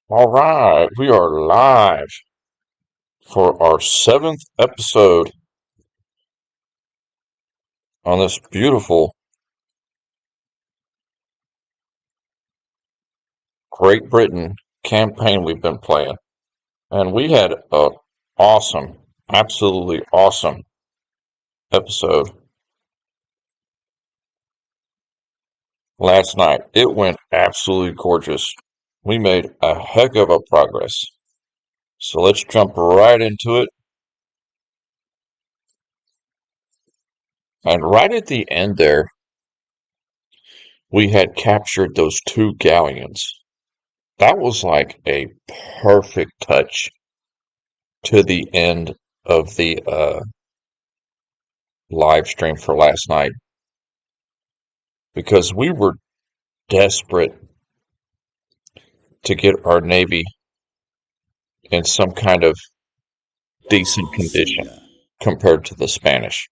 All right, we are live for our seventh episode on this beautiful Great Britain campaign we've been playing. And we had a awesome, absolutely awesome episode last night. It went absolutely gorgeous. We made a heck of a progress. So let's jump right into it. And right at the end there, we had captured those two galleons. That was like a perfect touch to the end of the live stream for last night because we were desperate to get our Navy in some kind of decent condition compared to the Spanish.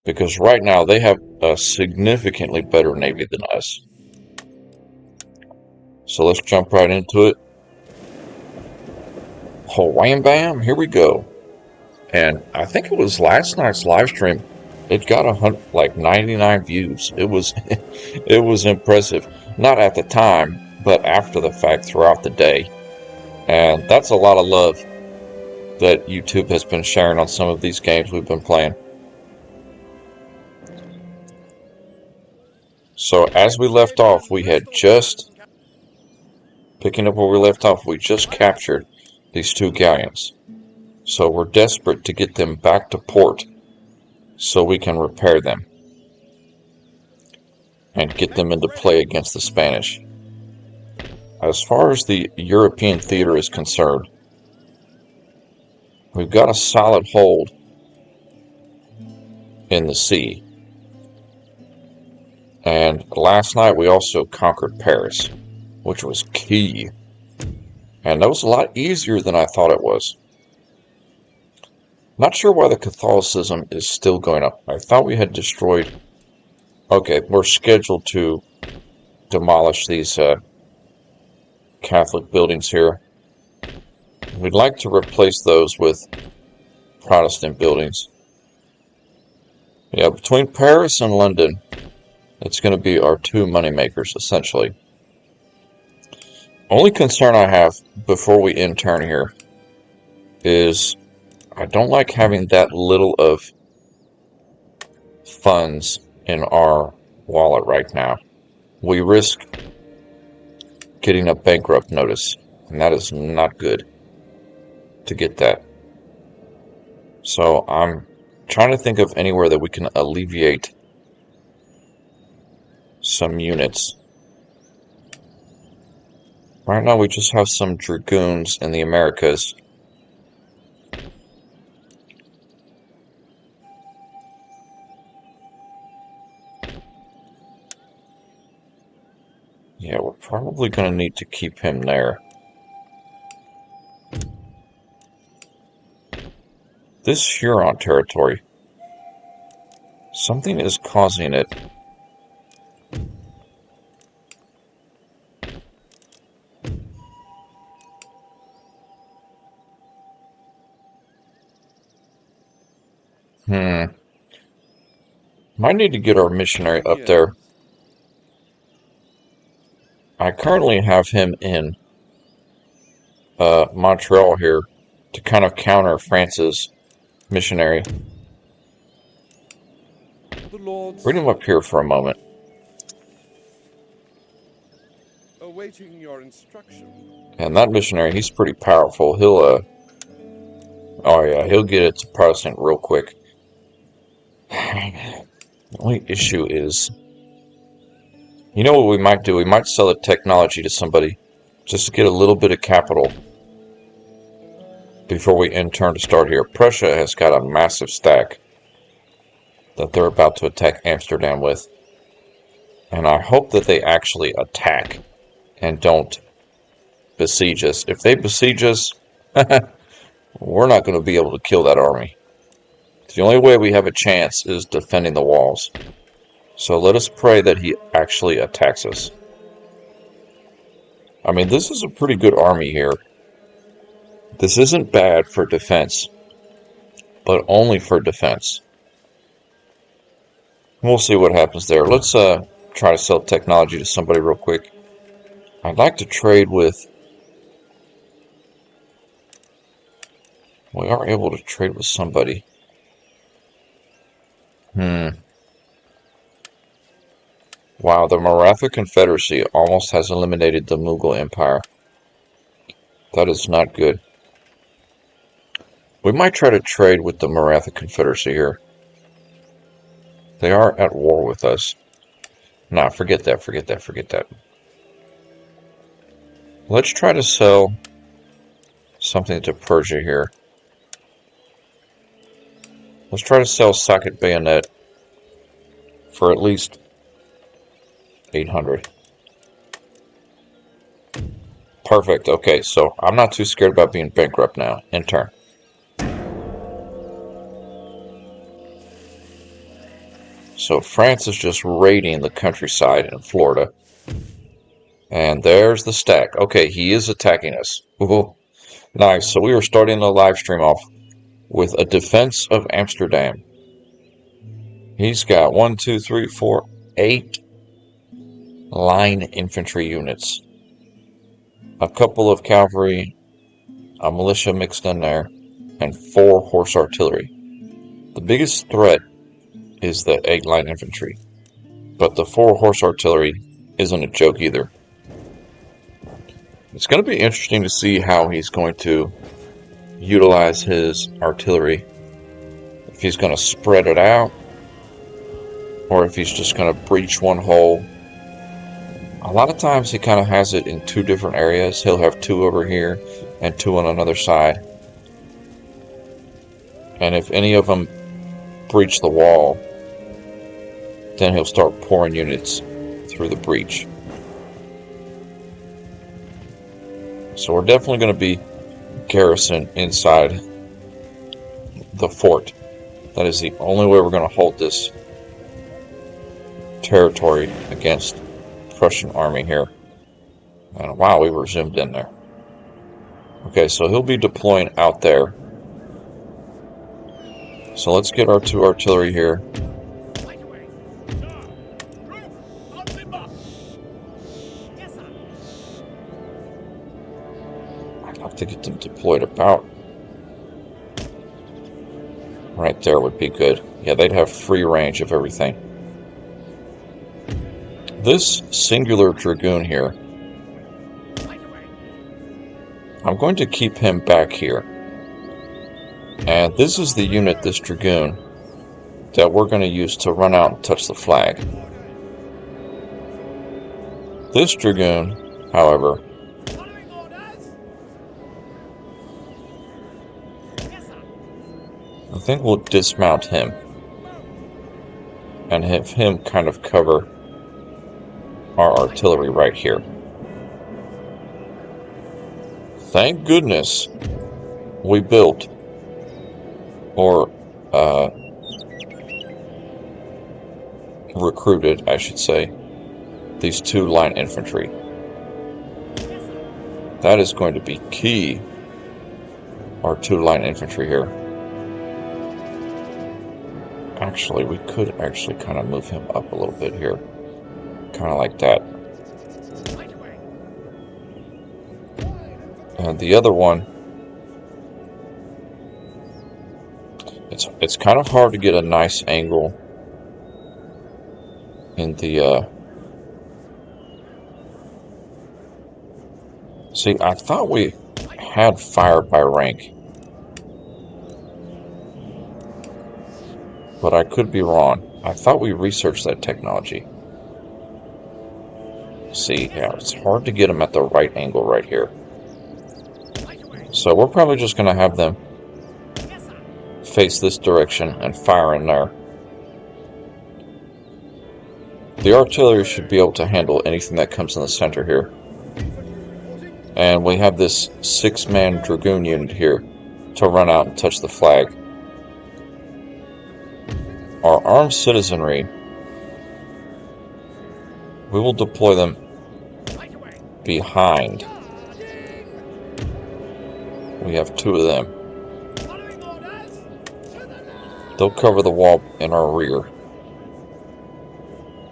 Because right now they have a significantly better Navy than us. So let's jump right into it. Oh, wham bam, here we go. And I think it was last night's live stream. It got like 99 views. It was it was impressive. Not at the time, but after the fact throughout the day. And that's a lot of love that YouTube has been sharing on some of these games we've been playing. So as we left off, we had just, picking up where we left off, we just captured these two galleons. So we're desperate to get them back to port so we can repair them and get them into play against the Spanish. As far as the European theater is concerned, we've got a solid hold in the sea. And last night we also conquered Paris, which was key. And that was a lot easier than I thought it was. Not sure why the Catholicism is still going up. I thought we had destroyed... Okay, we're scheduled to demolish these Catholic buildings here. We'd like to replace those with Protestant buildings. Yeah, between Paris and London, it's going to be our two moneymakers, essentially. Only concern I have before we end turn here is I don't like having that little of funds in our wallet right now. We risk getting a bankrupt notice, and that is not good to get that. So I'm trying to think of anywhere that we can alleviate some units. Right now we just have some dragoons in the Americas. Yeah, we're probably going to need to keep him there. This Huron territory, something is causing it. Might need to get our missionary up there. I currently have him in Montreal here to kind of counter France's missionary. Bring him up here for a moment. Awaiting your instruction. And that missionary, he's pretty powerful. He'll oh yeah, he'll get it to Protestant real quick. The only issue is, you know what we might do? We might sell the technology to somebody just to get a little bit of capital before we end turn to start here. Prussia has got a massive stack that they're about to attack Amsterdam with. And I hope that they actually attack and don't besiege us. If they besiege us, we're not going to be able to kill that army. The only way we have a chance is defending the walls. So let us pray that he actually attacks us. I mean, this is a pretty good army here. This isn't bad for defense, but only for defense. We'll see what happens there. Let's try to sell technology to somebody real quick. I'd like to trade with... We are able to trade with somebody. Wow, the Maratha Confederacy almost has eliminated the Mughal Empire. That is not good. We might try to trade with the Maratha Confederacy here. They are at war with us. Nah, forget that, forget that, forget that. Let's try to sell something to Persia here. Let's try to sell socket bayonet for at least 800. Perfect. Okay, so I'm not too scared about being bankrupt now. In turn. So France is just raiding the countryside in Florida. And there's the stack. Okay, he is attacking us. Ooh, nice. So we were starting the live stream off with a defense of Amsterdam. He's got 1, 2, 3, 4, 8 line infantry units. A couple of cavalry, a militia mixed in there, and 4 horse artillery. The biggest threat is the 8 line infantry, but the 4 horse artillery isn't a joke either. It's going to be interesting to see how he's going to utilize his artillery. If he's going to spread it out, or if he's just going to breach one hole. A lot of times he kind of has it in 2 different areas. He'll have 2 over here and 2 on another side. And if any of them breach the wall, then he'll start pouring units through the breach. So we're definitely going to be garrisoned inside the fort. That is the only way we're going to hold this territory against Prussian army here. And wow, we were zoomed in there. Okay, so he'll be deploying out there. So let's get our 2 artillery here. I'd like to get them deployed about right there would be good. Yeah, they'd have free range of everything. This singular dragoon here, I'm going to keep him back here. And this is the unit, this dragoon, that we're going to use to run out and touch the flag. This dragoon, however, I think we'll dismount him and have him kind of cover our artillery right here. Thank goodness we built, or recruited, I should say, these 2 line infantry. That is going to be key, our 2 line infantry here. Actually, we could actually kind of move him up a little bit here. Kind of like that. And the other one, it's kind of hard to get a nice angle in the see, I thought we had fire by rank, but I could be wrong. I thought we researched that technology. See, yeah, it's hard to get them at the right angle right here. So we're probably just going to have them face this direction and fire in there. The artillery should be able to handle anything that comes in the center here. And we have this 6-man dragoon unit here to run out and touch the flag. Our armed citizenry, we will deploy them behind. We have 2 of them. They'll cover the wall in our rear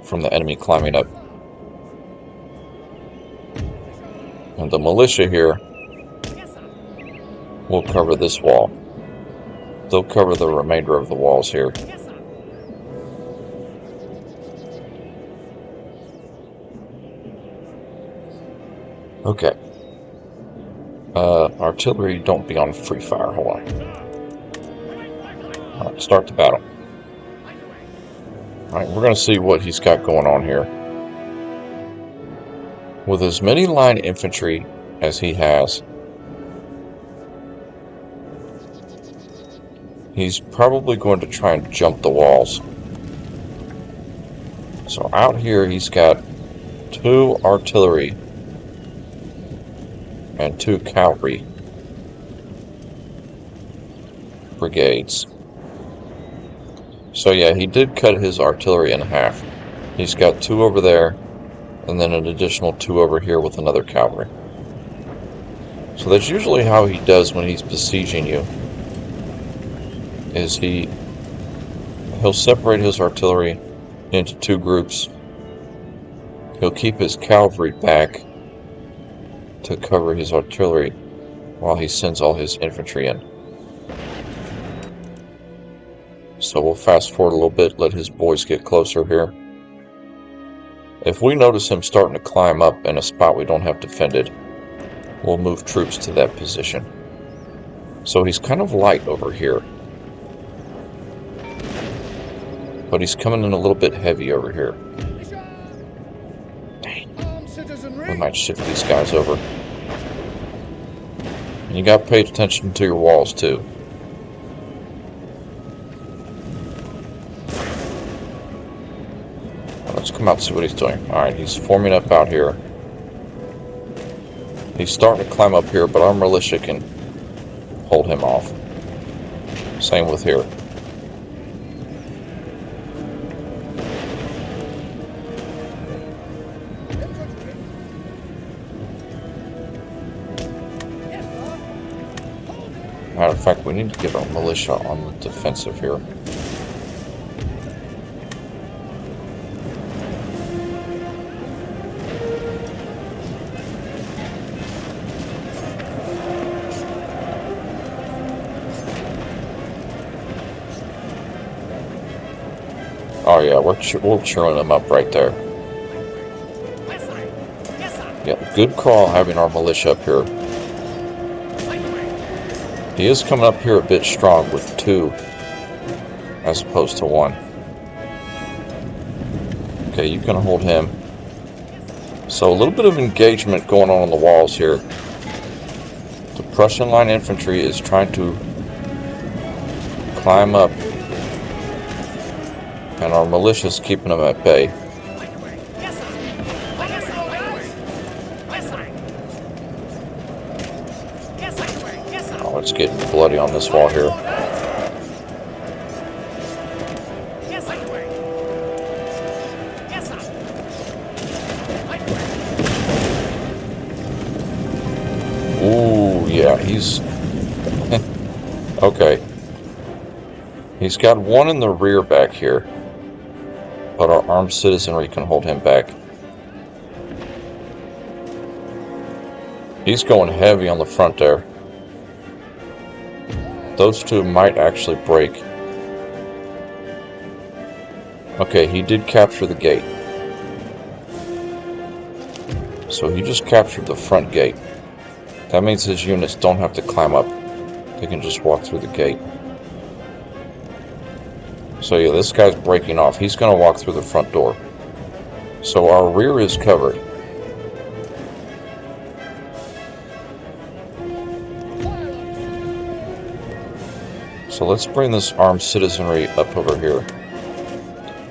from the enemy climbing up. And the militia here will cover this wall. They'll cover the remainder of the walls here. Okay. Artillery, don't be on free fire. Hold on. Alright, start the battle. Alright, we're going to see what he's got going on here. With as many line infantry as he has, he's probably going to try and jump the walls. So out here he's got 2 artillery and 2 cavalry brigades. So yeah, he did cut his artillery in half. He's got 2 over there, and then an additional 2 over here with another cavalry. So that's usually how he does when he's besieging you. Is he'll separate his artillery into 2 groups. He'll keep his cavalry back to cover his artillery while he sends all his infantry in. So we'll fast forward a little bit, let his boys get closer here. If we notice him starting to climb up in a spot we don't have defended, we'll move troops to that position. So he's kind of light over here, but he's coming in a little bit heavy over here. Dang. We might shift these guys over. And you gotta pay attention to your walls too. Let's come out and see what he's doing. Alright, he's forming up out here. He's starting to climb up here, but our militia can hold him off. Same with here. Matter of fact, we need to get our militia on the defensive here. Oh yeah, we're cheering them up right there. Yeah, good call having our militia up here. He is coming up here a bit strong with 2 as opposed to 1. Okay, you can hold him. So a little bit of engagement going on the walls here. The Prussian line infantry is trying to climb up, and our militia is keeping them at bay. Oh, it's getting bloody on this wall here. Ooh, yeah, he's... okay. He's got 1 in the rear back here, but our armed citizenry can hold him back. He's going heavy on the front there. Those 2 might actually break. Okay, he did capture the gate. So he just captured the front gate. That means his units don't have to climb up. They can just walk through the gate. So yeah, this guy's breaking off. He's going to walk through the front door. So our rear is covered. So let's bring this armed citizenry up over here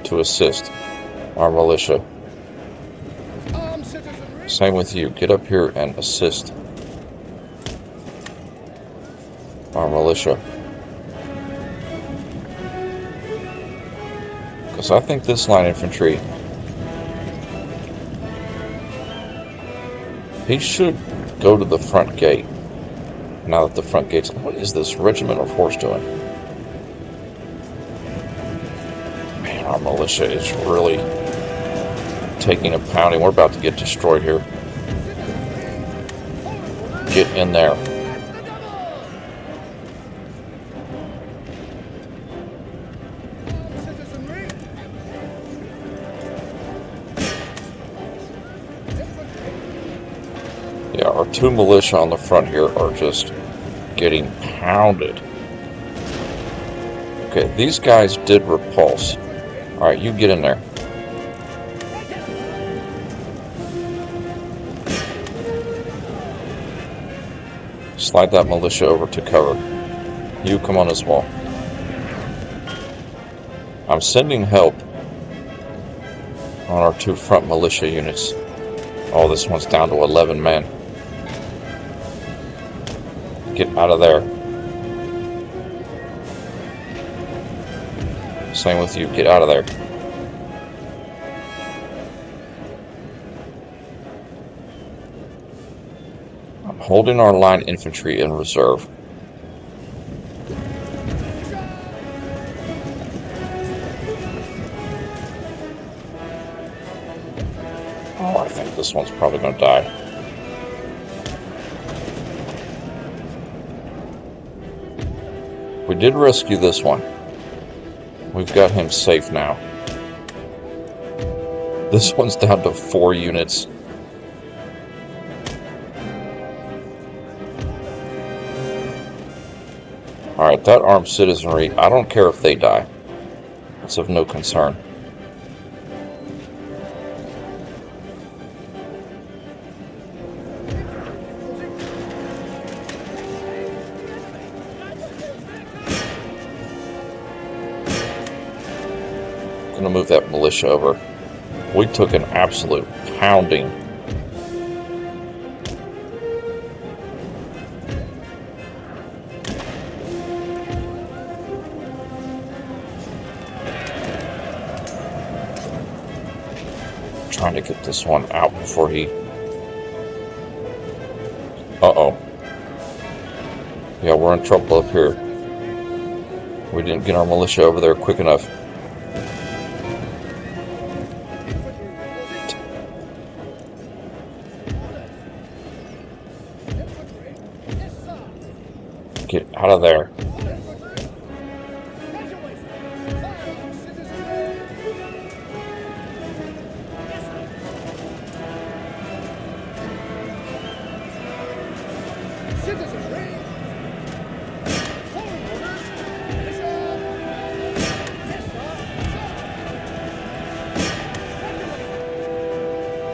to assist our militia. Same with you. Get up here and assist our militia. Because I think this line infantry He should go to the front gate. Now that the front gate's... What is this regiment of horse doing? Man, our militia is really taking a pounding. We're about to get destroyed here. Get in there. Yeah, our two militia on the front here are just getting pounded. Okay, these guys did repulse. Alright, you get in there. Slide that militia over to cover. You come on this wall. I'm sending help on our two front militia units. Oh, this one's down to 11 men. Get out of there. Same with you. Get out of there. I'm holding our line infantry in reserve. Oh, I think this one's probably going to die. We did rescue this one. We've got him safe now. This one's down to 4 units. Alright, that armed citizenry, I don't care if they die. It's of no concern. Gonna move that militia over. We took an absolute pounding. Trying to get this one out before he... Uh-oh. Yeah, we're in trouble up here. We didn't get our militia over there quick enough. Get out of there.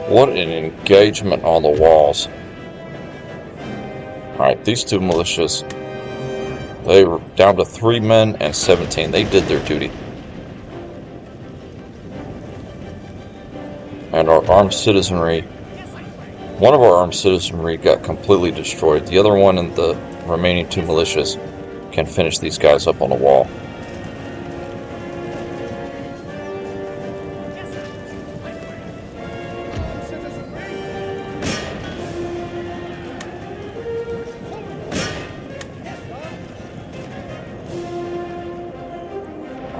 What an engagement on the walls. Alright, these two militias, they were down to 3 men and 17. They did their duty. And our armed citizenry, one of our armed citizenry got completely destroyed. The other one and the remaining 2 militias can finish these guys up on the wall.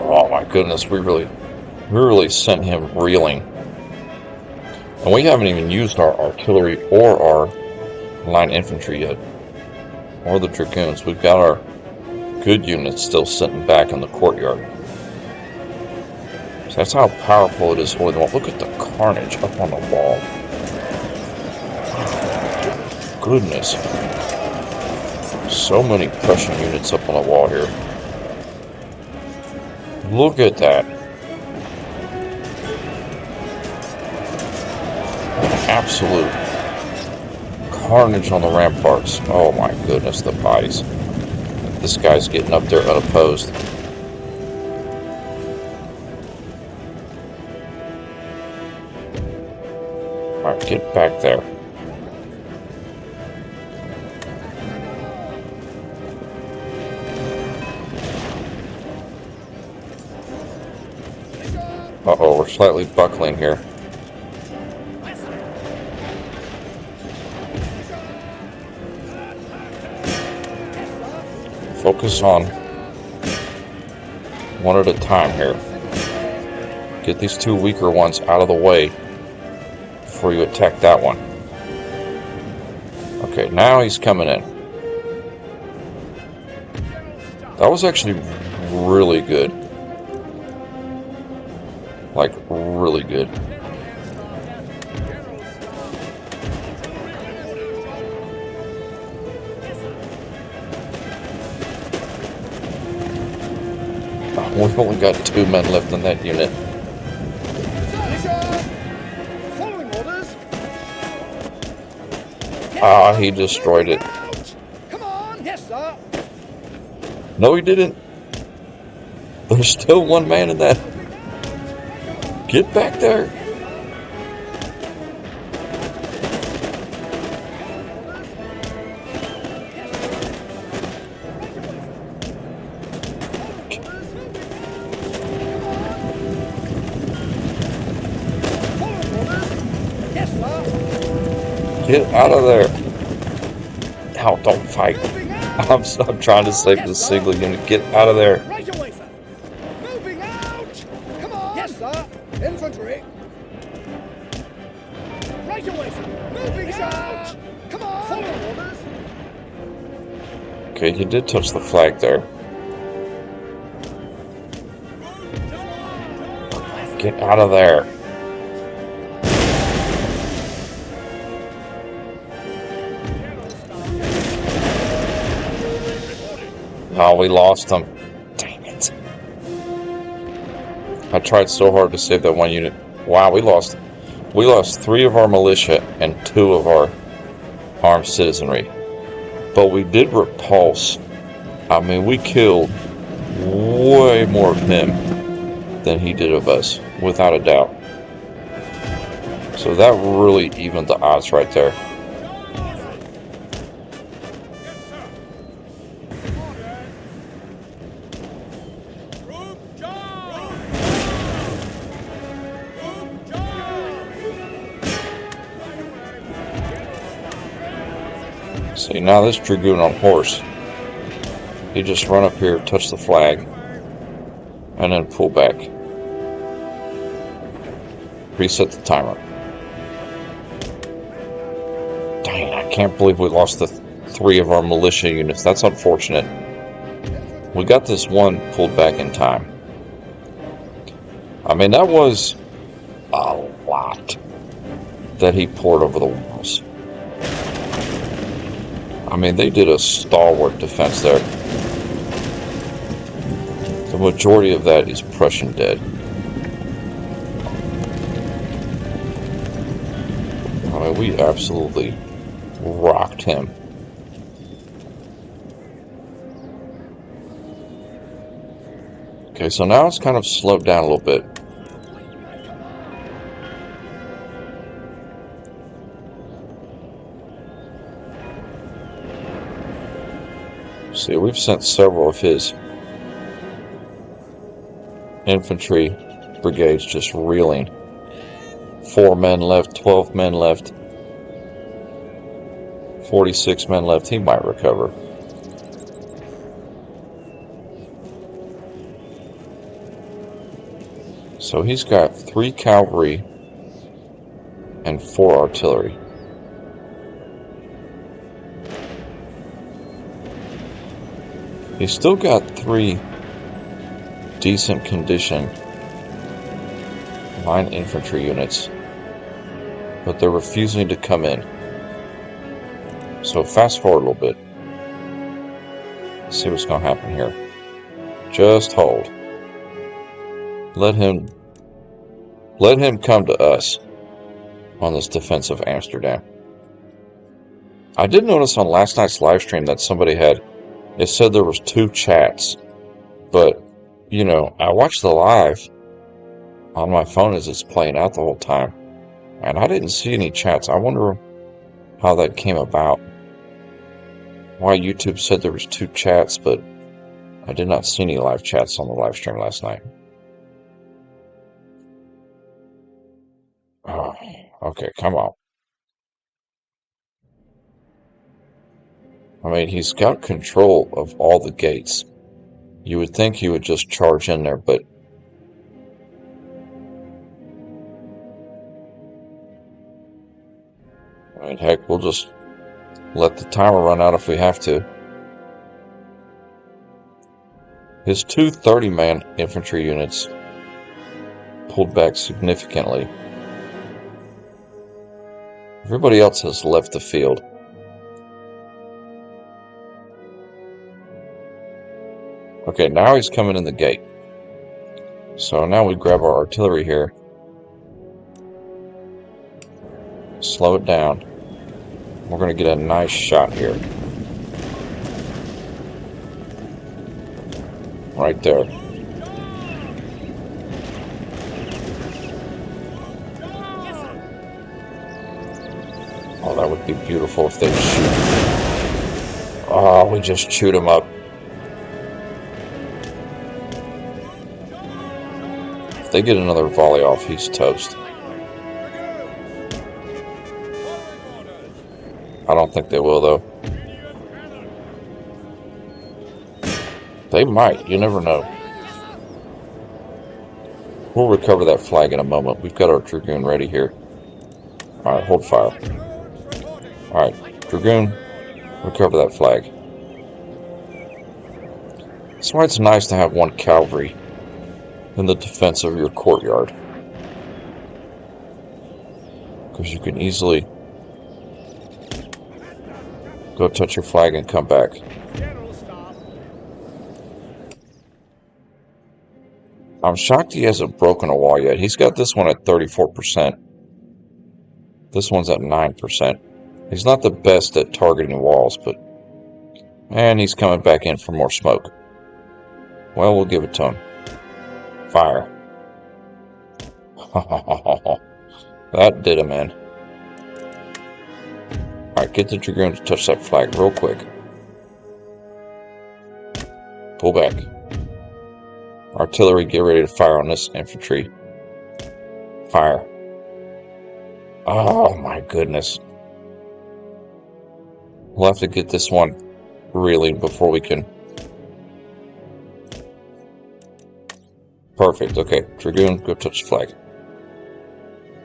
Oh my goodness, we really sent him reeling. And we haven't even used our artillery or our line infantry yet. Or the dragoons. We've got our good units still sitting back in the courtyard. So that's how powerful it is holding the wall. Look at the carnage up on the wall. Goodness. So many Prussian units up on the wall here. Look at that. Absolute carnage on the ramparts. Oh my goodness, the bodies. This guy's getting up there unopposed. Alright, get back there. Uh-oh, we're slightly buckling here. focus on one at a time here. Get these two weaker ones out of the way before you attack that one. Okay, now he's coming in. That was actually really good. Like, really good. We've only got 2 men left in that unit. Ah, he destroyed it. Come on, yes, sir. No, he didn't. There's still 1 man in that. Get back there. Yes, sir. Get out of there. Ow, don't fight. I'm trying to save the single unit. Get out of there. Right away, sir. Moving out. Come on. Yes, sir. Infantry. Right away, sir. Moving out. Come on. Follow orders. Okay, you did touch the flag there. Get out of there. Oh, we lost them. Dang it. I tried so hard to save that 1 unit. Wow, we lost 3 of our militia and 2 of our armed citizenry. But we did repulse. I mean, we killed way more of him than he did of us, without a doubt. So that really evened the odds right there. See, now this Dragoon on horse, he just run up here, touch the flag, and then pull back. Reset the timer. Dang, I can't believe we lost the 3 of our militia units. That's unfortunate. We got this 1 pulled back in time. I mean, that was a lot that he poured over the walls. I mean, they did a stalwart defense there. The majority of that is Prussian dead. I mean, we absolutely rocked him. Okay, so now it's kind of slowed down a little bit. See, we've sent several of his infantry brigades just reeling. 4 men left, 12 men left, 46 men left. He might recover. So he's got 3 cavalry and 4 artillery. He's still got 3 decent condition line infantry units, but they're refusing to come in. So fast forward a little bit. See what's going to happen here. Just hold. Let him come to us on this defense of Amsterdam. I did notice on last night's live stream that somebody had, it said there was 2 chats, but you know, I watched the live on my phone as it's playing out the whole time, and I didn't see any chats. I wonder how that came about. Why YouTube said there was 2 chats, but I did not see any live chats on the live stream last night. Oh, okay, come on. I mean, he's got control of all the gates. You would think he would just charge in there, but I mean, heck, we'll just let the timer run out if we have to. His two 30-man infantry units pulled back significantly. Everybody else has left the field. Okay, now he's coming in the gate. So now we grab our artillery here. Slow it down. We're going to get a nice shot here. Right there. Oh, that would be beautiful if they shoot. Oh, we just chewed him up. If they get another volley off, he's toast. I don't think they will, though. They might. You never know. We'll recover that flag in a moment. We've got our Dragoon ready here. Alright, hold fire. Alright, Dragoon, recover that flag. That's why it's nice to have one cavalry in the defense of your courtyard. Because you can easily go touch your flag and come back. I'm shocked he hasn't broken a wall yet. He's got this one at 34%. This one's at 9%. He's not the best at targeting walls, but... And he's coming back in for more smoke. Well, we'll give it to him. Fire. That did him in. Alright, get the Dragoon to touch that flag real quick. Pull back. Artillery, get ready to fire on this infantry. Fire. Oh my goodness. We'll have to get this one reeling before we can... Perfect. Okay, Dragoon, go touch the flag.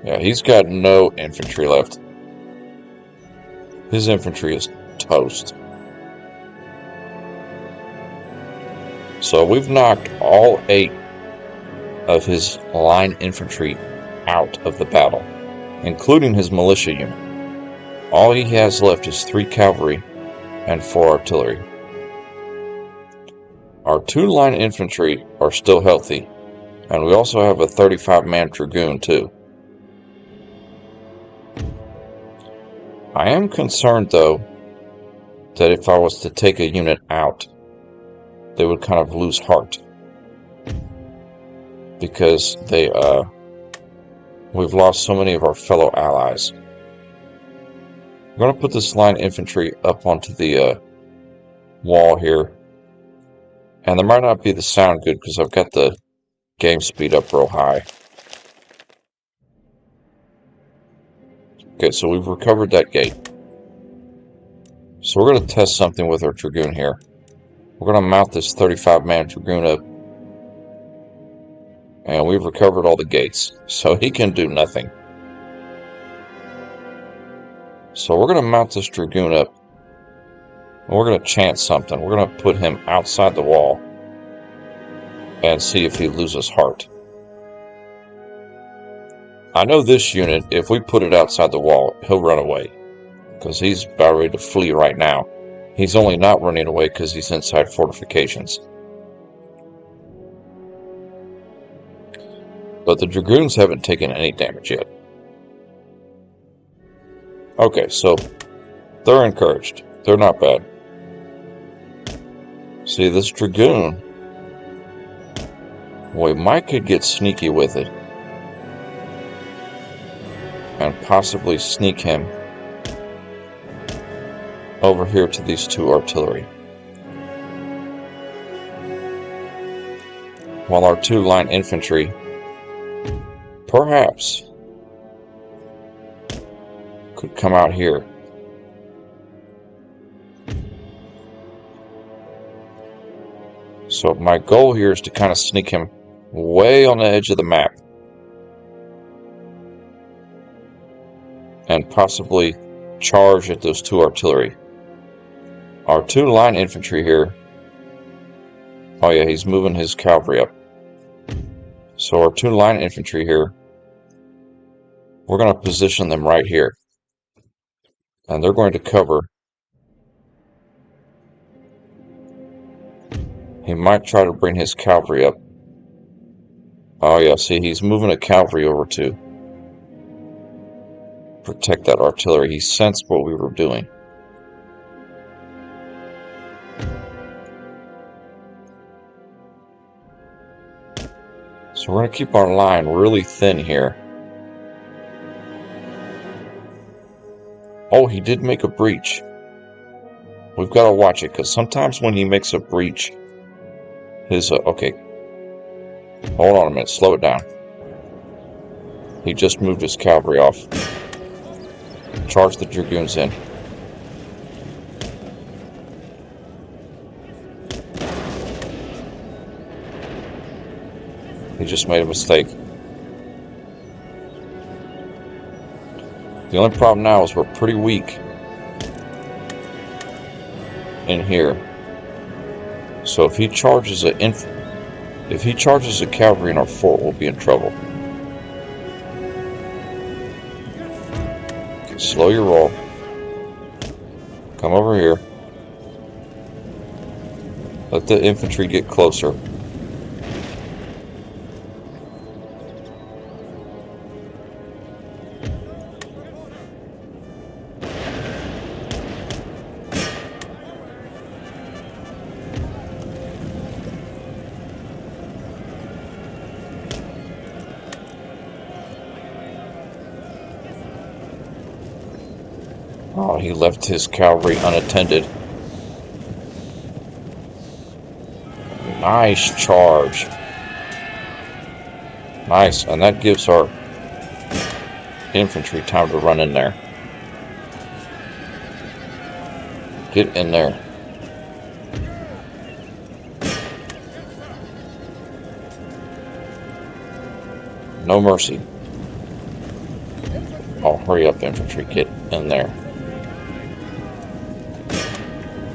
Yeah, he's got no infantry left. His infantry is toast. So we've knocked all 8 of his line infantry out of the battle, including his militia unit. All he has left is 3 cavalry and 4 artillery. Our 2 line infantry are still healthy, and we also have a 35-man Dragoon too. I am concerned, though, that if I was to take a unit out, they would kind of lose heart. Because we've lost so many of our fellow allies. I'm going to put this line infantry up onto the wall here. And there might not be the sound good because I've got the game speed up real high. Okay, so we've recovered that gate. So we're going to test something with our Dragoon here. We're going to mount this 35-man Dragoon up. And we've recovered all the gates. So he can do nothing. So we're going to mount this Dragoon up. And we're going to chant something. We're going to put him outside the wall. And see if he loses heart. I know this unit, if we put it outside the wall, he'll run away. Because he's about ready to flee right now. He's only not running away because he's inside fortifications. But the Dragoons haven't taken any damage yet. Okay, so they're encouraged. They're not bad. See, this Dragoon, we might could get sneaky with it. And possibly sneak him over here to these 2 artillery. While our 2 line infantry perhaps could come out here. So my goal here is to kind of sneak him way on the edge of the map. And possibly charge at those 2 artillery. Our 2 line infantry here. Oh yeah, he's moving his cavalry up. So our 2 line infantry here, we're going to position them right here. And they're going to cover. He might try to bring his cavalry up. Oh yeah, see, he's moving a cavalry over to protect that artillery. He sensed what we were doing. So we're going to keep our line really thin here. Oh, he did make a breach. We've got to watch it, because sometimes when he makes a breach, his... okay. Hold on a minute. Slow it down. He just moved his cavalry off. Charge the dragoons in. He just made a mistake. The only problem now is we're pretty weak in here. So if he charges a cavalry in our fort, we'll be in trouble. Slow your roll. Come over here. Let the infantry get closer. Oh, he left his cavalry unattended. Nice charge. Nice, and that gives our infantry time to run in there. Get in there. No mercy. Oh, hurry up, infantry. Get in there.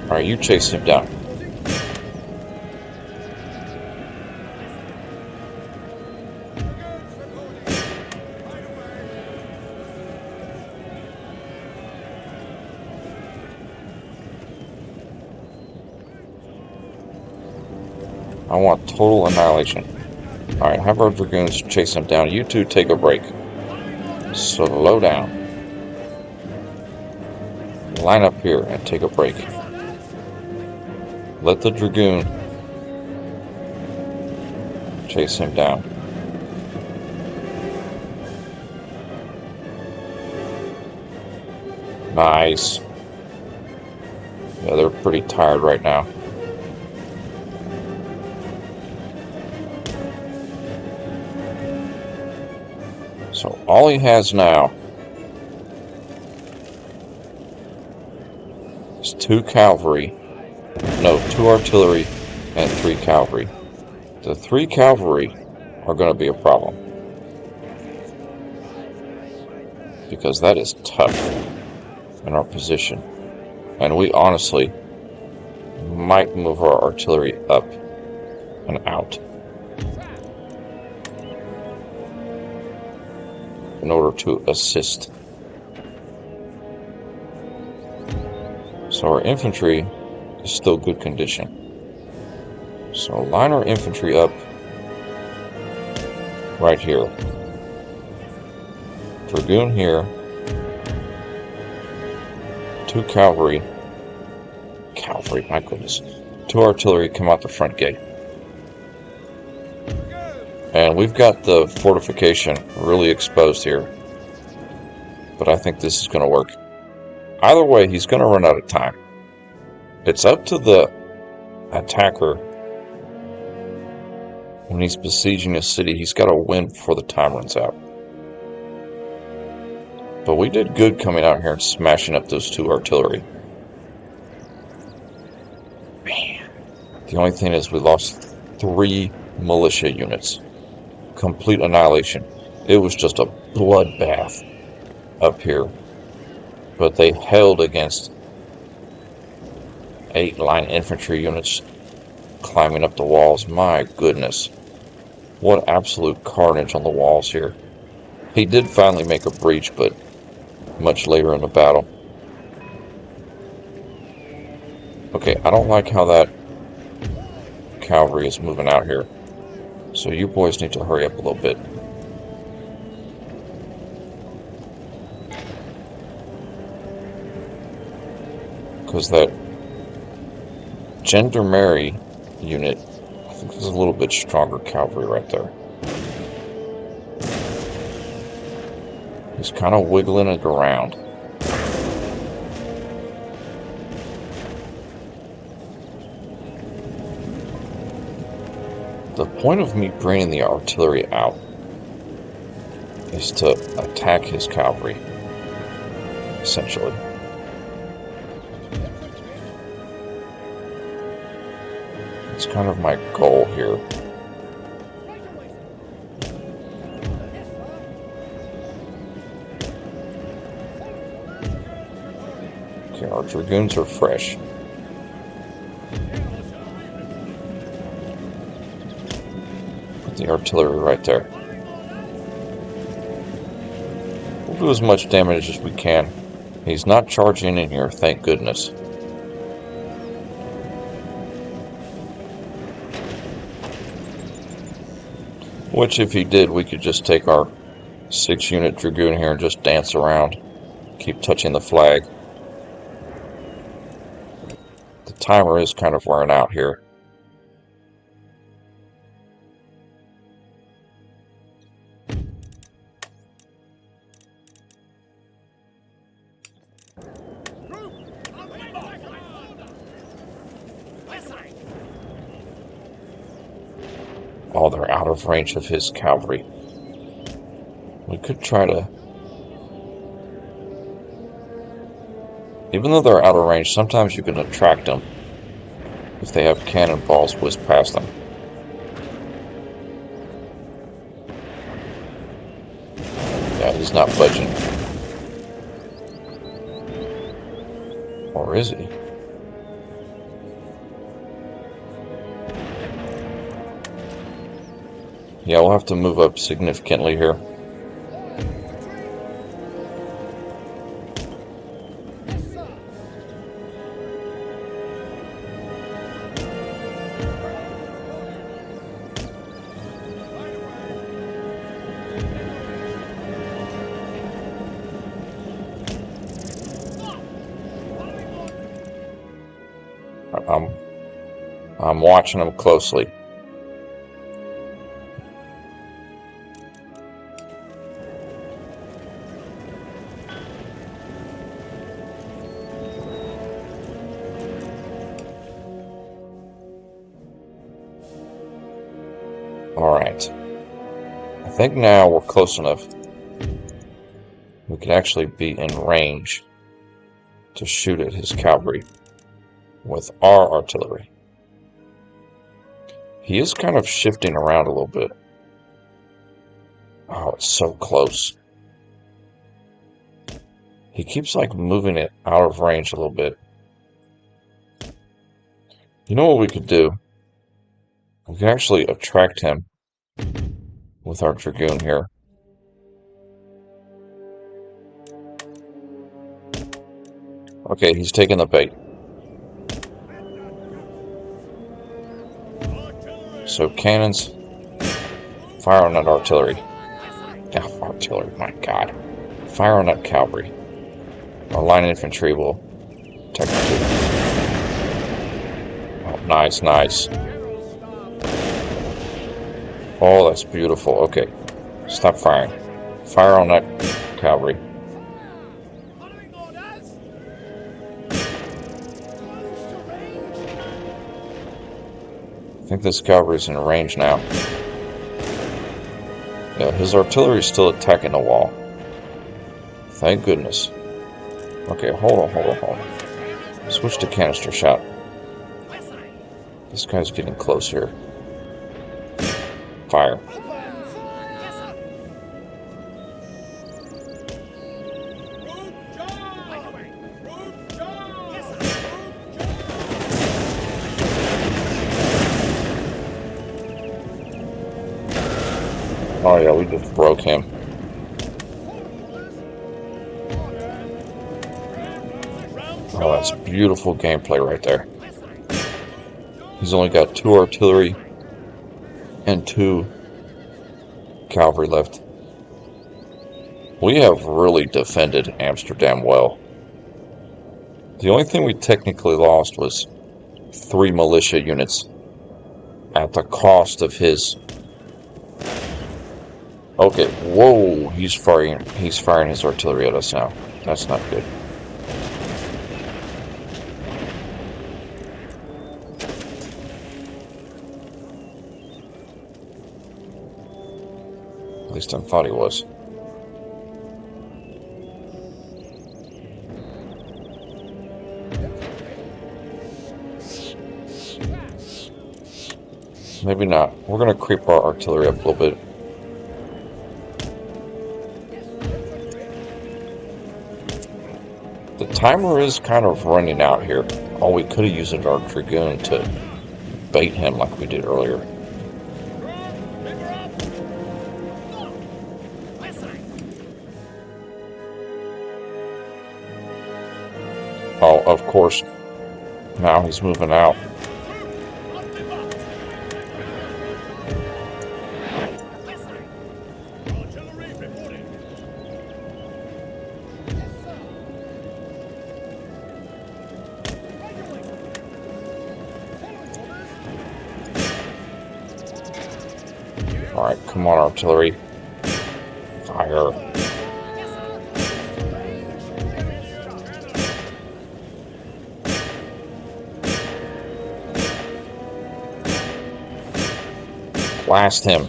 Alright, you chase him down. I want total annihilation. Alright, have our dragoons chase him down. You two take a break. Slow down. Line up here and take a break. Let the dragoon chase him down. Nice. Yeah, they're pretty tired right now. So all he has now is 2 cavalry. No, 2 artillery and 3 cavalry. The 3 cavalry are going to be a problem. Because that is tough in our position. And we honestly might move our artillery up and out in order to assist. So our infantry is still good condition. So line our infantry up right here. Dragoon here. 2 cavalry. Cavalry, my goodness. 2 artillery come out the front gate. And we've got the fortification really exposed here. But I think this is going to work. Either way, he's going to run out of time. It's up to the attacker. When he's besieging a city, he's got to win before the time runs out. But we did good coming out here and smashing up those 2 artillery. Man, The only thing is we lost 3 militia units. Complete annihilation. It was just a bloodbath up here. But they held against 8 line infantry units climbing up the walls. My goodness. What absolute carnage on the walls here. He did finally make a breach, but much later in the battle. Okay, I don't like how that cavalry is moving out here. So you boys need to hurry up a little bit. Because that Gendarmerie unit, I think there's a little bit stronger cavalry right there. He's kind of wiggling it around. The point of me bringing the artillery out is to attack his cavalry, essentially. It's kind of my goal here. Okay, our dragoons are fresh. Put the artillery right there. We'll do as much damage as we can. He's not charging in here, thank goodness. Which, if he did, we could just take our 6-unit dragoon here and just dance around. Keep touching the flag. The timer is kind of wearing out here. Oh, they're out of range of his cavalry. We could try to... Even though they're out of range, sometimes you can attract them if they have cannonballs whiz past them. Yeah, he's not budging. Or is he? Yeah, we'll have to move up significantly here. I'm watching them closely. Alright. I think now we're close enough. We could actually be in range to shoot at his cavalry with our artillery. He is kind of shifting around a little bit. Oh, it's so close. He keeps like moving it out of range a little bit. You know what we could do? We could actually attract him with our dragoon here. Okay, he's taking the bait. So cannons, fire on that artillery. Oh, artillery, my god. Fire on that cavalry. Our line infantry will technically... Oh, nice, nice. Oh, that's beautiful. Okay, stop firing. Fire on that cavalry. I think this cavalry's in range now. Yeah, his artillery is still attacking the wall. Thank goodness. Okay, hold on. Switch to canister shot. This guy's getting close here. Fire. Oh yeah, we just broke him. Oh, that's beautiful gameplay right there. He's only got 2 artillery and 2 cavalry left. We have really defended Amsterdam well. The only thing we technically lost was 3 militia units at the cost of his... Okay, whoa, he's firing his artillery at us now. That's not good. At least I thought he was. Maybe not. We're going to creep our artillery up a little bit. The timer is kind of running out here. Oh, we could have used our Dragoon to bait him like we did earlier. Oh, of course. Now he's moving out. Alright, come on, artillery. Fire. Blast him.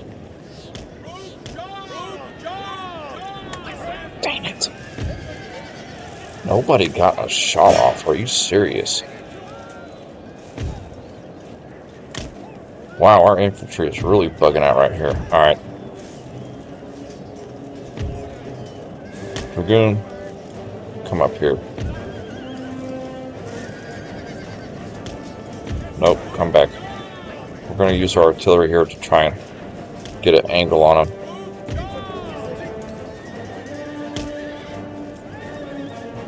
Dang it. Nobody got a shot off. Are you serious? Wow, our infantry is really bugging out right here. Alright. Dragoon, come up here. Nope, come back. We're going to use our artillery here to try and get an angle on him.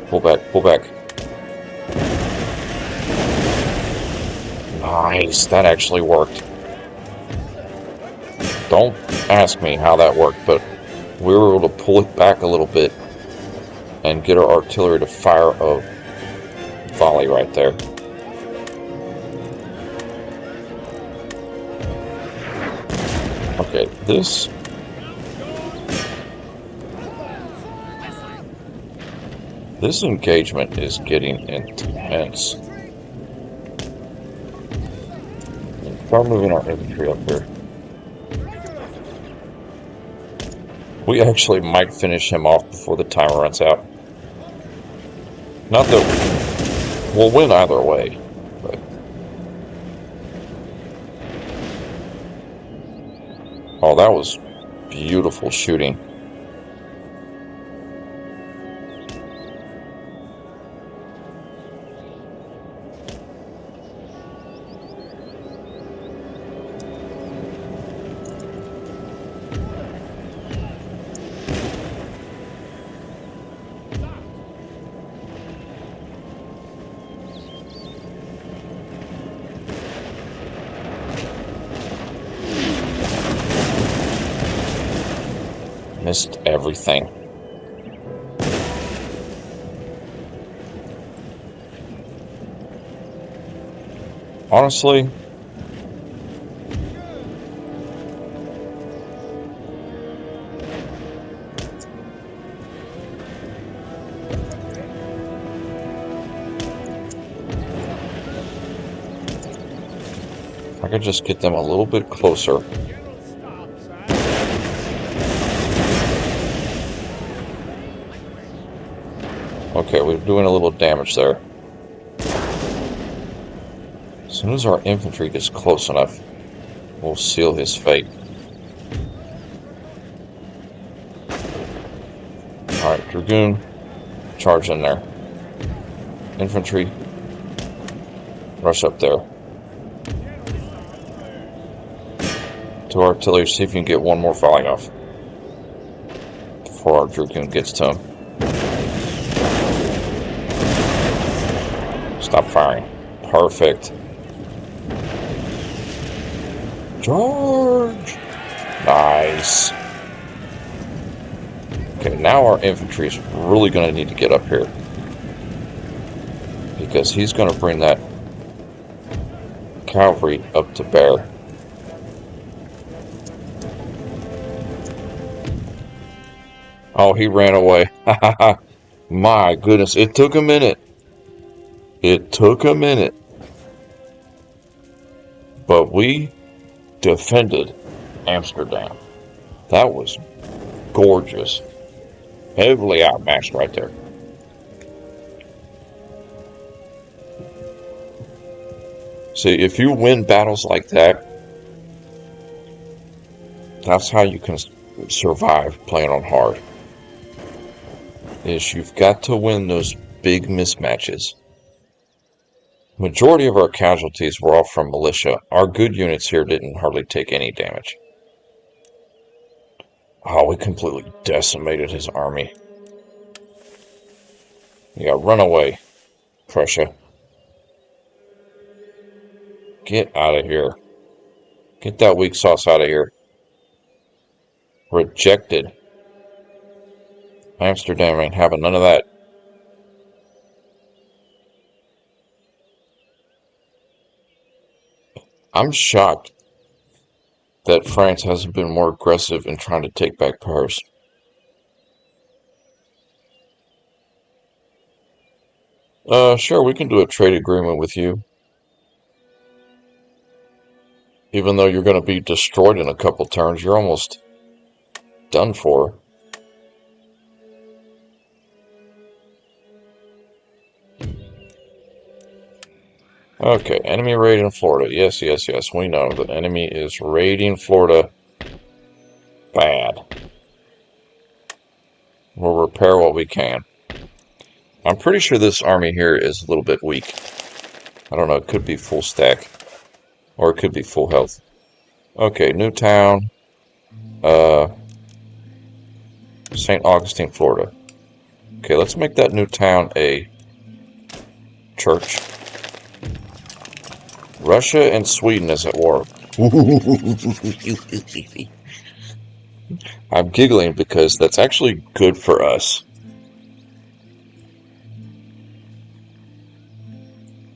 Pull back, pull back. Nice, that actually worked. Don't ask me how that worked, but we were able to pull it back a little bit and get our artillery to fire a volley right there. Okay, this engagement is getting intense. Start moving our infantry up here. We actually might finish him off before the timer runs out. Not that we'll win either way, but... Oh, that was beautiful shooting. Missed everything. Honestly, if I could just get them a little bit closer. Okay, we're doing a little damage there. As soon as our infantry gets close enough, we'll seal his fate. Alright, Dragoon, charge in there. Infantry, rush up there. To artillery, see if you can get one more volley off before our Dragoon gets to him. Stop firing. Perfect. Charge! Nice. Okay, now our infantry is really going to need to get up here, because he's going to bring that cavalry up to bear. Oh, he ran away. My goodness, it took a minute. It took a minute. But we defended Amsterdam. That was gorgeous. Heavily outmatched right there. See, if you win battles like that, that's how you can survive playing on hard. Is you've got to win those big mismatches. Majority of our casualties were all from militia. Our good units here didn't hardly take any damage. Oh, we completely decimated his army. Yeah, run away, Prussia. Get out of here. Get that weak sauce out of here. Rejected. Amsterdam ain't having none of that. I'm shocked that France hasn't been more aggressive in trying to take back Paris. Sure, we can do a trade agreement with you. Even though you're going to be destroyed in a couple turns, you're almost done for. Okay, enemy raiding Florida. Yes, yes, yes. We know the enemy is raiding Florida. Bad. We'll repair what we can. I'm pretty sure this army here is a little bit weak. I don't know, it could be full stack. Or it could be full health. Okay, Newtown. St. Augustine, Florida. Okay, let's make that Newtown a church. Russia and Sweden is at war. I'm giggling because that's actually good for us.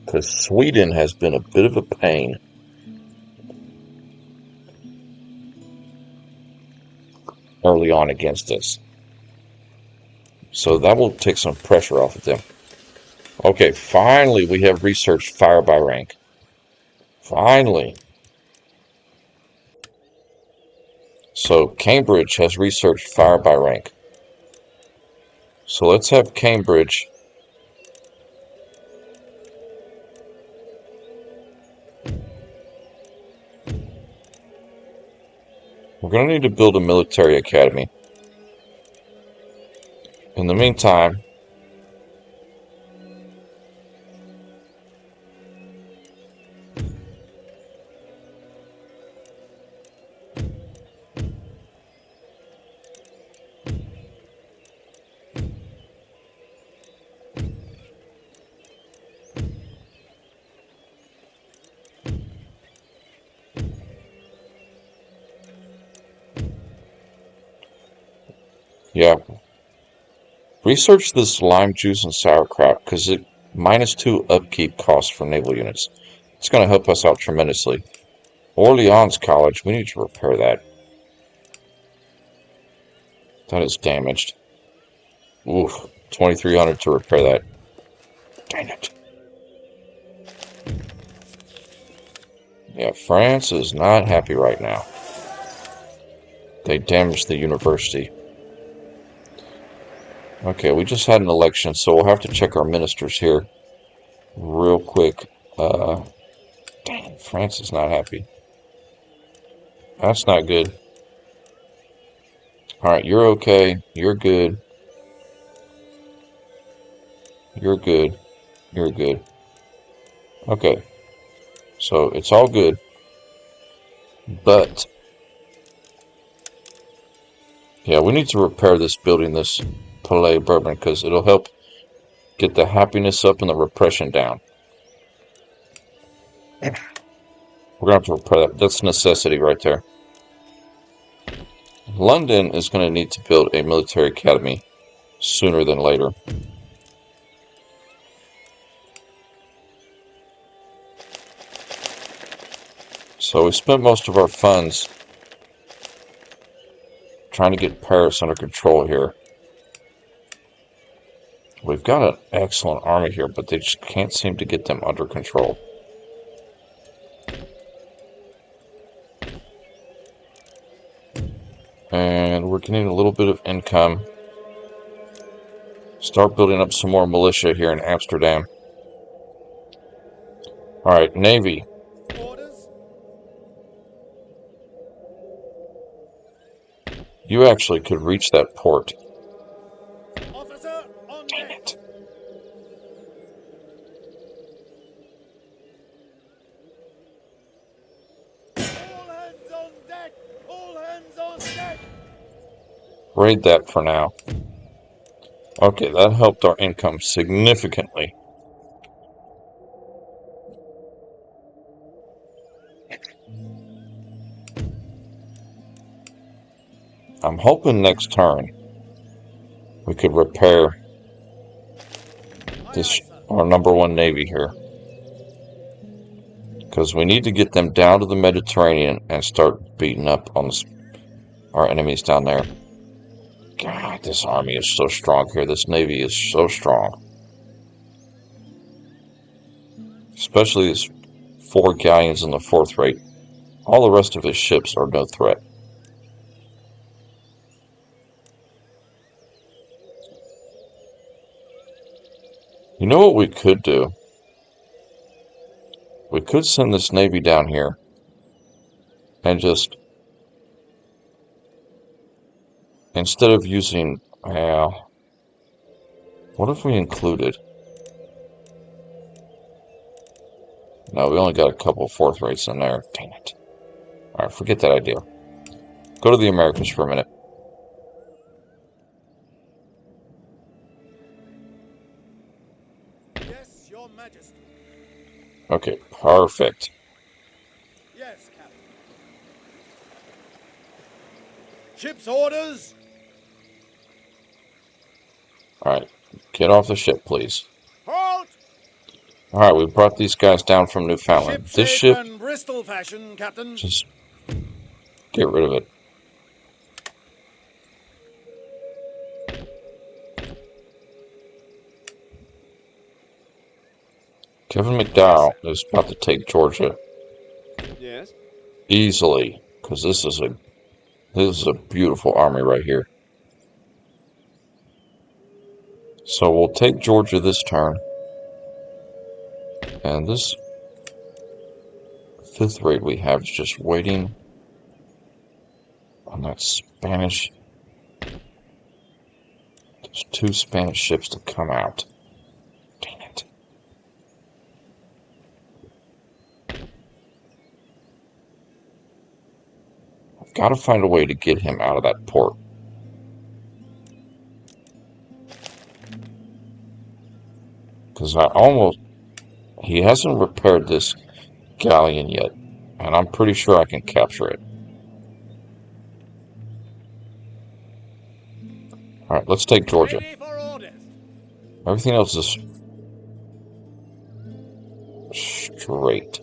Because Sweden has been a bit of a pain. Early on against us. So that will take some pressure off of them. Okay, finally we have researched fire by rank. Finally. So Cambridge has researched fire by rank. So let's have Cambridge we're going to need to build a military academy. In the meantime, yeah, research this lime juice and sauerkraut because it -2 upkeep cost for naval units. It's going to help us out tremendously. Orleans College, we need to repair that. That is damaged. Oof, 2,300 to repair that. Dang it. Yeah, France is not happy right now. They damaged the university. Okay, we just had an election, so we'll have to check our ministers here real quick. Dang, France is not happy. That's not good. Alright, you're okay. You're good. You're good. You're good. Okay. So, it's all good. But, yeah, we need to repair this building, this Palais Bourbon, because it'll help get the happiness up and the repression down. We're going to have to repair that. That's necessity right there. London is going to need to build a military academy sooner than later. So we spent most of our funds trying to get Paris under control here. We've got an excellent army here, but they just can't seem to get them under control. And we're getting a little bit of income. Start building up some more militia here in Amsterdam. Alright, Navy. Orders? You actually could reach that port. Officer on Dang deck. it. All hands on deck. All hands on deck. Raid that for now. Okay, that helped our income significantly. I'm hoping next turn we could repair this our #1 Navy here. Because we need to get them down to the Mediterranean and start beating up on our enemies down there. God, this army is so strong here. This Navy is so strong. Especially these 4 galleons in the 4th rate. All the rest of his ships are no threat. You know what we could do? We could send this Navy down here and just, instead of using, well, what if we included? No, we only got a couple 4th rates in there. Dang it. Alright, forget that idea. Go to the Americas for a minute. Yes, Your Majesty. Okay, perfect. Yes, Captain. Ship's orders. Alright, get off the ship, please. Halt. Alright, we brought these guys down from Newfoundland. This ship, and Bristol fashion, Captain. just get rid of it. Kevin McDowell is about to take Georgia Yes. easily, because this is a beautiful army right here. So we'll take Georgia this turn, and this 5th rate we have is just waiting on that Spanish. There's 2 Spanish ships to come out. Dang it. I've got to find a way to get him out of that port. Because he hasn't repaired this galleon yet, and I'm pretty sure I can capture it. Alright, let's take Georgia. Ready for orders. Everything else is straight.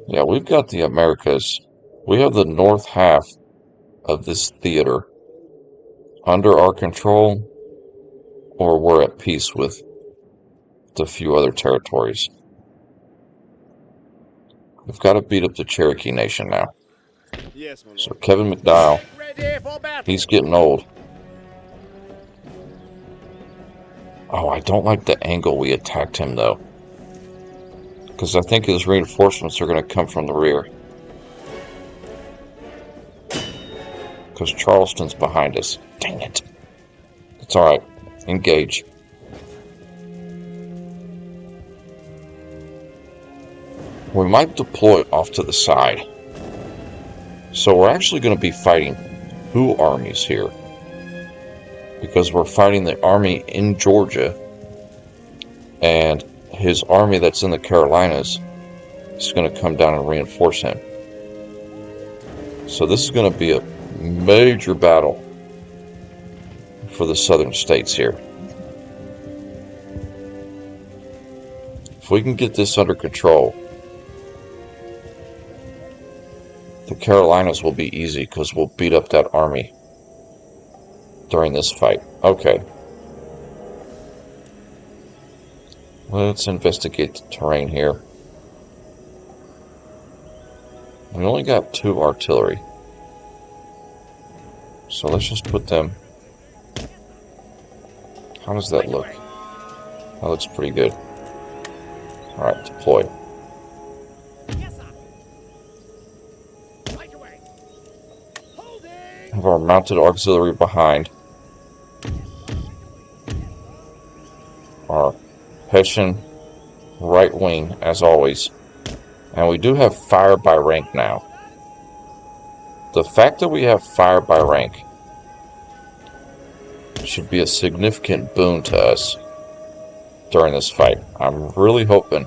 Yeah, we've got the Americas. We have the north half of this theater under our control, or we're at peace with the few other territories. We've got to beat up the Cherokee Nation now. Yes, my lord. So Kevin McDowell, Ready for battle. he's getting old. Oh, I don't like the angle we attacked him, though. Because I think his reinforcements are going to come from the rear. Because Charleston's behind us. Dang it. It's alright. Engage. We might deploy off to the side. So we're actually going to be fighting two armies here. Because we're fighting the army in Georgia. And his army that's in the Carolinas is going to come down and reinforce him. So this is going to be a major battle for the southern states here. If we can get this under control, the Carolinas will be easy because we'll beat up that army during this fight. Okay. Let's investigate the terrain here. We only got 2 artillery. So let's just put them... How does that look? That looks pretty good. Alright, deploy. Have our mounted auxiliary behind. Our Hessian right wing, as always. And we do have fire by rank now. The fact that we have fire by rank should be a significant boon to us during this fight. I'm really hoping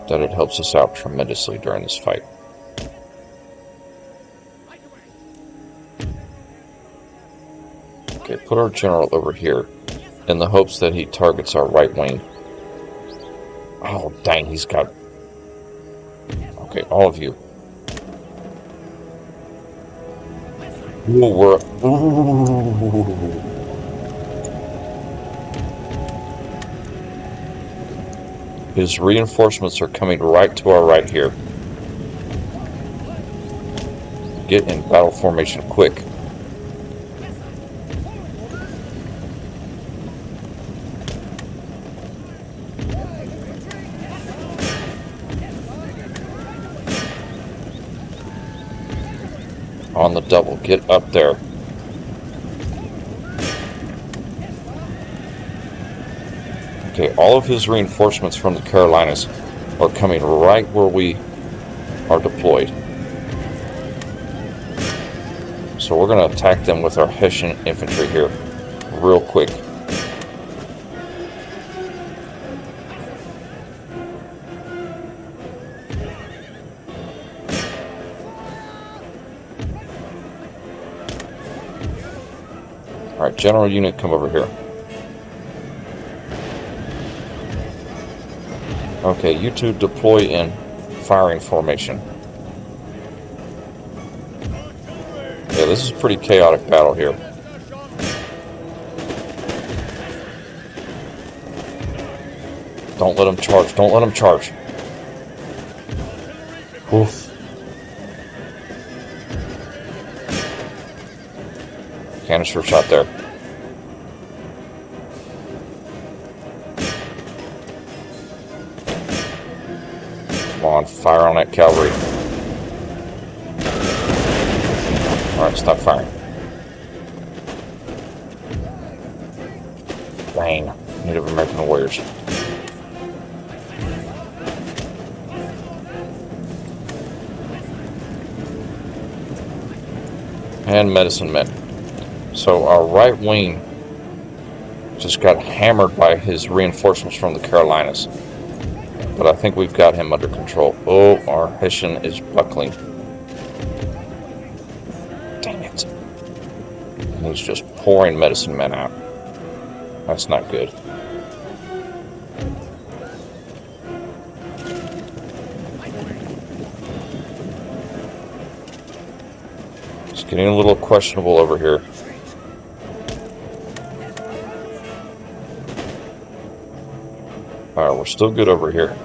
that it helps us out tremendously during this fight. Okay, put our general over here in the hopes that he targets our right wing. Oh, dang, he's got... Okay, all of you. Ooh, we're... Ooh. His reinforcements are coming right to our right here. Get in battle formation quick. On the double, get up there. Okay, all of his reinforcements from the Carolinas are coming right where we are deployed. So we're going to attack them with our Hessian infantry here, real quick. Alright, general unit, come over here. Okay, you two deploy in firing formation. Yeah, this is a pretty chaotic battle here. Don't let them charge. Don't let them charge. Oof. Canister shot there. Come on, fire on that cavalry. Alright, stop firing. Dang, Native American warriors. And medicine men. So our right wing just got hammered by his reinforcements from the Carolinas. But I think we've got him under control. Oh, our Hessian is buckling. Dang it. And he's just pouring medicine men out. That's not good. It's getting a little questionable over here. Alright, we're still good over here.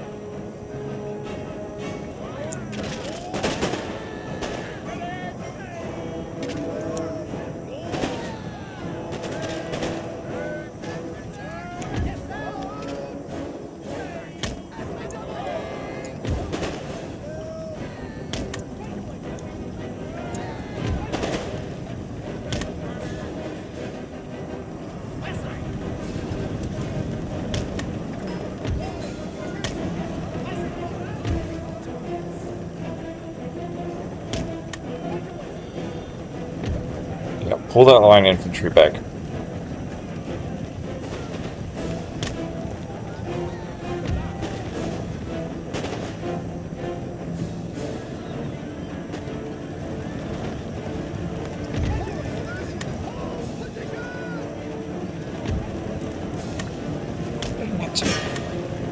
Pull that line infantry back.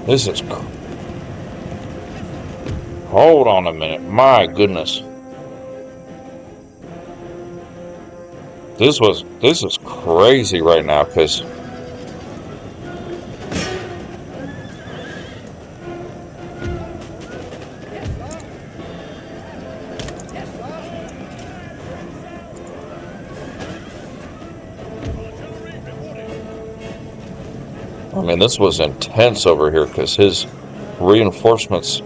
This is... Hold on a minute. My goodness. This is crazy right now, because... I mean, this was intense over here, because his reinforcements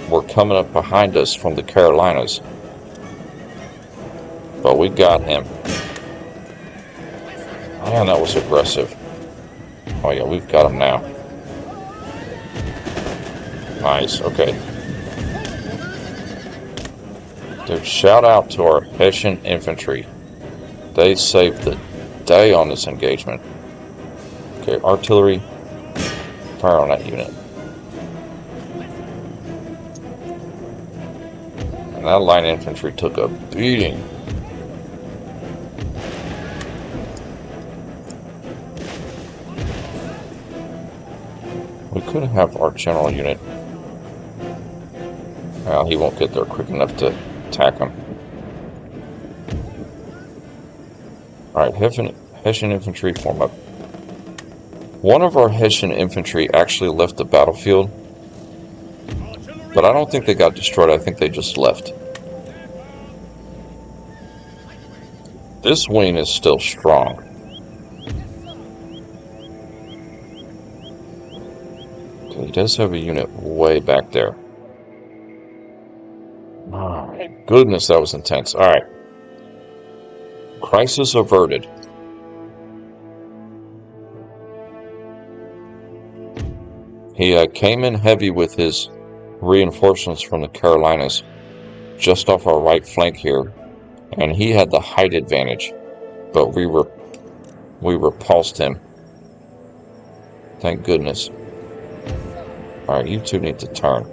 were coming up behind us from the Carolinas. But we got him. Man, that was aggressive. Oh yeah, we've got him now. Nice, okay. Dude, shout out to our Hessian infantry. They saved the day on this engagement. Okay, artillery, fire on that unit. And that line infantry took a beating. We could have our general unit. Well, he won't get there quick enough to attack him. Alright, Hessian infantry, form up. One of our Hessian infantry actually left the battlefield, but I don't think they got destroyed. I think they just left. This wing is still strong. Okay, he does have a unit way back there. Oh my goodness, that was intense. Alright. Crisis averted. He came in heavy with his reinforcements from the Carolinas just off our right flank here, and he had the height advantage, but we repulsed him. Thank goodness. Alright, you two need to turn.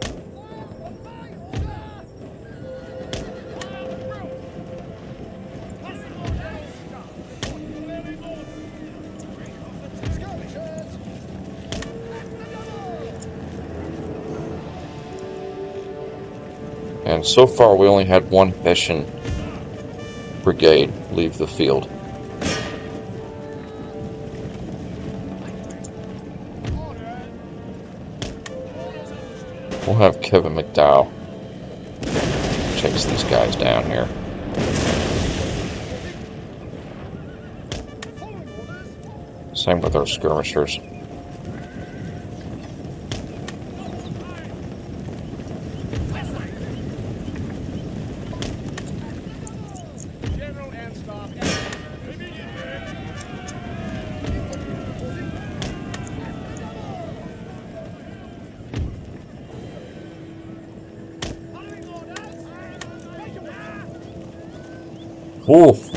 And so far we only had one Hessian brigade leave the field. We'll have Kevin McDowell chase these guys down here. Same with our skirmishers. Oof.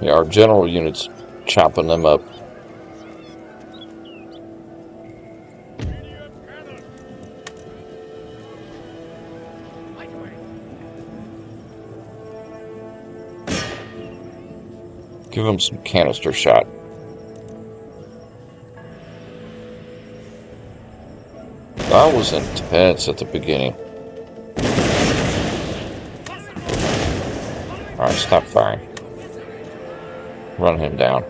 Yeah, our general unit's chopping them up. Give them some canister shot. That was intense at the beginning. Alright, stop firing. Run him down.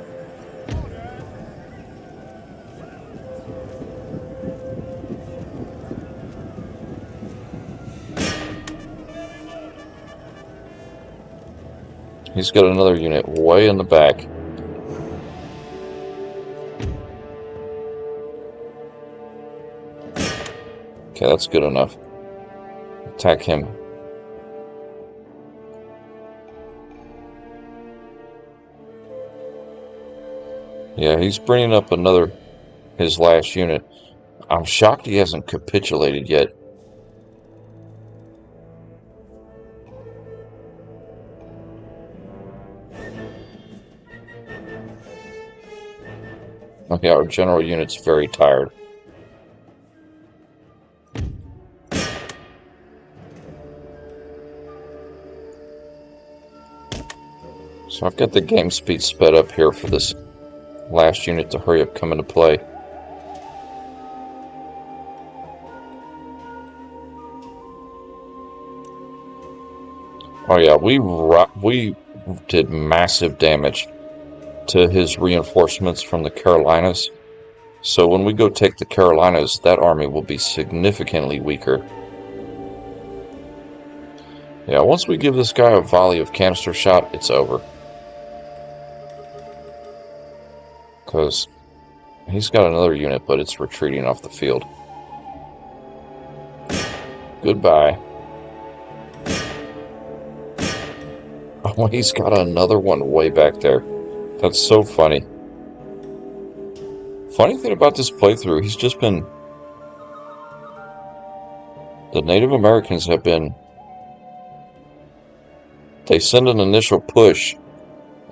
He's got another unit way in the back. Okay, that's good enough. Attack him. Yeah, he's bringing up his last unit. I'm shocked he hasn't capitulated yet. Okay, our general unit's very tired. So I've got the game speed sped up here for this last unit to hurry up come into play. Oh yeah, we did massive damage to his reinforcements from the Carolinas. So when we go take the Carolinas, that army will be significantly weaker. Yeah, once we give this guy a volley of canister shot, it's over. Because he's got another unit, but it's retreating off the field. Goodbye. Oh, he's got another one way back there. That's so funny. Funny thing about this playthrough, he's just been... The Native Americans have been... They send an initial push,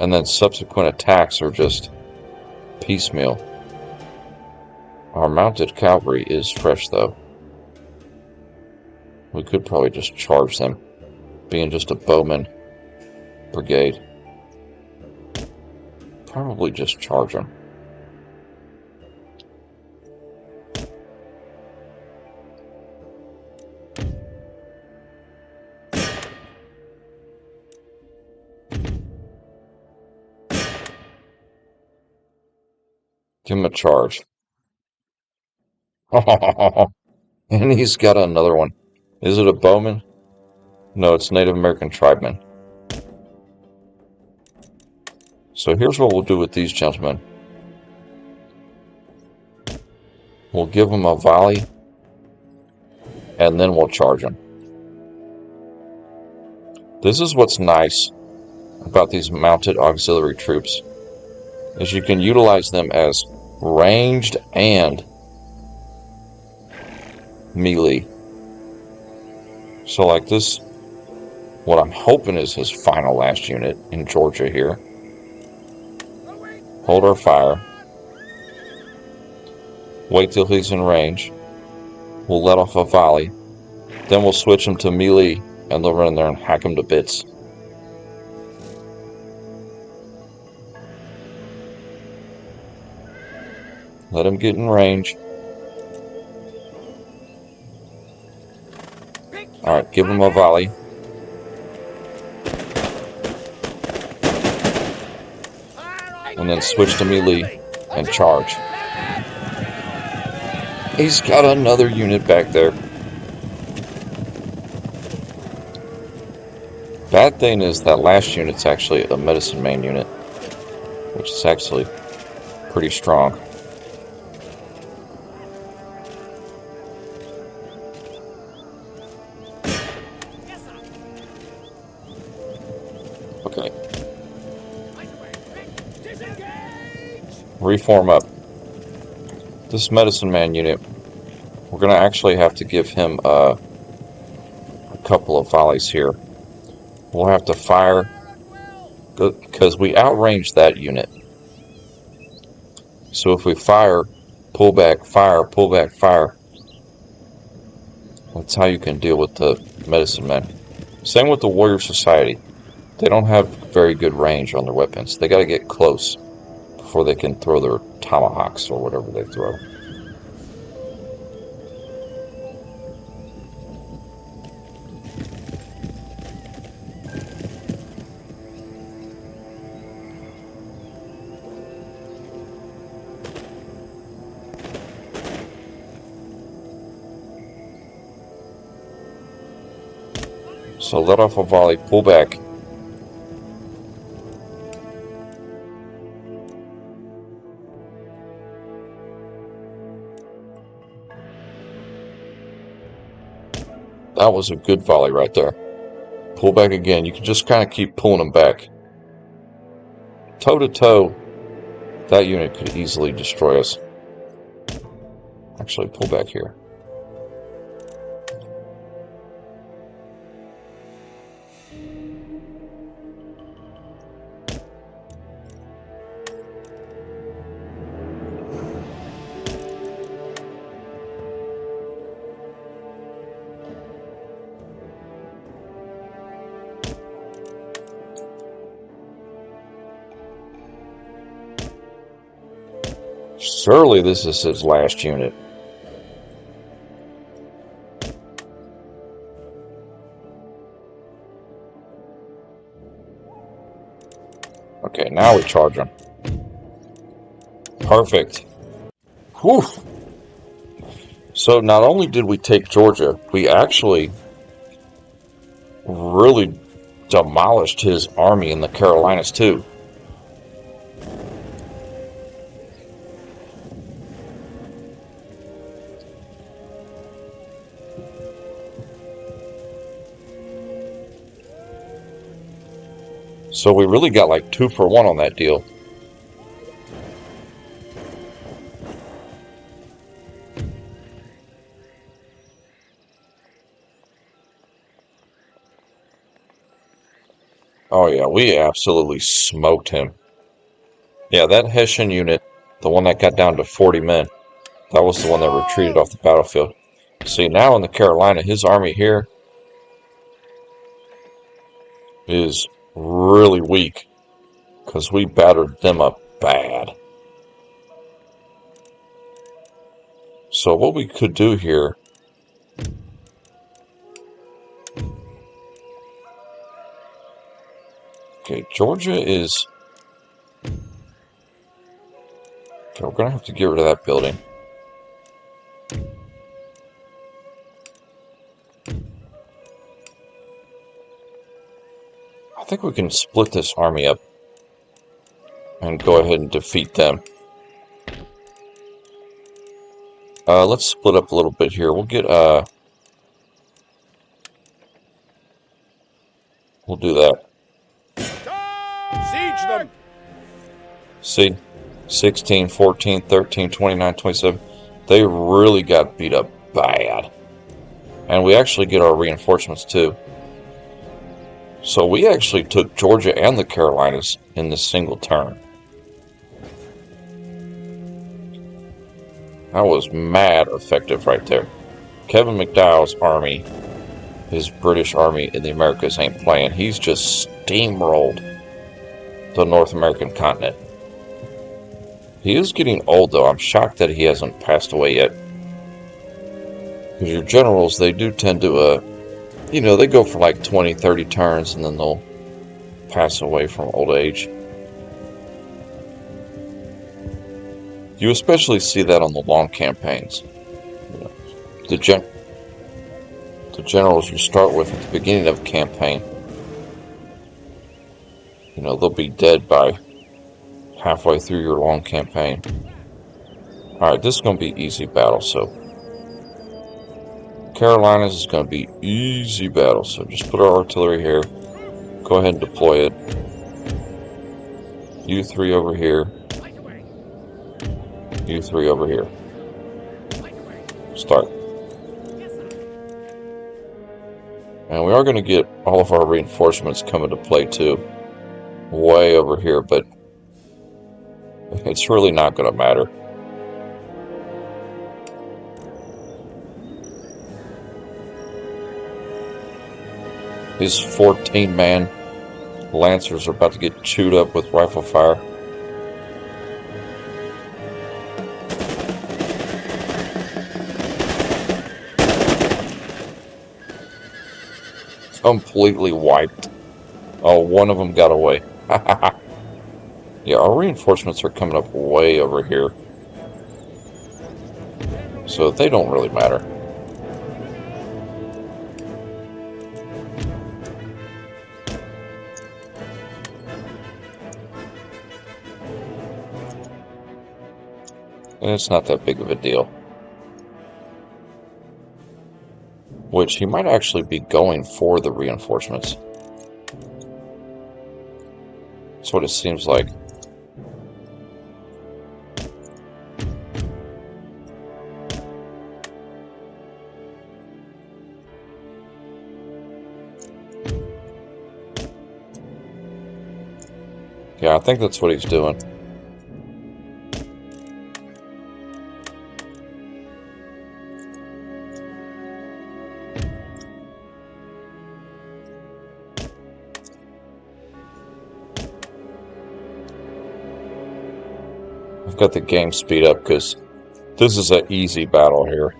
and then subsequent attacks are just piecemeal. Our mounted cavalry is fresh, though. We could probably just charge them, being just a bowman brigade. Probably just charge them. Give him a charge. And he's got another one. Is it a bowman? No, it's Native American tribemen. So here's what we'll do with these gentlemen. We'll give them a volley, and then we'll charge them. This is what's nice about these mounted auxiliary troops, is you can utilize them as ranged and melee. So like this, what I'm hoping is his final last unit in Georgia here. Hold our fire. Wait till he's in range. We'll let off a volley. Then we'll switch him to melee, and they'll run in there and hack him to bits. Let him get in range. Alright, give him a volley. And then switch to melee and charge. He's got another unit back there. Bad thing is that last unit's actually a medicine man unit, which is actually pretty strong. Okay. Reform up. This medicine man unit, we're going to actually have to give him a couple of volleys here. We'll have to fire, because we outranged that unit. So if we fire, pull back, fire, pull back, fire. That's how you can deal with the medicine men. Same with the Warrior Society. They don't have very good range on their weapons. They got to get close before they can throw their tomahawks or whatever they throw. So let off a volley, pull back. That was a good volley right there. Pull back again. You can just kind of keep pulling them back. Toe to toe, That unit could easily destroy us. Actually, pull back here. Surely this is his last unit. Okay, now we charge him. Perfect. Whew. So not only did we take Georgia, we actually really demolished his army in the Carolinas too. So we really got like 2 for 1 on that deal. Oh yeah, we absolutely smoked him. Yeah, that Hessian unit, the one that got down to 40 men, that was the one that retreated off the battlefield. See, now in the Carolina, his army here is really weak because we battered them up bad. So what we could do here, okay, Georgia is, okay, we're gonna have to get rid of that building. I think we can split this army up and go ahead and defeat them. Let's split up a little bit here. We'll get, we'll do that. Siege them! See? 16, 14, 13, 29, 27. They really got beat up bad. And we actually get our reinforcements too. So we actually took Georgia and the Carolinas in this single turn. That was mad effective right there. Kevin McDowell's army, his British army in the Americas ain't playing. He's just steamrolled the North American continent. He is getting old though. I'm shocked that he hasn't passed away yet. Because your generals, they do tend to, you know, they go for like 20, 30 turns and then they'll pass away from old age. You especially see that on the long campaigns. You know, the generals you start with at the beginning of a campaign, you know, they'll be dead by halfway through your long campaign. Alright, this is going to be easy battle, so Carolinas is going to be easy battle, so just put our artillery here. Go ahead and deploy it. You 3 over here. You 3 over here. Start. And we are going to get all of our reinforcements come into play too. Way over here, but it's really not going to matter. His 14-man Lancers are about to get chewed up with rifle fire. Completely wiped. Oh, one of them got away. Yeah, our reinforcements are coming up way over here. So they don't really matter. And it's not that big of a deal. Which he might actually be going for the reinforcements. That's what it seems like. Yeah, I think that's what he's doing. I've got the game speed up because this is an easy battle here.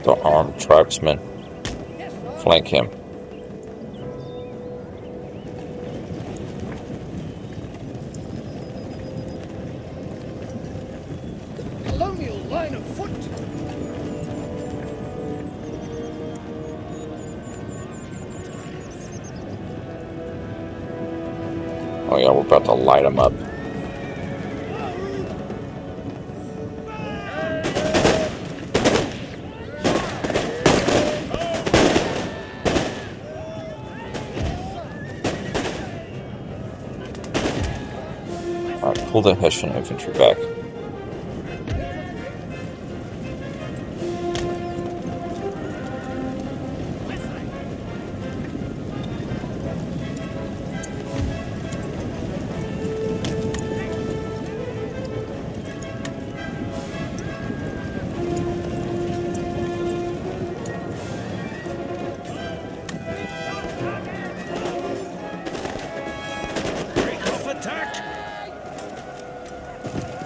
The armed tribesmen. Flank him. Colonial line of foot. Oh yeah, we're about to light him up. Alright, pull the Hessian infantry back.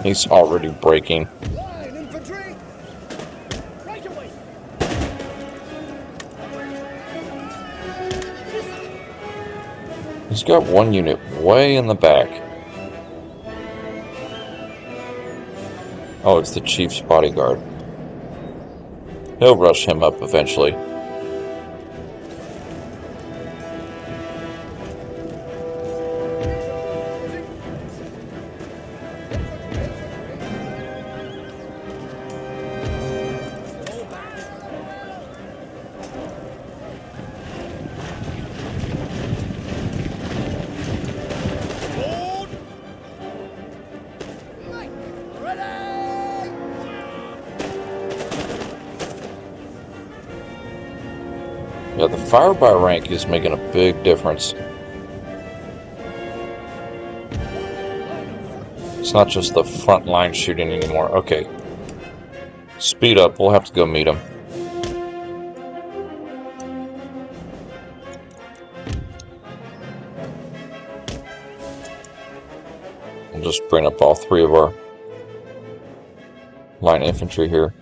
He's already breaking. Line infantry. Right away. He's got one unit way in the back. Oh, it's the chief's bodyguard. He'll rush him up eventually. Yeah, the fire by rank is making a big difference. It's not just the front line shooting anymore. Okay. Speed up. We'll have to go meet him. We'll just bring up all three of our line infantry here.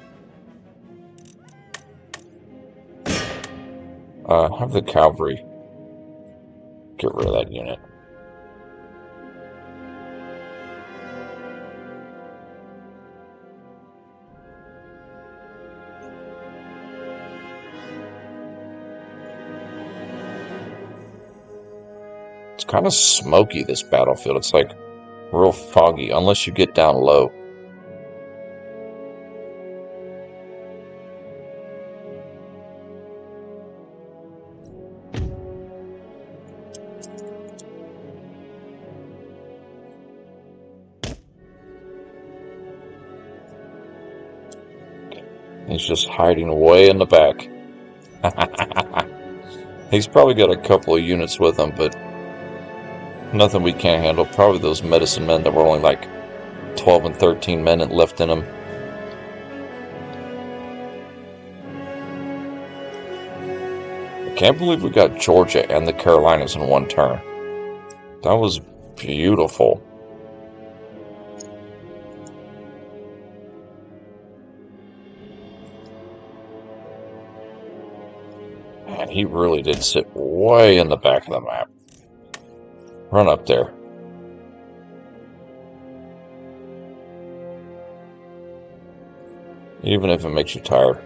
Have the cavalry get rid of that unit. It's kind of smoky, this battlefield. It's like real foggy, unless you get down low. He's just hiding way in the back. He's probably got a couple of units with him, but nothing we can't handle. Probably those medicine men that were only like 12 and 13 men left in them. I can't believe we got Georgia and the Carolinas in one turn. That was beautiful. Man, he really did sit way in the back of the map. Run up there. Even if it makes you tired.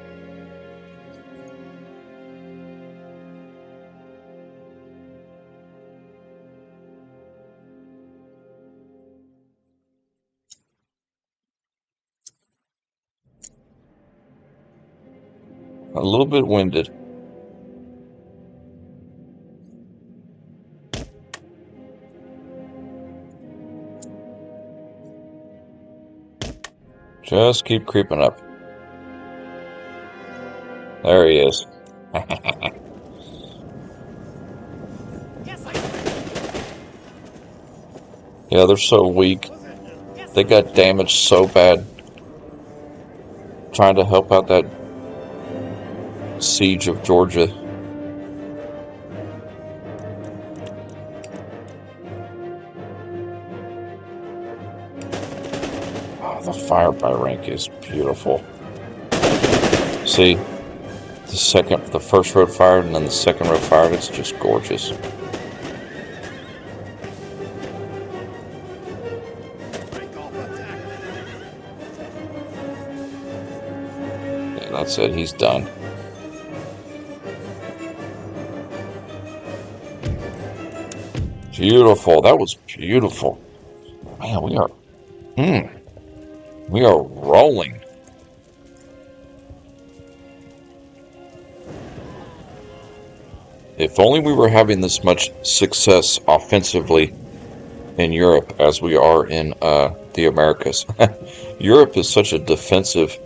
A little bit winded. Just keep creeping up. There he is. Yeah, they're so weak. They got damaged so bad trying to help out that siege of Georgia. Oh, the fire by rank is beautiful. See, the first road fired and then the second road fired, it's just gorgeous. Yeah, that's it, he's done. Beautiful, that was beautiful. Man, we are rolling. If only we were having this much success offensively in Europe as we are in the Americas. Europe is such a defensive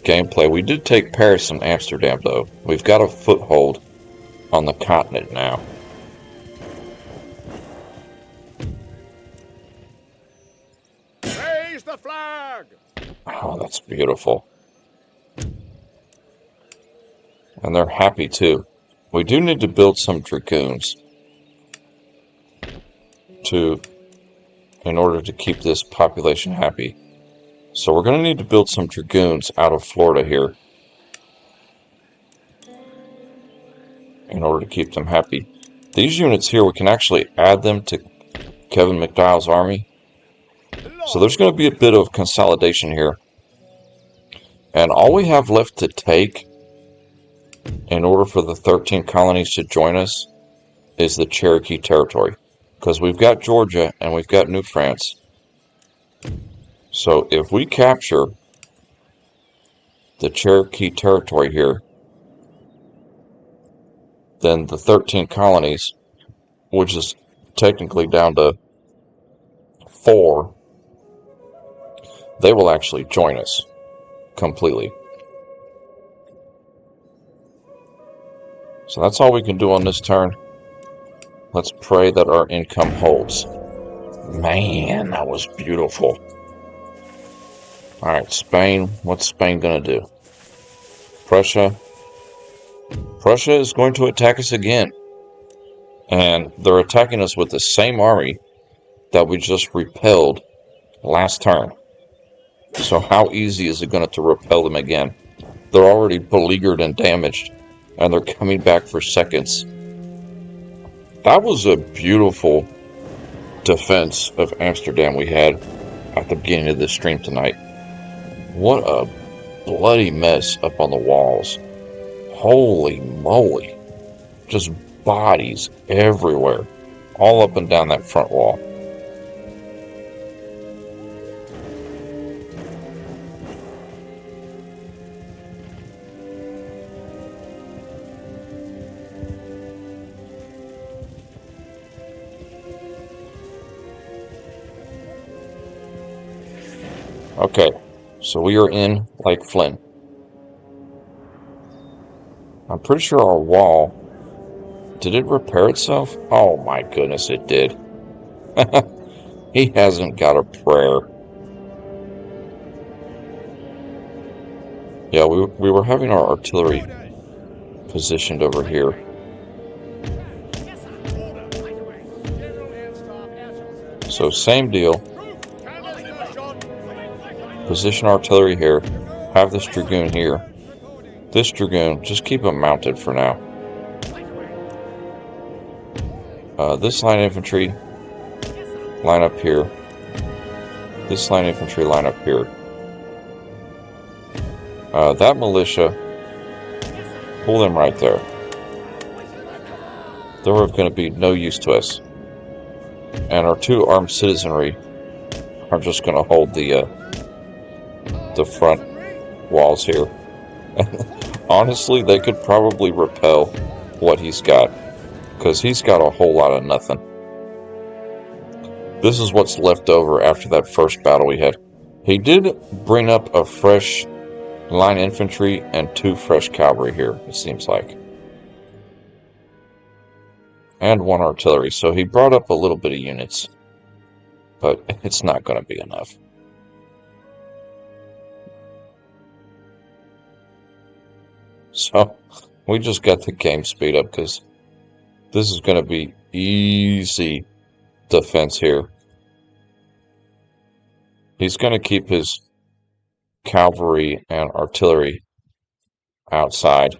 gameplay. We did take Paris and Amsterdam, though. We've got a foothold on the continent now. Raise the flag! Oh, that's beautiful. And they're happy, too. We do need to build some dragoons in order to keep this population happy. So we're going to need to build some dragoons out of Florida here in order to keep them happy. These units here, we can actually add them to Kevin McDowell's army. So there's going to be a bit of consolidation here. And all we have left to take in order for the 13 colonies to join us is the Cherokee territory. Because we've got Georgia and we've got New France. So if we capture the Cherokee territory here, then the 13 colonies, which is technically down to 4, they will actually join us completely. So that's all we can do on this turn. Let's pray that our income holds. Man, that was beautiful. Alright, Spain. What's Spain going to do? Prussia. Prussia is going to attack us again. And they're attacking us with the same army that we just repelled last turn. So how easy is it going to repel them again? They're already beleaguered and damaged. And they're coming back for seconds. That was a beautiful defense of Amsterdam we had at the beginning of this stream tonight. What a bloody mess up on the walls. Holy moly. Just bodies everywhere. All up and down that front wall. Okay, so we are in Lake Flynn. I'm pretty sure our wall... Did it repair itself? Oh my goodness, it did. He hasn't got a prayer. Yeah, we were having our artillery positioned over here. So same deal. Position artillery here. Have this dragoon here. This dragoon, just keep him mounted for now. This line infantry, line up here. This line infantry, line up here. That militia, pull them right there. They're going to be no use to us. And our 2 armed citizenry are just going to hold the front walls here. Honestly, they could probably repel what he's got, because he's got a whole lot of nothing. This is what's left over after that first battle we had. He did bring up a fresh line infantry and 2 fresh cavalry here, it seems like. And 1 artillery, so he brought up a little bit of units. But it's not going to be enough. So, we just got the game speed up because this is going to be easy defense here. He's going to keep his cavalry and artillery outside.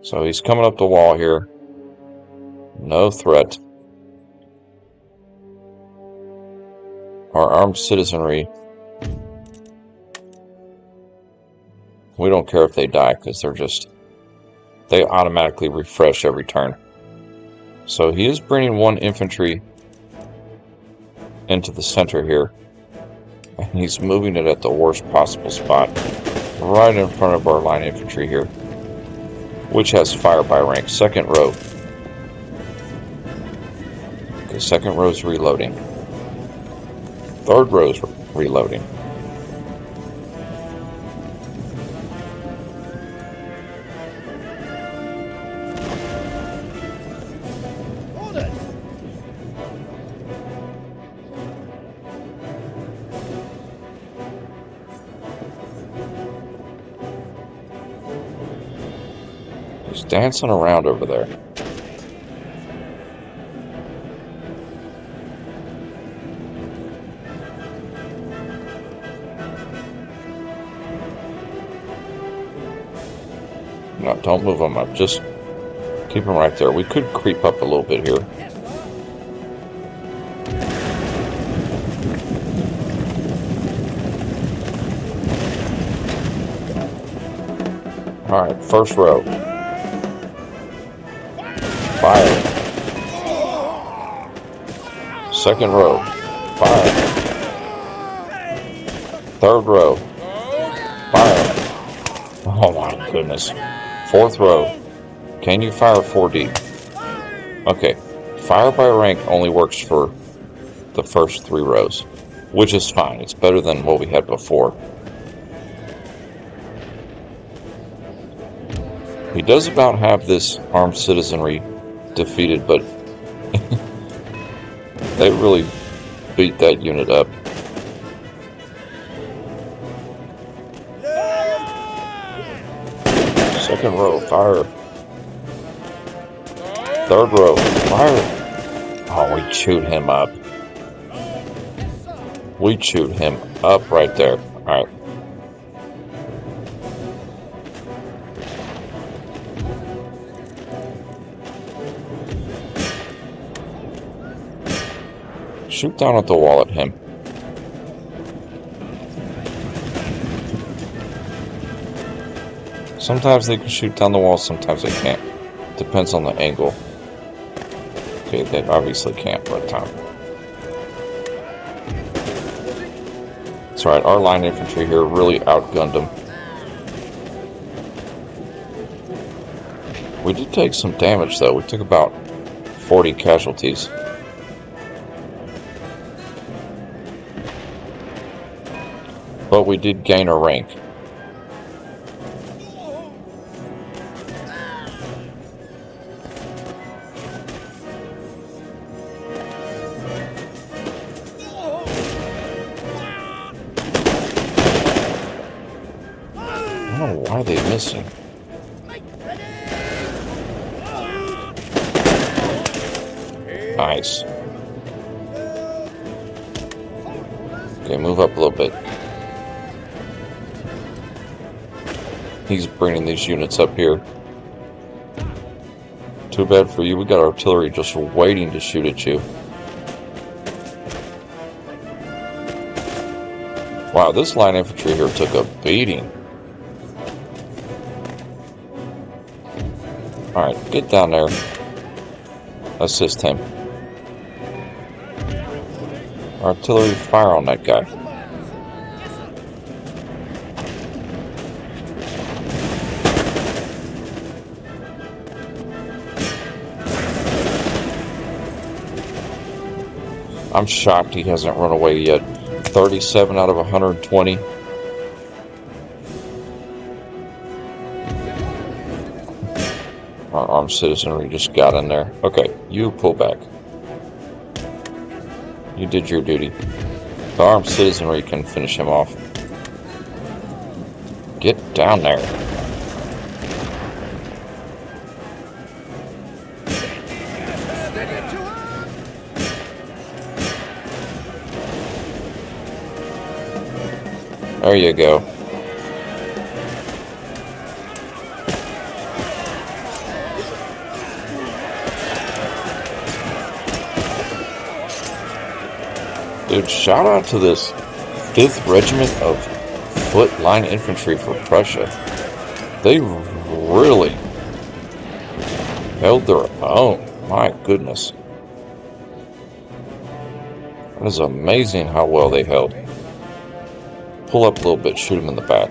So he's coming up the wall here. No threat. Our armed citizenry, we don't care if they die because they automatically refresh every turn. So he is bringing 1 infantry into the center here, and he's moving it at the worst possible spot, right in front of our line infantry here, which has fire by rank. 2nd row. Okay, 2nd row's reloading. 3rd row's reloading. Orders! He's dancing around over there. No, don't move him up. Just keep him right there. We could creep up a little bit here. Yes, sir. Alright, 1st row. Fire. 2nd row. Fire. 3rd row. Fire. Oh my goodness. 4th row. Can you fire 4D? Okay. Fire by rank only works for the first 3 rows, which is fine. It's better than what we had before. He does about have this armed citizenry defeated, but they really beat that unit up. Second row, fire. 3rd row, fire. Oh, we chewed him up. We chewed him up right there. Alright. Shoot down at the wall at him. Sometimes they can shoot down the wall, sometimes they can't. Depends on the angle. Okay, they obviously can't, but that's right, our line infantry here really outgunned them. We did take some damage though, we took about 40 casualties. But we did gain a rank. I don't know why they're missing. Nice. Okay, move up a little bit. He's bringing these units up here. Too bad for you, we got artillery just waiting to shoot at you. Wow, this line infantry here took a beating. Alright, get down there. Assist him. Artillery, fire on that guy. I'm shocked he hasn't run away yet. 37 out of 120. Our armed citizenry just got in there. Okay, you pull back. You did your duty. The armed citizenry can finish him off. Get down there. There you go. Dude, shout out to this 5th Regiment of Foot Line Infantry for Prussia. They really held their own. My goodness. It is amazing how well they held. Pull up a little bit, shoot them in the back.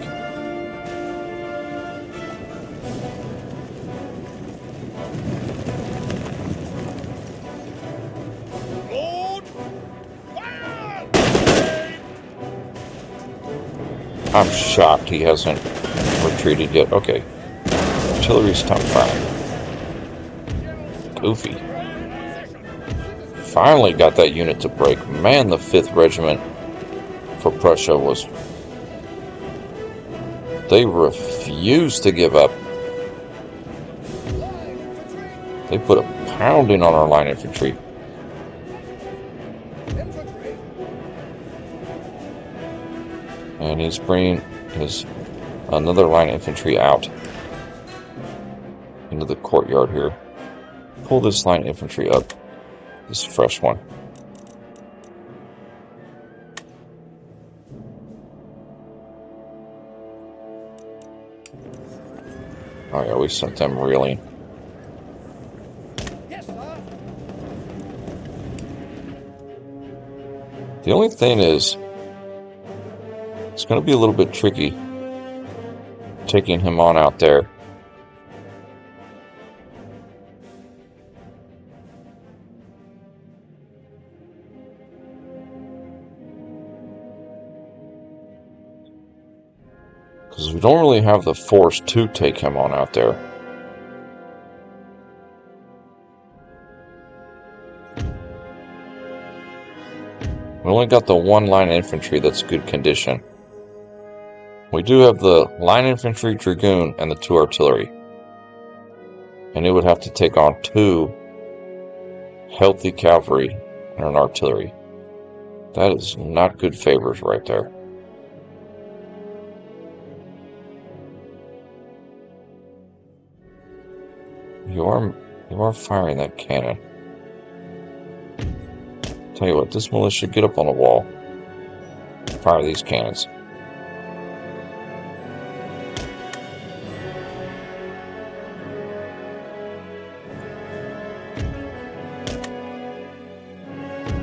I'm shocked he hasn't retreated yet. Okay. Artillery's time fire. Goofy. Finally got that unit to break. Man, the 5th Regiment for Prussia was... They refused to give up. They put a pounding on our line infantry. And he's bringing his another line infantry out into the courtyard here. Pull this line infantry up. This fresh one. Oh yeah, we sent them reeling. Yes, sir. The only thing is, it's going to be a little bit tricky taking him on out there. Because we don't really have the force to take him on out there. We only got the one line infantry that's good condition. We do have the line infantry, dragoon, and the 2 artillery. And it would have to take on 2 healthy cavalry and an artillery. That is not good favors right there. You are firing that cannon. Tell you what, this militia, get up on the wall. Fire these cannons.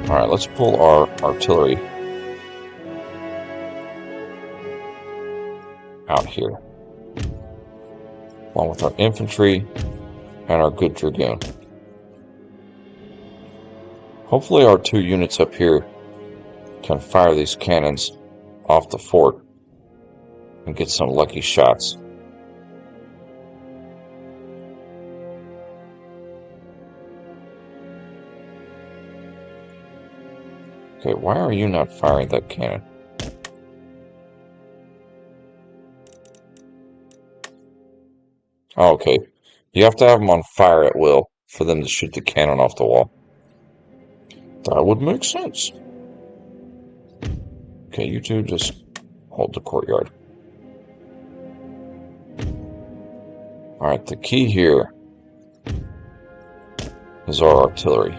Alright, let's pull our artillery out here, along with our infantry and our good dragoon. Hopefully our 2 units up here can fire these cannons off the fort and get some lucky shots. Okay, why are you not firing that cannon? Oh, okay. You have to have them on fire at will for them to shoot the cannon off the wall. That would make sense. Okay, you 2 just hold the courtyard. Alright, the key here is our artillery.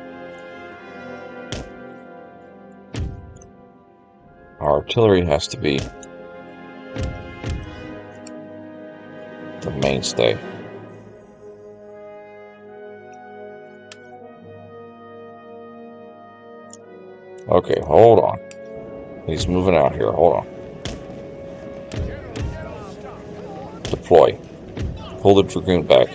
Our artillery has to be the mainstay. Okay, hold on. He's moving out here. Hold on. Deploy. Pull the dragoon back.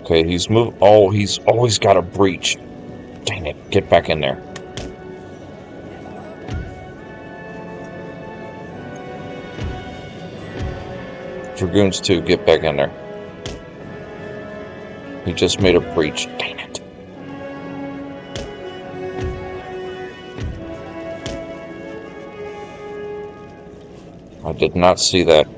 Okay, he's moved. Oh, he's always got a breach. Dang it. Get back in there. Dragoons 2, get back in there. He just made a breach. Dang it. I did not see that.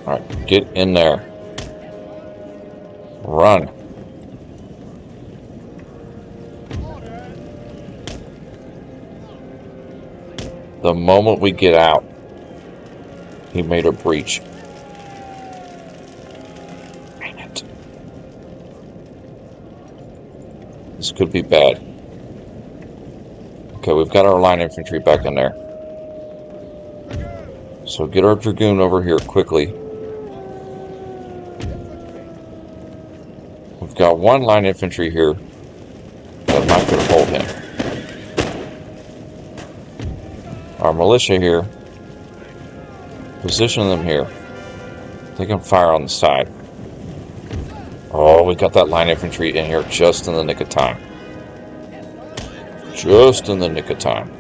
Alright, get in there. Run. The moment we get out, he made a breach. Dang it. This could be bad. Okay, we've got our line infantry back in there. So get our dragoon over here quickly. We've got one line infantry here that might could hold him. Our militia here. Position them here. They can fire on the side. Oh, we got that line infantry in here just in the nick of time. Just in the nick of time.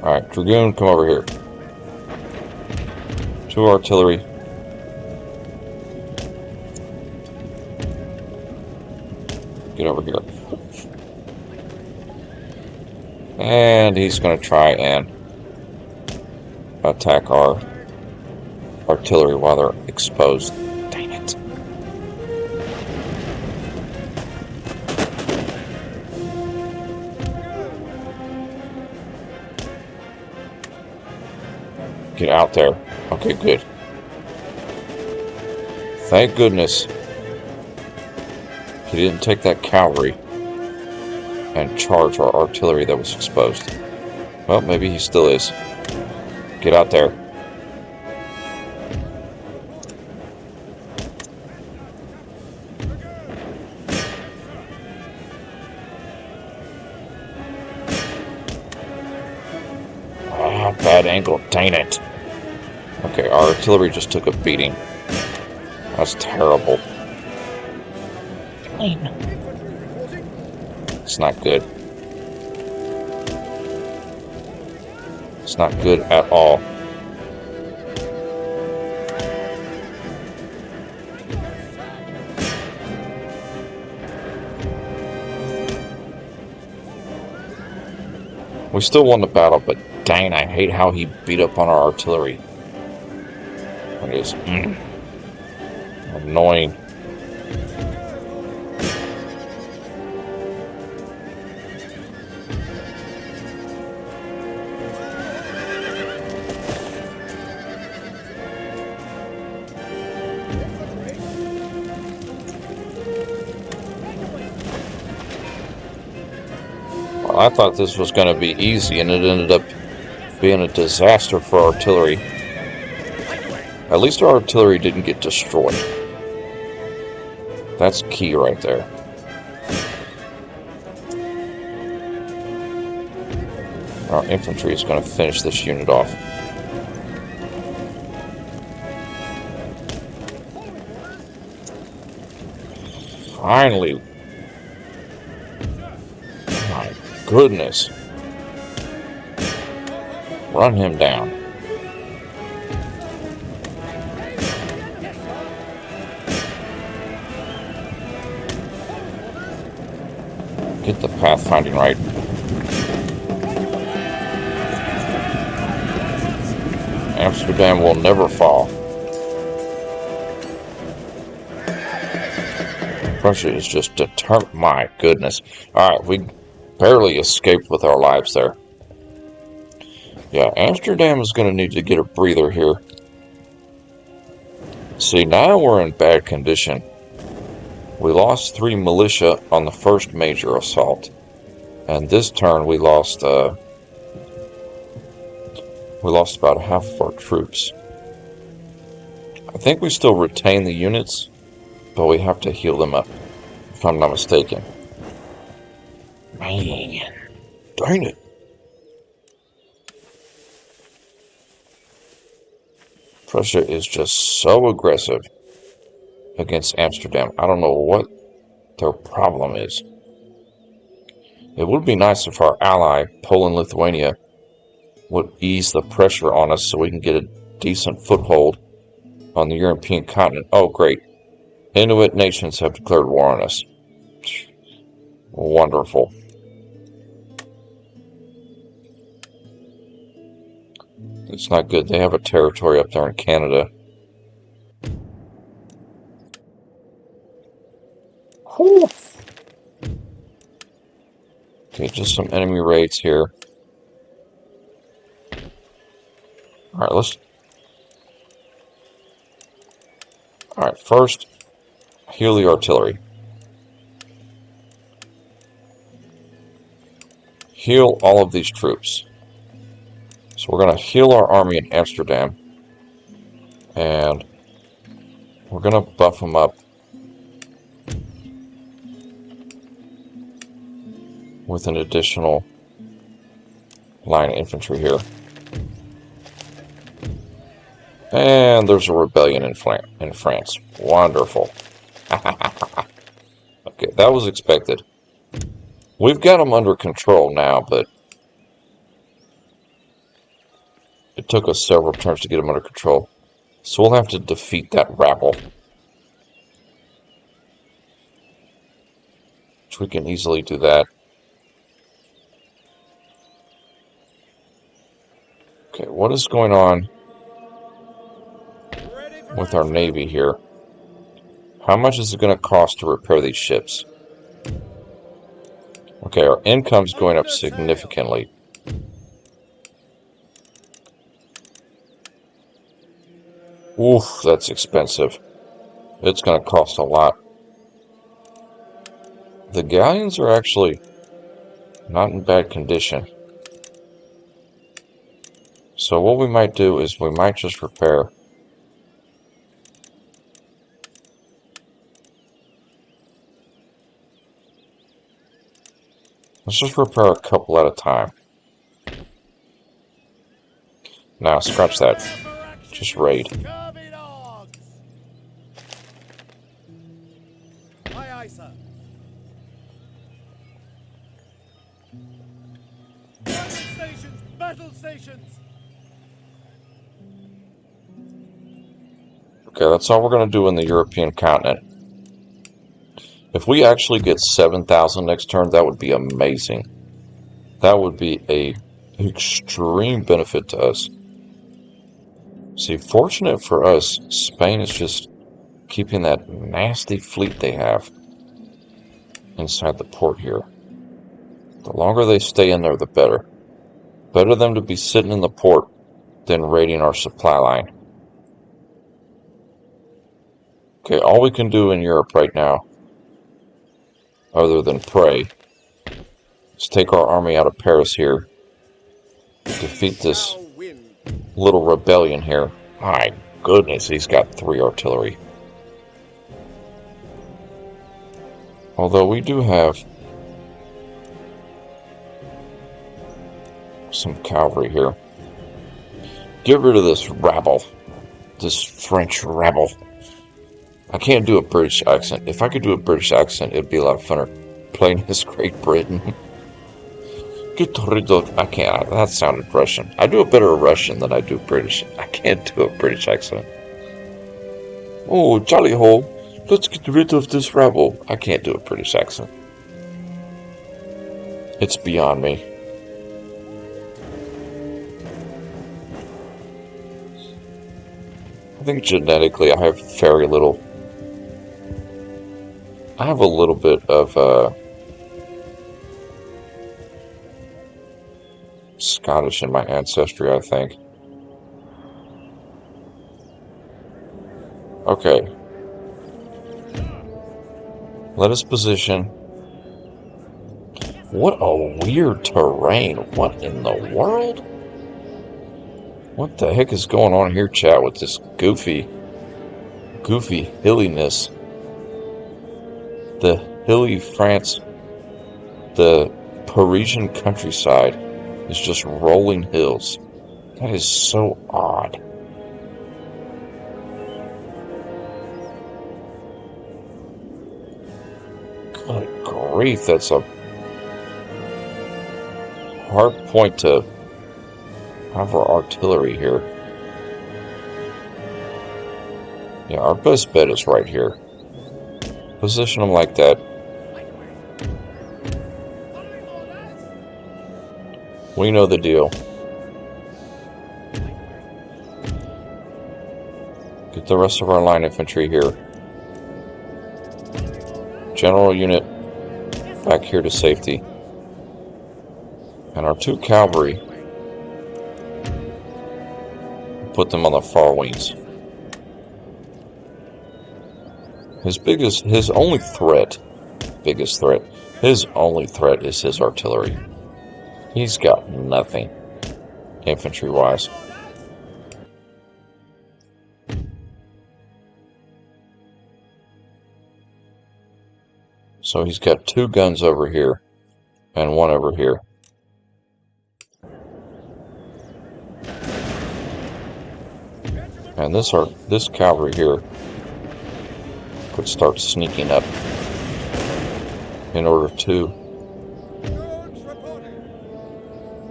Alright, dragoon, come over here. 2 artillery. Get over here. And he's going to try and attack our artillery while they're exposed. Dang it. Get out there. Okay, good. Thank goodness he didn't take that cavalry and charge our artillery that was exposed. Well, maybe he still is. Get out there. Ah, bad angle. Dang it. Okay, our artillery just took a beating. That's terrible. It's not good. It's not good at all. We still won the battle, but dang, I hate how he beat up on our artillery. It is annoying. I thought this was going to be easy, and it ended up being a disaster for artillery. At least our artillery didn't get destroyed. That's key right there. Our infantry is going to finish this unit off. Finally. My goodness. Run him down. Get the pathfinding right. Amsterdam will never fall. Prussia is just determined. My goodness. Alright, we barely escaped with our lives there. Yeah, Amsterdam is going to need to get a breather here. See, now we're in bad condition. We lost 3 militia on the first major assault. And this turn we lost about half of our troops. I think we still retain the units, but we have to heal them up, if I'm not mistaken. Man, dang it. Prussia is just so aggressive against Amsterdam. I don't know what their problem is. It would be nice if our ally, Poland-Lithuania, would ease the pressure on us so we can get a decent foothold on the European continent. Oh, great. Inuit nations have declared war on us. Wonderful. It's not good. They have a territory up there in Canada. Whew. Okay, just some enemy raids here. Alright, Alright, first, heal the artillery. Heal all of these troops. So we're going to heal our army in Amsterdam. And we're going to buff them up with an additional line of infantry here. And there's a rebellion in France. Wonderful. Okay, that was expected. We've got them under control now, but it took us several turns to get them under control. So we'll have to defeat that rabble. Which we can easily do that. Okay, what is going on with our Navy here? How much is it going to cost to repair these ships? Okay, our income's going up significantly. Oof, that's expensive. It's going to cost a lot. The galleons are actually not in bad condition. So what we might do is we might just repair let's just repair a couple at a time. Now, scratch that. Just raid. Aye, aye, sir. Battle stations! Battle stations! Okay, that's all we're going to do in the European continent. If we actually get 7,000 next turn, that would be amazing. That would be an extreme benefit to us. See, fortunate for us, Spain is just keeping that nasty fleet they have inside the port here. The longer they stay in there, the better. Better them to be sitting in the port than raiding our supply line. Okay, all we can do in Europe right now, other than pray, is take our army out of Paris here, defeat this little rebellion here. My goodness, he's got 3 artillery. Although we do have some cavalry here. Get rid of this rabble. This French rabble. I can't do a British accent. If I could do a British accent, it'd be a lot funner. Playing as Great Britain. Get rid of... I can't. That sounded Russian. I do a better Russian than I do British. I can't do a British accent. Oh, jolly ho. Let's get rid of this rabble. I can't do a British accent. It's beyond me. I think genetically I have very little... I have a little bit of Scottish in my ancestry, I think. Okay. Let us position. What a weird terrain. What in the world? What the heck is going on here, chat, with this goofy hilliness? The hilly France, the Parisian countryside is just rolling hills. That is so odd. grief, that's a hard point to have our artillery here. Yeah, our best bet is right here. Position them like that. We know the deal. Get the rest of our line infantry here. General unit back here to safety. And our 2 cavalry, put them on the far wings. His only threat is his artillery. He's got nothing, infantry-wise. So he's got 2 guns over here, and 1 over here. And this cavalry here could start sneaking up in order to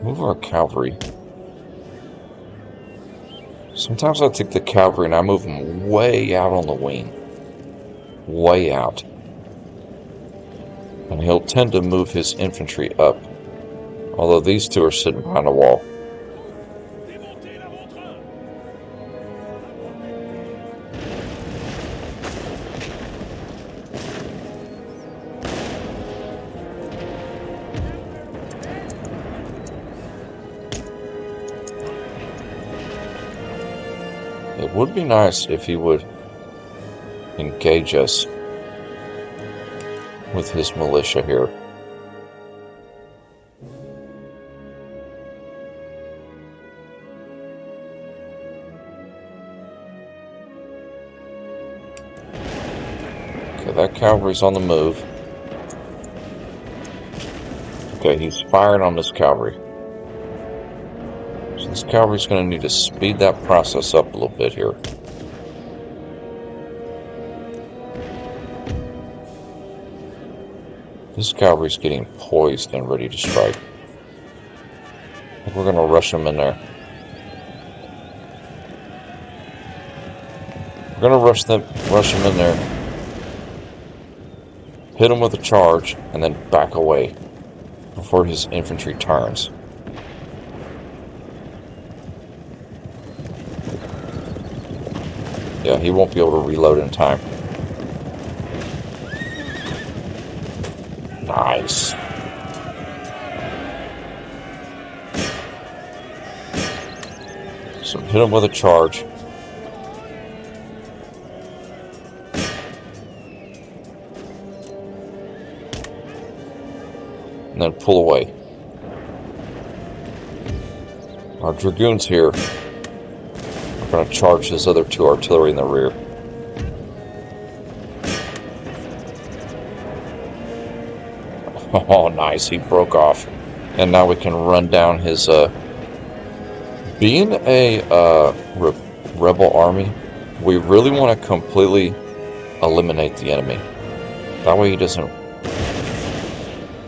move our cavalry. Sometimes I take the cavalry and I move them way out on the wing. Way out. And he'll tend to move his infantry up. Although these 2 are sitting behind a wall. It would be nice if he would engage us with his militia here. Okay, that cavalry's on the move. Okay, he's firing on this cavalry. So this cavalry's going to need to speed that process up a little bit here. This cavalry's getting poised and ready to strike. I think we're going to rush them in there. We're going to rush them in there. Hit him with a charge and then back away before his infantry turns. Yeah, he won't be able to reload in time. Nice. So hit him with a charge. And then pull away. Our dragoons here are going to charge his other 2 artillery in the rear. Oh, nice. He broke off. And now we can run down his... Being a rebel army, we really want to completely eliminate the enemy. That way he doesn't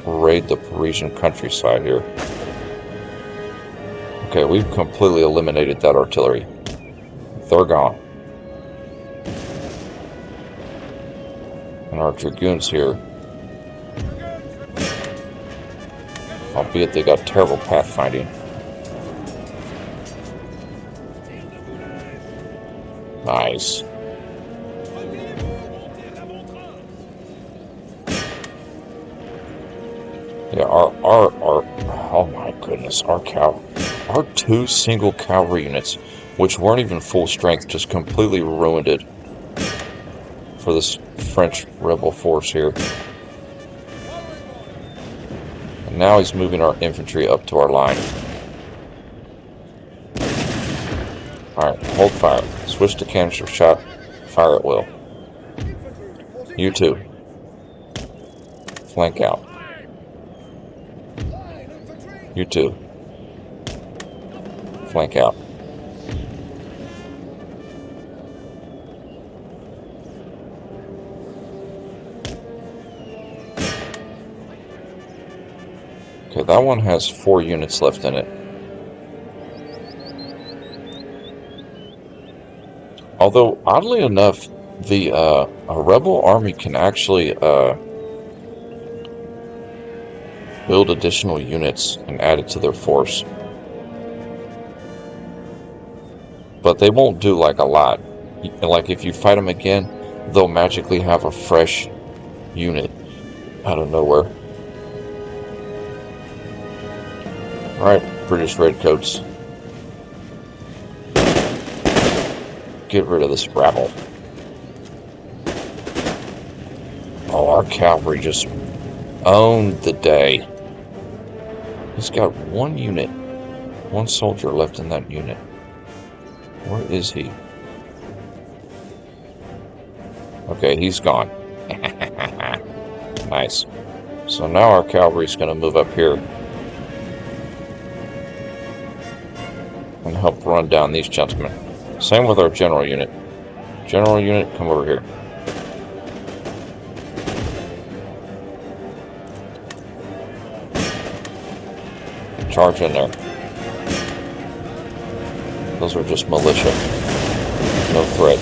raid the Parisian countryside here. Okay, we've completely eliminated that artillery. They're gone. And our dragoons here, albeit they got terrible pathfinding. Nice. Yeah, oh my goodness, our 2 single cavalry units, which weren't even full strength, just completely ruined it for this French rebel force here. And now he's moving our infantry up to our line. Alright, hold fire. Switch to canister shot. Fire at will. You 2. Flank out. You 2. Flank out. Okay, that one has 4 units left in it. Although, oddly enough, the a rebel army can actually build additional units and add it to their force. But they won't do like a lot. Like if you fight them again, they'll magically have a fresh unit out of nowhere. Alright, British Redcoats. Get rid of this rabble. Oh, our cavalry just owned the day. He's got 1 unit, 1 soldier left in that unit. Where is he? Okay, he's gone. Nice. So now our cavalry's going to move up here and help run down these gentlemen. Same with our general unit. General unit, come over here. Charge in there. Those are just militia. No threat.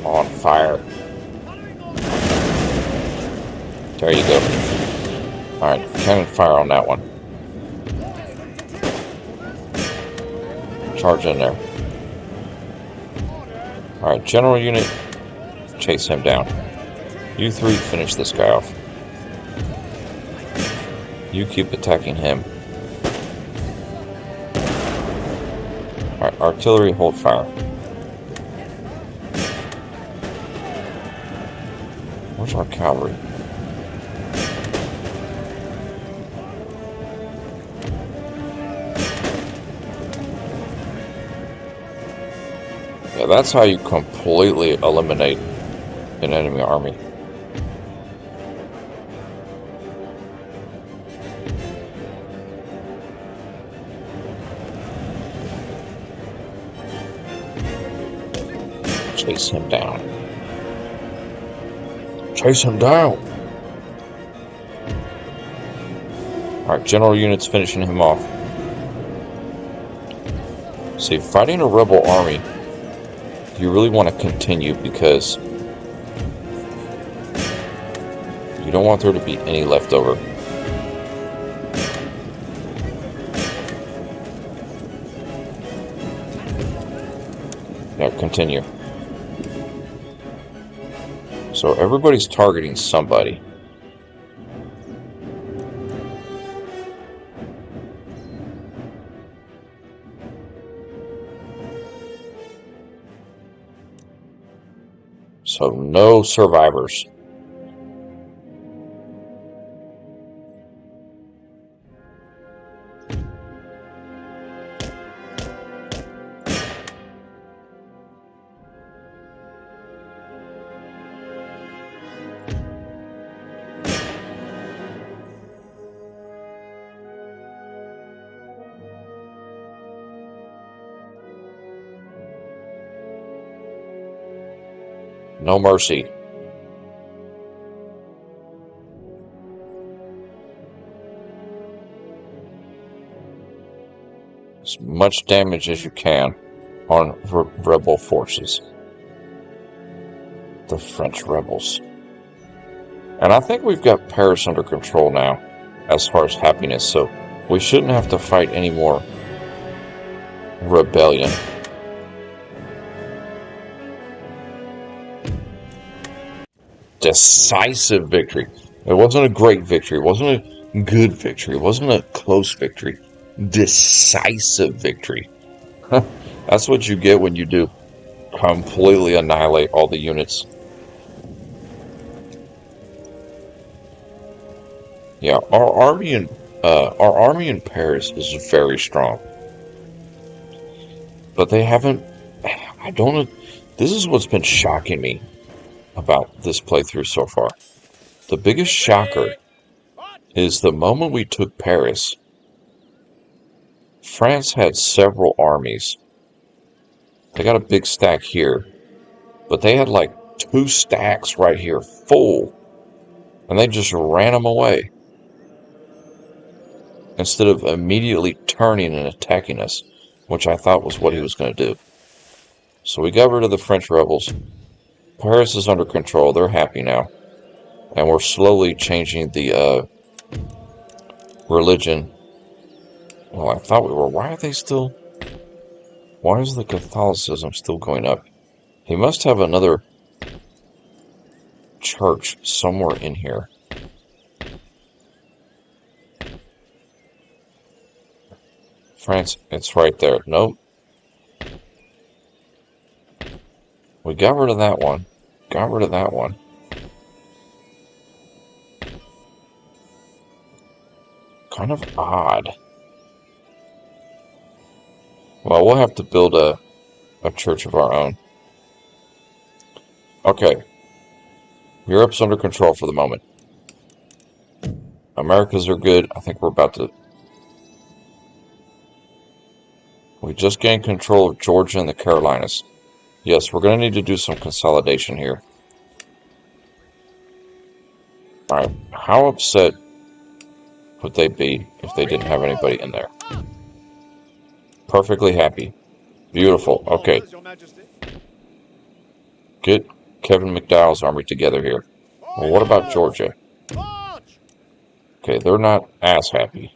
On fire. There you go. Alright, cannon fire on that one. Charge in there. Alright, general unit, chase him down. You 3 finish this guy off. You keep attacking him. Alright, artillery, hold fire. Where's our cavalry? Yeah, that's how you completely eliminate an enemy army. Chase him down. Chase him down! Alright, general unit's finishing him off. See, fighting a rebel army, you really want to continue because you don't want there to be any left over. Now continue. So everybody's targeting somebody. So no survivors. No mercy. As much damage as you can on rebel forces. The French rebels. And I think we've got Paris under control now, as far as happiness, so we shouldn't have to fight any more rebellion. Decisive victory. It wasn't a great victory. It wasn't a good victory. It wasn't a close victory. Decisive victory. That's what you get when you do completely annihilate all the units. Yeah, our army in Paris is very strong. But they haven't... I don't know... This is what's been shocking me about this playthrough so far. The biggest shocker is the moment we took Paris, France had several armies. They got a big stack here, but they had like 2 stacks right here full, and they just ran them away instead of immediately turning and attacking us, which I thought was what he was going to do. So we got rid of the French rebels. Paris is under control. They're happy now. And we're slowly changing the religion. Well, I thought we were. Why are they still... Why is the Catholicism still going up? He must have another church somewhere in here. France, it's right there. Nope. We got rid of that one. Got rid of that one. Kind of odd. Well, we'll have to build a church of our own. Okay. Europe's under control for the moment. Americas are good. I think we're about to... We just gained control of Georgia and the Carolinas. Yes, we're going to need to do some consolidation here. Alright, how upset would they be if they didn't have anybody in there? Perfectly happy. Beautiful. Okay. Get Kevin McDowell's army together here. Well, what about Georgia? Okay, they're not as happy.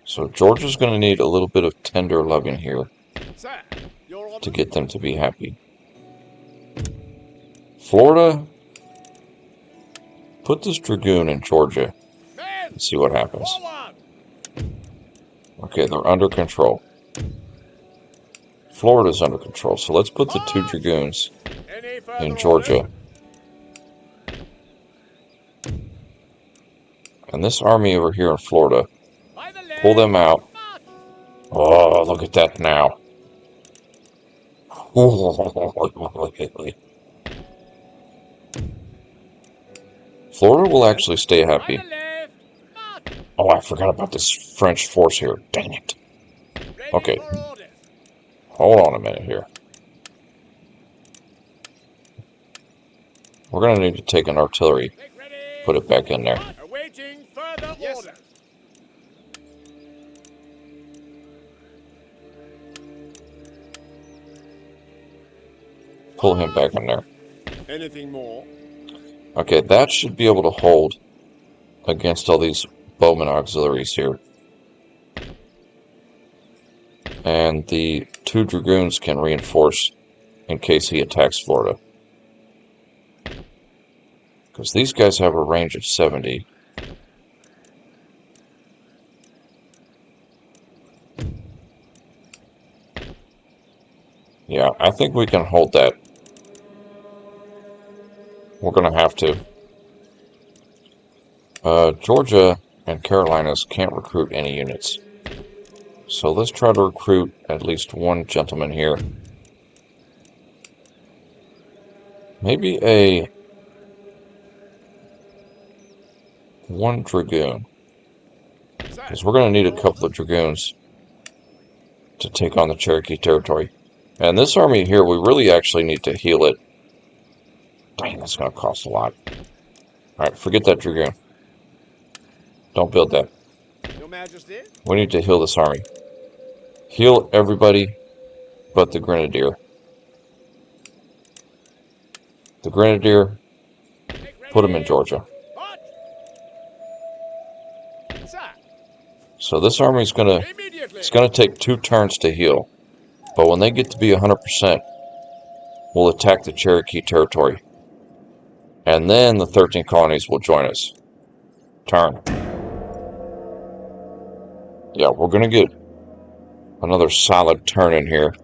So Georgia's going to need a little bit of tender loving here to get them to be happy. Florida, put this dragoon in Georgia and see what happens. Okay, they're under control. Florida's under control, so let's put the 2 dragoons in Georgia. And this army over here in Florida, pull them out. Oh, look at that now. Florida will actually stay happy. Oh, I forgot about this French force here. Dang it. Okay. Hold on a minute here. We're going to need to take an artillery. Put it back in there. Awaiting further orders. Pull him back in there. Anything more? Okay, that should be able to hold against all these bowman auxiliaries here. And the 2 dragoons can reinforce in case he attacks Florida. Because these guys have a range of 70. Yeah, I think we can hold that. We're going to have to. Georgia and Carolinas can't recruit any units. So let's try to recruit at least 1 gentleman here. Maybe a 1 dragoon. Because we're going to need a couple of dragoons to take on the Cherokee territory. And this army here, we really actually need to heal it. Dang, that's going to cost a lot. Alright, forget that dragoon. Don't build that. Your Majesty? We need to heal this army. Heal everybody but the Grenadier. The Grenadier, put him in Georgia. So this army is it's gonna take 2 turns to heal. But when they get to be 100%, we'll attack the Cherokee territory. And then the 13 colonies will join us. Turn. Yeah, we're gonna get another solid turn in here.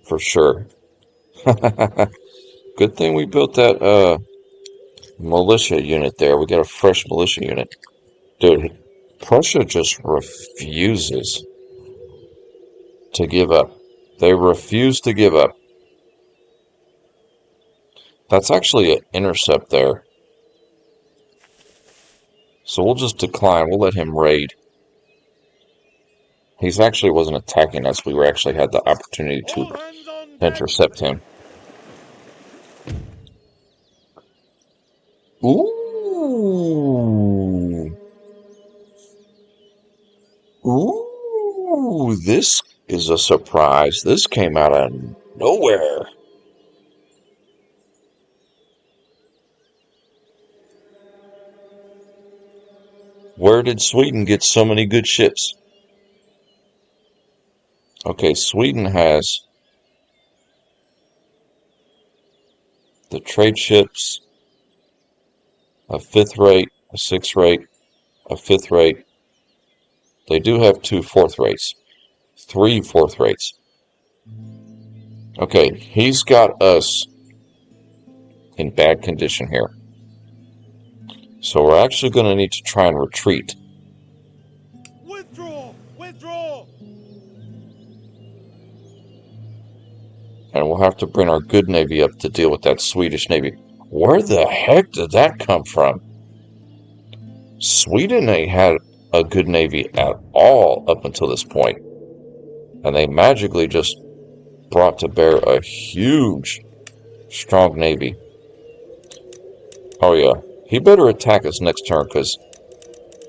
For sure. Good thing we built that militia unit there. We got a fresh militia unit. Dude, Prussia just refuses to give up. They refuse to give up. That's actually an intercept there. So we'll just decline. We'll let him raid. He actually wasn't attacking us. We actually had the opportunity to intercept him. Ooh. Ooh, this is a surprise. This came out of nowhere. Where did Sweden get so many good ships? Okay, Sweden has the trade ships, a 5th rate, a 6th rate, a 5th rate. They do have 2 4th rates, 3 4th rates. Okay, he's got us in bad condition here. So we're actually going to need to try and retreat. Withdraw! Withdraw! And we'll have to bring our good navy up to deal with that Swedish navy. Where the heck did that come from? Sweden ain't had a good navy at all up until this point. And they magically just brought to bear a huge, strong navy. Oh yeah, he better attack us next turn, because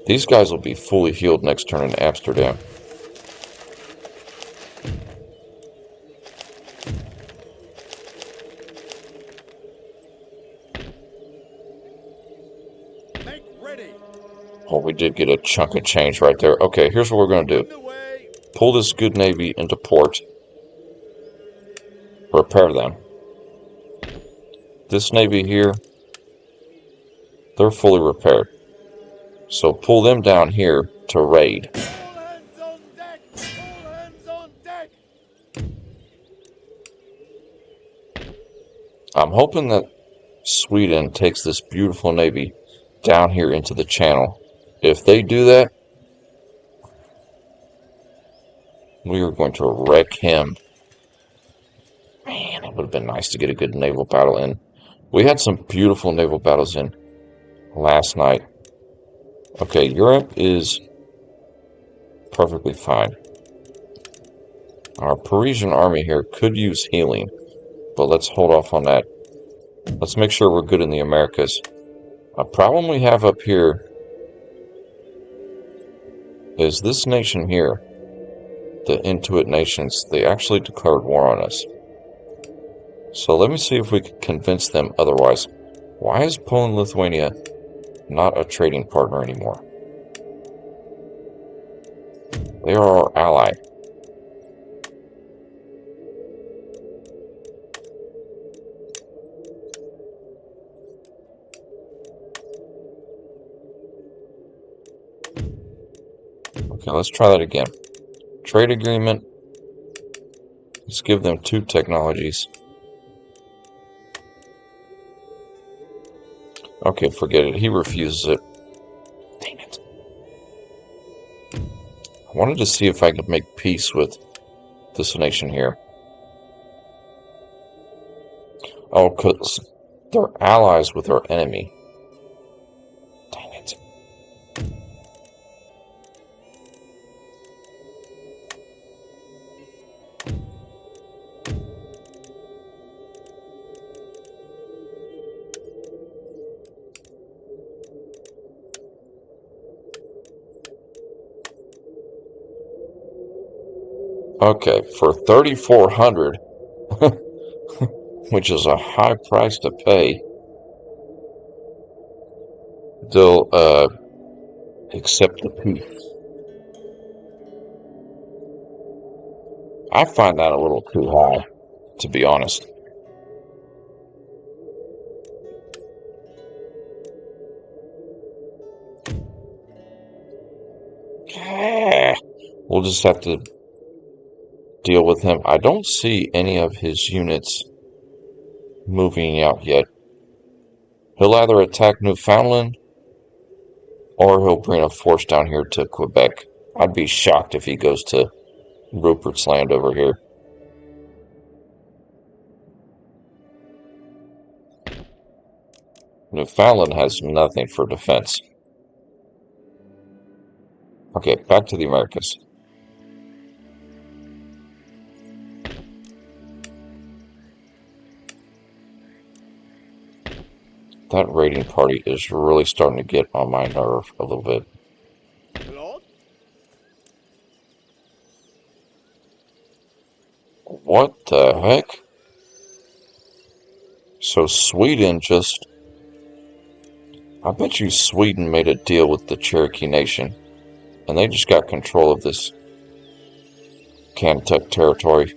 these guys will be fully healed next turn in Amsterdam. Make ready! Oh, we did get a chunk of change right there. Okay, here's what we're going to do. Underway! Pull this good navy into port. Repair them. This navy here, they're fully repaired. So pull them down here to raid. All hands on deck! All hands on deck! I'm hoping that Sweden takes this beautiful navy down here into the channel. If they do that, we are going to wreck him. Man, it would have been nice to get a good naval battle in. We had some beautiful naval battles in last night. Okay, Europe is perfectly fine. Our Parisian army here could use healing, but let's hold off on that. Let's make sure we're good in the Americas. A problem we have up here is this nation here, the Intuit nations, they actually declared war on us. So let me see if we can convince them otherwise. Why is Poland, Lithuania not a trading partner anymore? They are our ally. Okay, let's try that again. Trade agreement. Let's give them 2 technologies. Okay, forget it. He refuses it. Dang it. I wanted to see if I could make peace with this nation here. Oh, because they're allies with our enemy. Dang it. Okay, for 3,400, which is a high price to pay, they'll accept the peace. I find that a little too high, to be honest. We'll just have to deal with him. I don't see any of his units moving out yet. He'll either attack Newfoundland or he'll bring a force down here to Quebec. I'd be shocked if he goes to Rupert's Land over here. Newfoundland has nothing for defense. Okay, back to the Americas. That raiding party is really starting to get on my nerve a little bit. Lord? What the heck? So Sweden just... I bet you Sweden made a deal with the Cherokee Nation, and they just got control of this Kaintuck territory.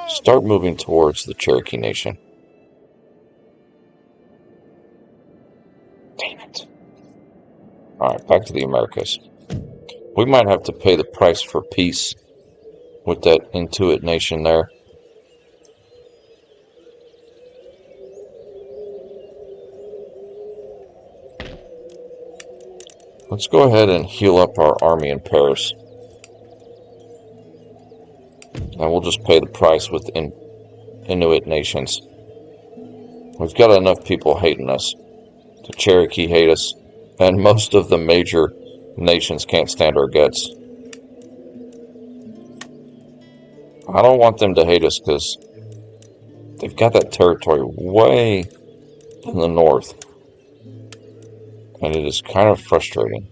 Start moving towards the Cherokee Nation. Damn it. Alright, back to the Americas. We might have to pay the price for peace with that Intuit nation there. Let's go ahead and heal up our army in Paris. And we'll just pay the price with Inuit nations. We've got enough people hating us. The Cherokee hate us. And most of the major nations can't stand our guts. I don't want them to hate us because they've got that territory way in the north. And it is kind of frustrating.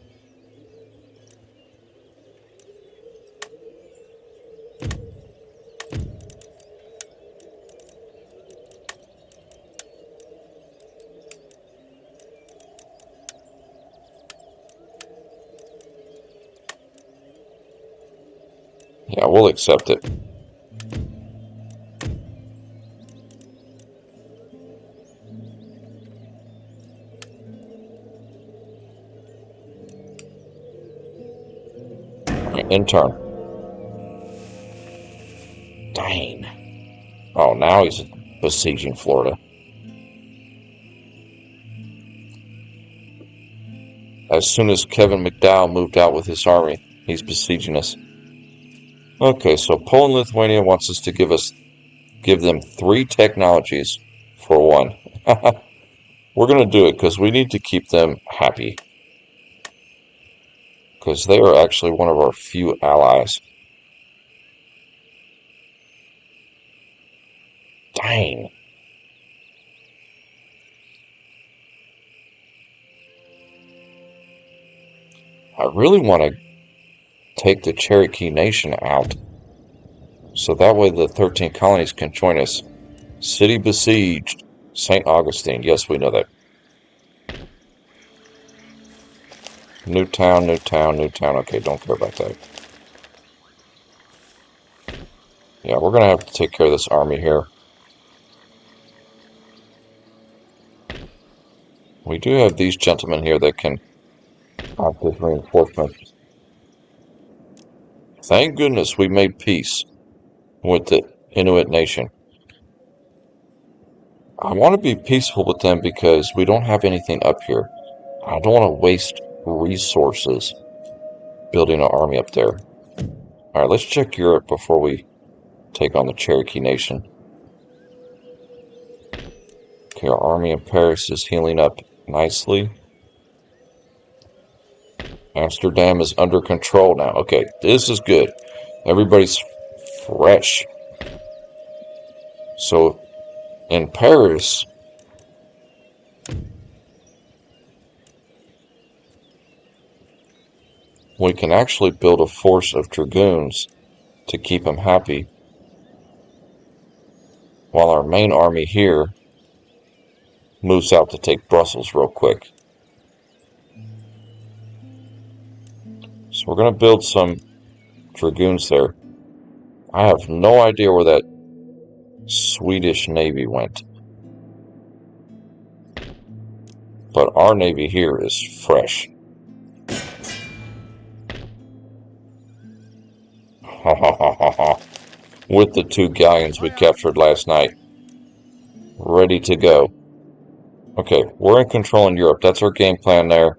Yeah, we'll accept it. Intern. Dang. Oh, now he's besieging Florida. As soon as Kevin McDowell moved out with his army, he's besieging us. Okay, so Poland, Lithuania wants us to give them 3 technologies for 1. We're going to do it because we need to keep them happy. Because they are actually one of our few allies. Dang. I really want to take the Cherokee Nation out. So that way the 13 colonies can join us. City besieged. St. Augustine. Yes, we know that. Newtown, Newtown, Newtown. Okay, don't care about that. Yeah, we're going to have to take care of this army here. We do have these gentlemen here that can act as reinforcements. Thank goodness we made peace with the Inuit nation. I want to be peaceful with them because we don't have anything up here. I don't want to waste resources building an army up there. Alright, let's check Europe before we take on the Cherokee Nation. Okay, our army in Paris is healing up nicely. Amsterdam is under control now. Okay, this is good. Everybody's fresh. So, in Paris, we can actually build a force of dragoons to keep them happy, while our main army here moves out to take Brussels real quick. So we're going to build some dragoons there. I have no idea where that Swedish Navy went. But our Navy here is fresh. With the 2 galleons we captured last night. Ready to go. Okay, we're in control in Europe. That's our game plan there.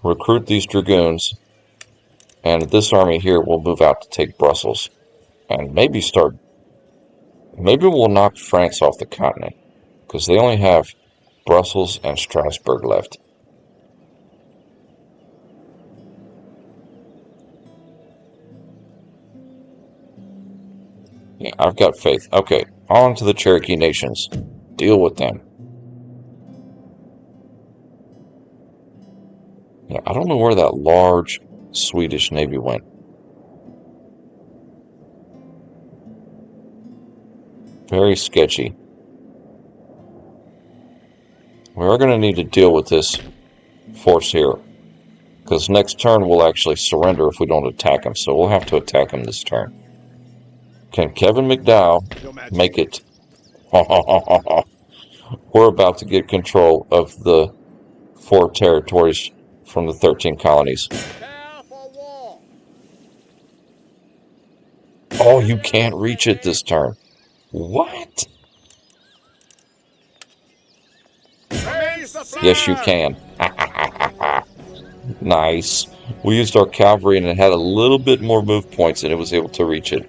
recruit these dragoons, and this army here will move out to take Brussels. And maybe we'll knock France off the continent, because they only have Brussels and Strasbourg left. Yeah, I've got faith. Okay, on to the Cherokee nations. Deal with them. Yeah, I don't know where that large Swedish navy went. Very sketchy. We are going to need to deal with this force here, because next turn we'll actually surrender if we don't attack him, so we'll have to attack him this turn. Can Kevin McDowell make it? We're about to get control of the 4 territories from the 13 colonies. Oh, you can't reach it this turn. What? Yes, you can. Nice. We used our cavalry and it had a little bit more move points and it was able to reach it.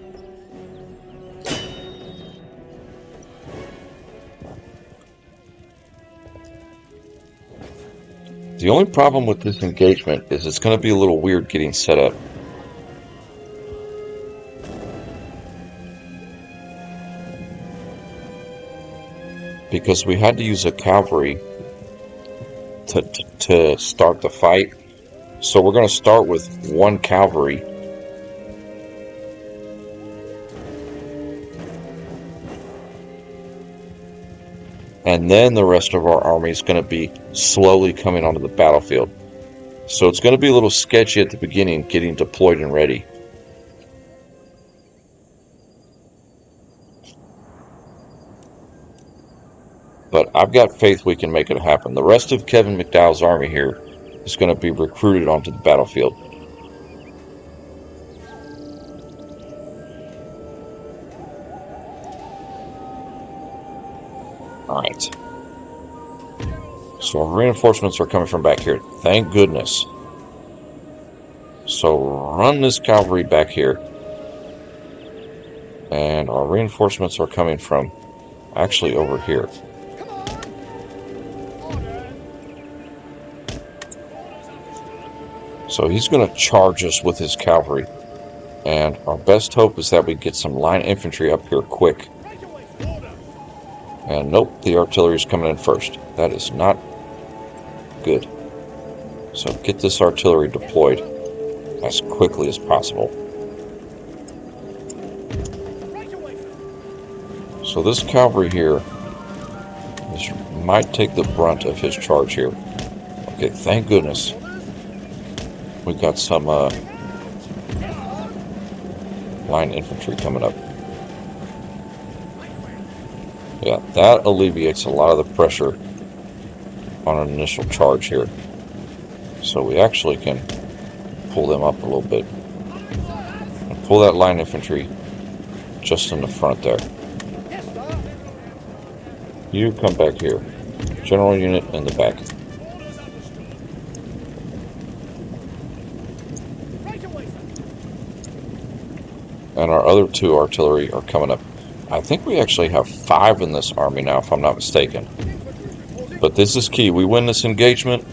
The only problem with this engagement is it's going to be a little weird getting set up. Because we had to use a cavalry to start the fight. So we're going to start with 1 cavalry. And then the rest of our army is going to be slowly coming onto the battlefield. So it's going to be a little sketchy at the beginning getting deployed and ready. But I've got faith we can make it happen. The rest of Kevin McDowell's army here is going to be recruited onto the battlefield. Alright. So our reinforcements are coming from back here. Thank goodness. So run this cavalry back here. And our reinforcements are coming from actually over here. So he's going to charge us with his cavalry. And our best hope is that we get some line infantry up here quick. And nope, the artillery is coming in first. That is not good. So get this artillery deployed as quickly as possible. So this cavalry here might take the brunt of his charge here. Okay, thank goodness. We got some line infantry coming up. Yeah, that alleviates a lot of the pressure on an initial charge here. So we actually can pull them up a little bit. And pull that line infantry just in the front there. You come back here. General unit in the back. And our other 2 artillery are coming up. I think we actually have 5 in this army now, if I'm not mistaken. But this is key. We win this engagement,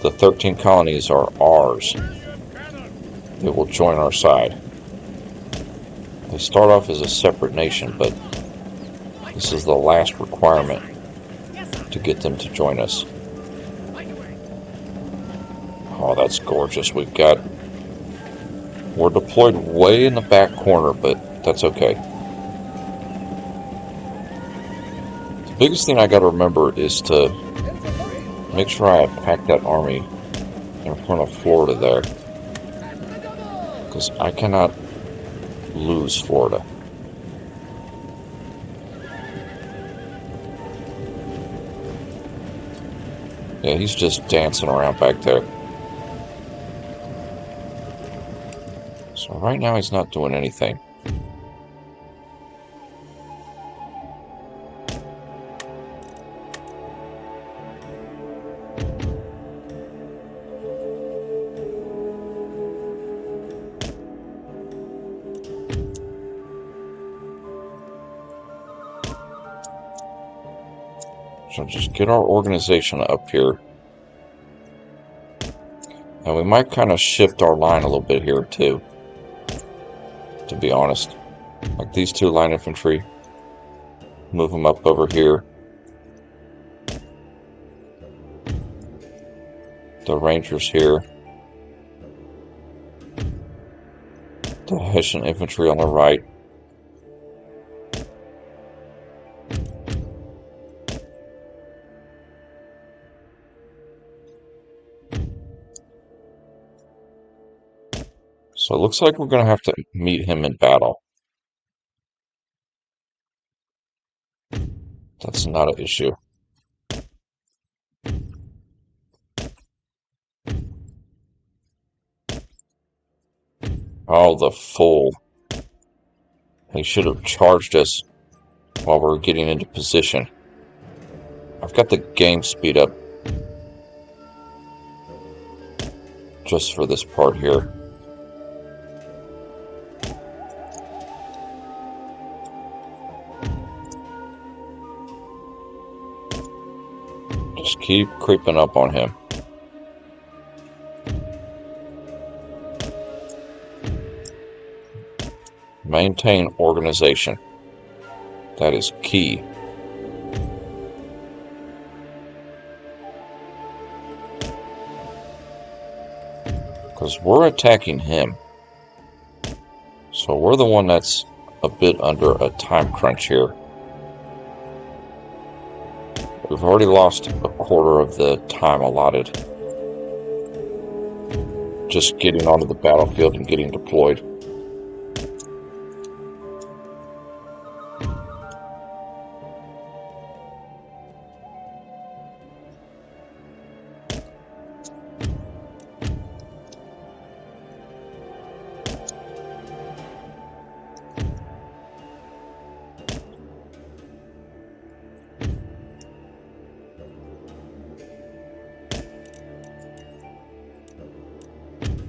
the 13 colonies are ours. They will join our side. They start off as a separate nation, but this is the last requirement to get them to join us. Oh, that's gorgeous. We're deployed way in the back corner, but that's okay. The biggest thing I got to remember is to make sure I pack that army in front of Florida there, because I cannot lose Florida. Yeah, he's just dancing around back there. So right now he's not doing anything. So just get our organization up here. And we might kind of shift our line a little bit here too, to be honest. Like these two line infantry. Move them up over here. The Rangers here. The Hessian infantry on the right. So it looks like we're going to have to meet him in battle. That's not an issue. Oh, the fool. He should have charged us while we were getting into position. I've got the game speed up just for this part here. Just keep creeping up on him. Maintain organization. That is key. Because we're attacking him. So we're the one that's a bit under a time crunch here. We've already lost a quarter of the time allotted. Just getting onto the battlefield and getting deployed.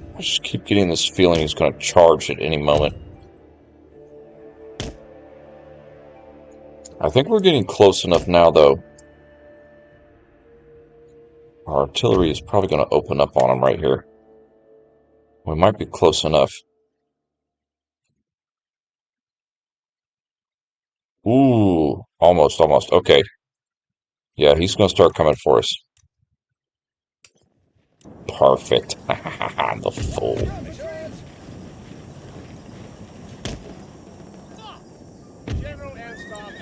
I just keep getting this feeling he's going to charge at any moment. I think we're getting close enough now, though. Our artillery is probably going to open up on him right here. We might be close enough. Ooh, almost. Okay. Yeah, he's going to start coming for us. Perfect. The fool.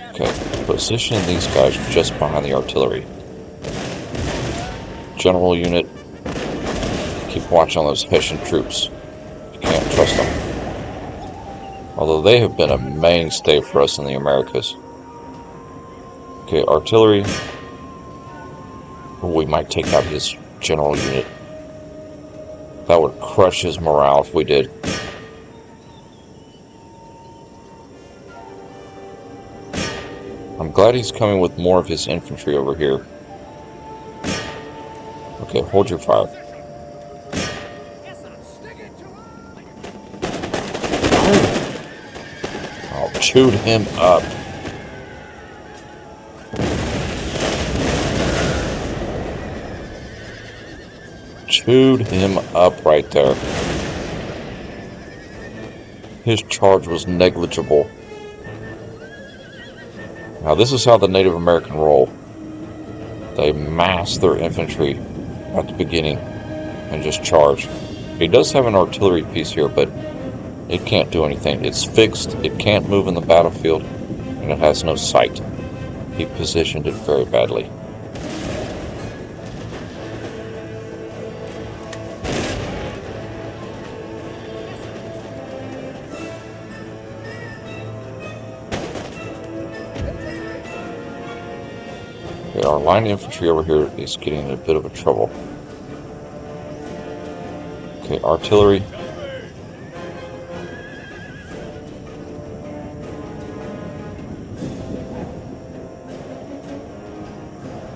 Okay, position these guys just behind the artillery. General unit, keep watching on those Hessian troops. You can't trust them. Although they have been a mainstay for us in the Americas. Okay, artillery. We might take out his general unit. That would crush his morale if we did. I'm glad he's coming with more of his infantry over here. Okay, hold your fire. Oh, chewed him up. Chewed him up right there. His charge was negligible. Now this is how the Native American roll. They mass their infantry at the beginning and just charge. He does have an artillery piece here, but it can't do anything. It's fixed, it can't move in the battlefield, and it has no sight. He positioned it very badly. Okay, our line infantry over here is getting in a bit of a trouble. Okay, artillery.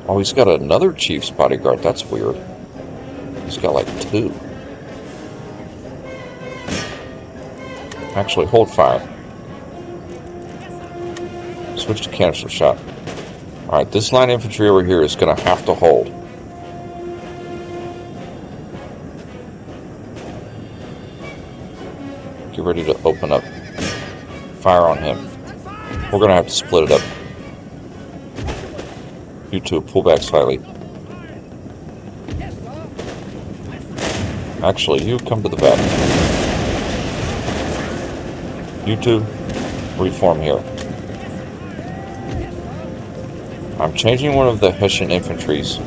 Oh, he's got another chief's bodyguard. That's weird. He's got like 2. Actually, hold fire. Switch to canister shot. Alright, this line infantry over here is going to have to hold. Get ready to open up. Fire on him. We're going to have to split it up. You two, pull back slightly. Actually, you come to the back. You two, reform here. I'm changing one of the Hessian infantries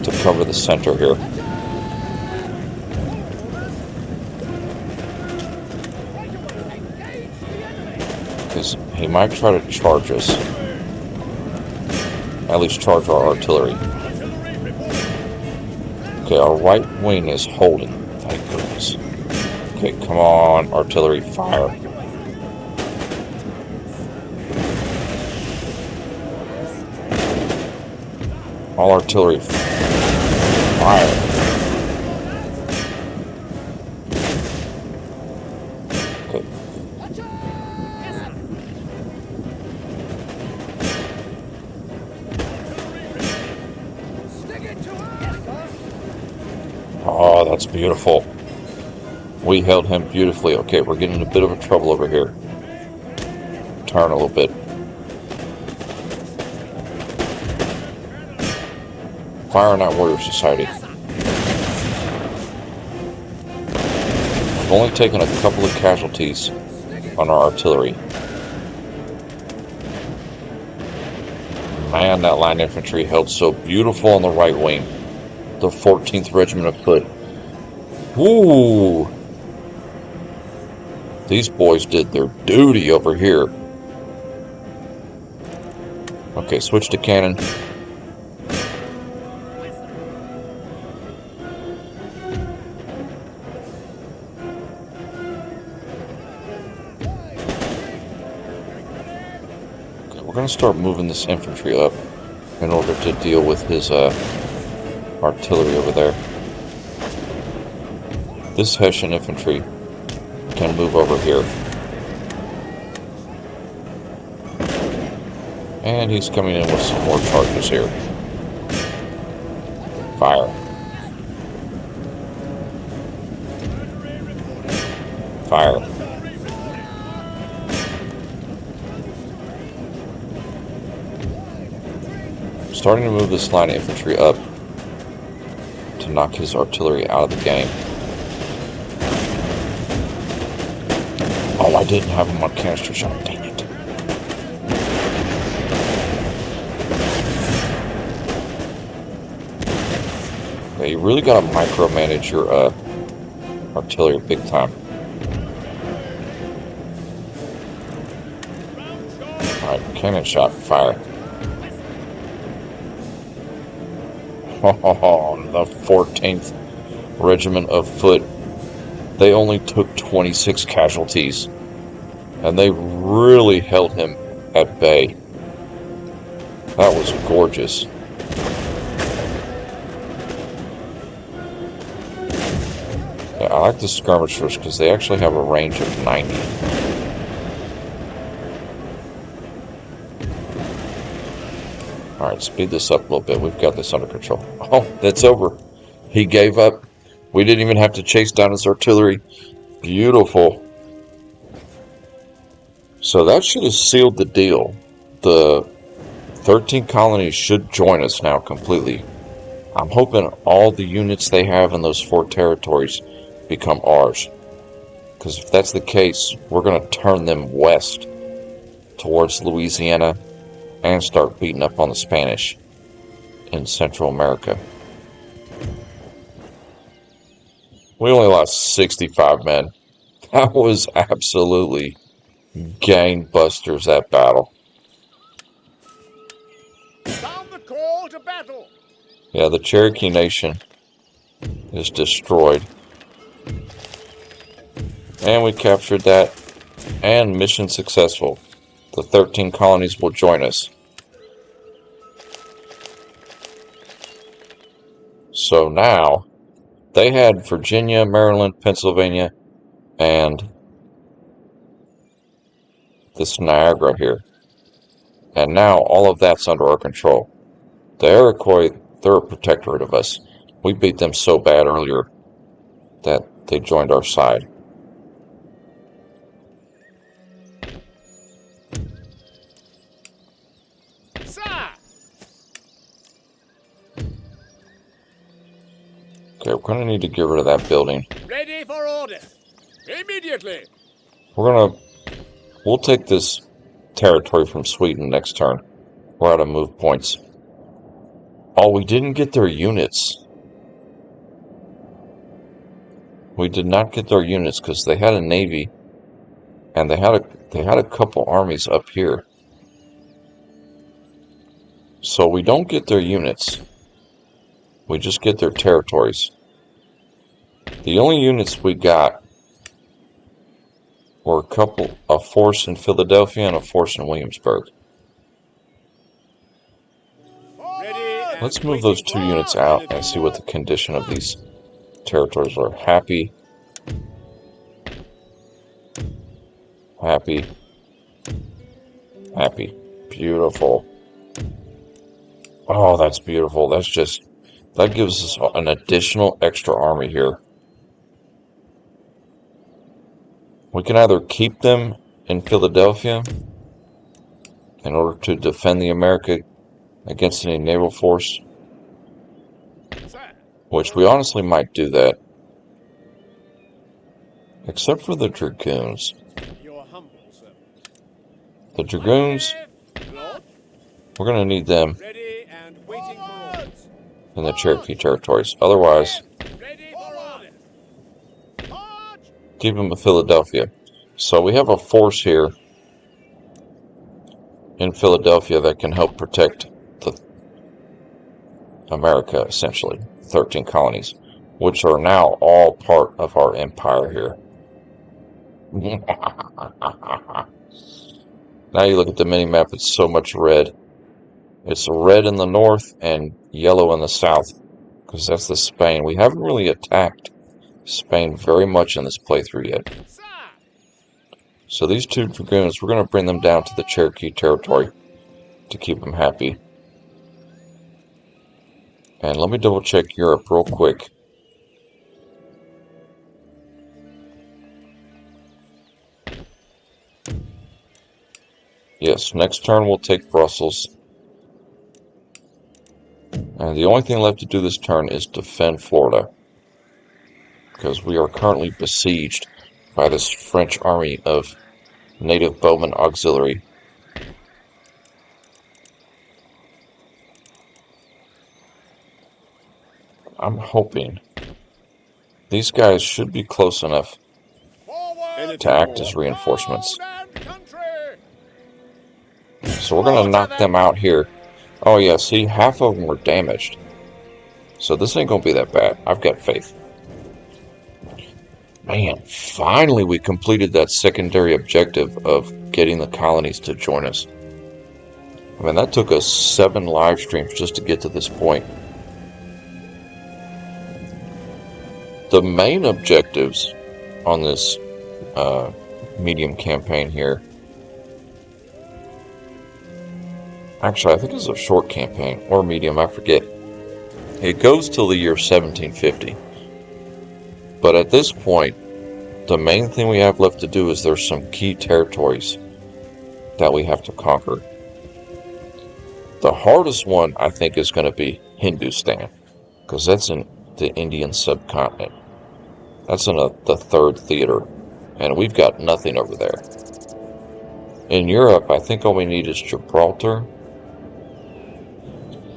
to cover the center here. Because he might try to charge us. At least charge our artillery. Okay, our right wing is holding. Thank goodness. Okay, come on, artillery, fire. All artillery, fire. Okay. Oh, that's beautiful. We held him beautifully. Okay, we're getting in a bit of a trouble over here. Turn a little bit. Fire on that Warrior Society. I've only taken a couple of casualties on our artillery. Man, that line infantry held so beautiful on the right wing. The 14th Regiment of Foot. Ooh! These boys did their duty over here. Okay, switch to cannon. We're going to start moving this infantry up in order to deal with his artillery over there. This Hessian infantry can move over here. And he's coming in with some more charges here. Fire. Fire. Starting to move this line of infantry up to knock his artillery out of the game. Oh, I didn't have him on canister shot. Dang it. Yeah, you really gotta micromanage your artillery big time. Alright, cannon shot, fire. Oh, the 14th Regiment of Foot. They only took 26 casualties. And they really held him at bay. That was gorgeous. Yeah, I like the skirmishers because they actually have a range of 90. Alright, speed this up a little bit. We've got this under control. Oh, that's over. He gave up. We didn't even have to chase down his artillery. Beautiful. So that should have sealed the deal. The 13 colonies should join us now completely. I'm hoping all the units they have in those 4 territories become ours. Because if that's the case, we're going to turn them west towards Louisiana and start beating up on the Spanish in Central America. We only lost 65 men. That was absolutely gangbusters, that battle. Sound the call to battle. Yeah, the Cherokee Nation is destroyed. And we captured that. And mission successful. The 13 colonies will join us. So now, they had Virginia, Maryland, Pennsylvania, and this Niagara here. And now all of that's under our control. The Iroquois, they're a protectorate of us. We beat them so bad earlier that they joined our side. Sir! Okay, we're going to need to get rid of that building. Ready for orders. Immediately. We'll take this territory from Sweden next turn. We're out of move points. Oh, we didn't get their units. We did not get their units because they had a navy and they had a couple armies up here. So we don't get their units. We just get their territories. The only units we got were a force in Philadelphia and a force in Williamsburg. Let's move those 2 units out and see what the condition of these territories are. Happy. Happy. Happy. Beautiful. Oh, that's beautiful. That gives us an additional extra army here. We can either keep them in Philadelphia in order to defend the America against any naval force, which we honestly might do that. Except for the Dragoons. The Dragoons, we're going to need them in the Cherokee territories. Otherwise, keep them in Philadelphia. So we have a force here in Philadelphia that can help protect America, essentially. 13 colonies, which are now all part of our empire here. Now you look at the mini-map, it's so much red. It's red in the north and yellow in the south, because that's the Spain. We haven't really attacked Spain very much in this playthrough yet. So these 2 Dragoons, we're going to bring them down to the Cherokee territory to keep them happy. And let me double check Europe real quick. Yes, next turn we'll take Brussels. And the only thing left to do this turn is defend Florida, because we are currently besieged by this French army of native bowman auxiliary. I'm hoping these guys should be close enough to act as reinforcements. So we're going to knock them out here. Oh yeah, see, half of them were damaged. So this ain't going to be that bad. I've got faith. Man, finally we completed that secondary objective of getting the colonies to join us. I mean, that took us 7 live streams just to get to this point. The main objectives on this medium campaign here, actually I think it's a short campaign, or medium, I forget. It goes till the year 1750. But at this point, the main thing we have left to do is there's some key territories that we have to conquer. The hardest one, I think, is going to be Hindustan, because that's in the Indian subcontinent. That's in the third theater, and we've got nothing over there. In Europe, I think all we need is Gibraltar,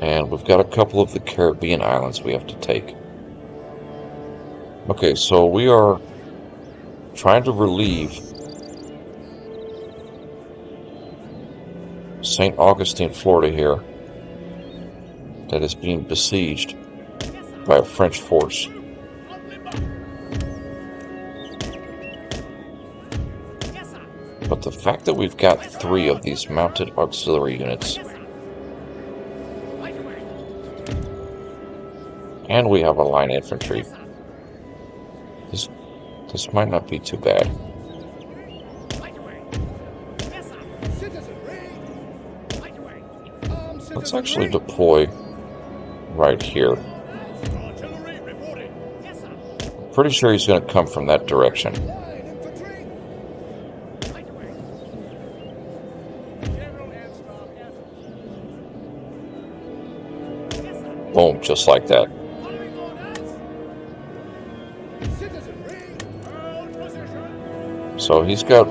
and we've got a couple of the Caribbean islands we have to take. Okay, so we are trying to relieve St. Augustine, Florida here, that is being besieged by a French force. But the fact that we've got 3 of these mounted auxiliary units, and we have a line infantry, this might not be too bad. Let's actually deploy right here. Artillery reporting. Yes, sir. Pretty sure he's going to come from that direction. Line infantry. Right away. General and staff airfield. Yes, sir. Boom, just like that. Following orders. Citizenry. Hold position. So he's got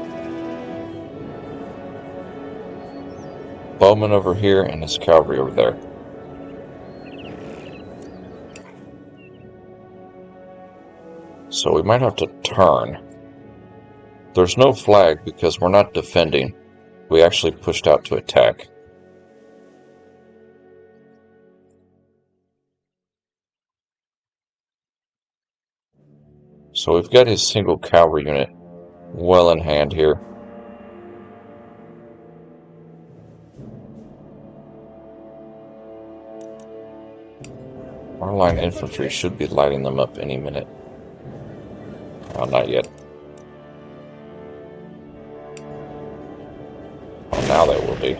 bowmen over here and his cavalry over there. So we might have to turn. There's no flag because we're not defending. We actually pushed out to attack. So we've got his single cavalry unit well in hand here. Our line infantry should be lighting them up any minute. Oh, not yet. Oh, now they will be.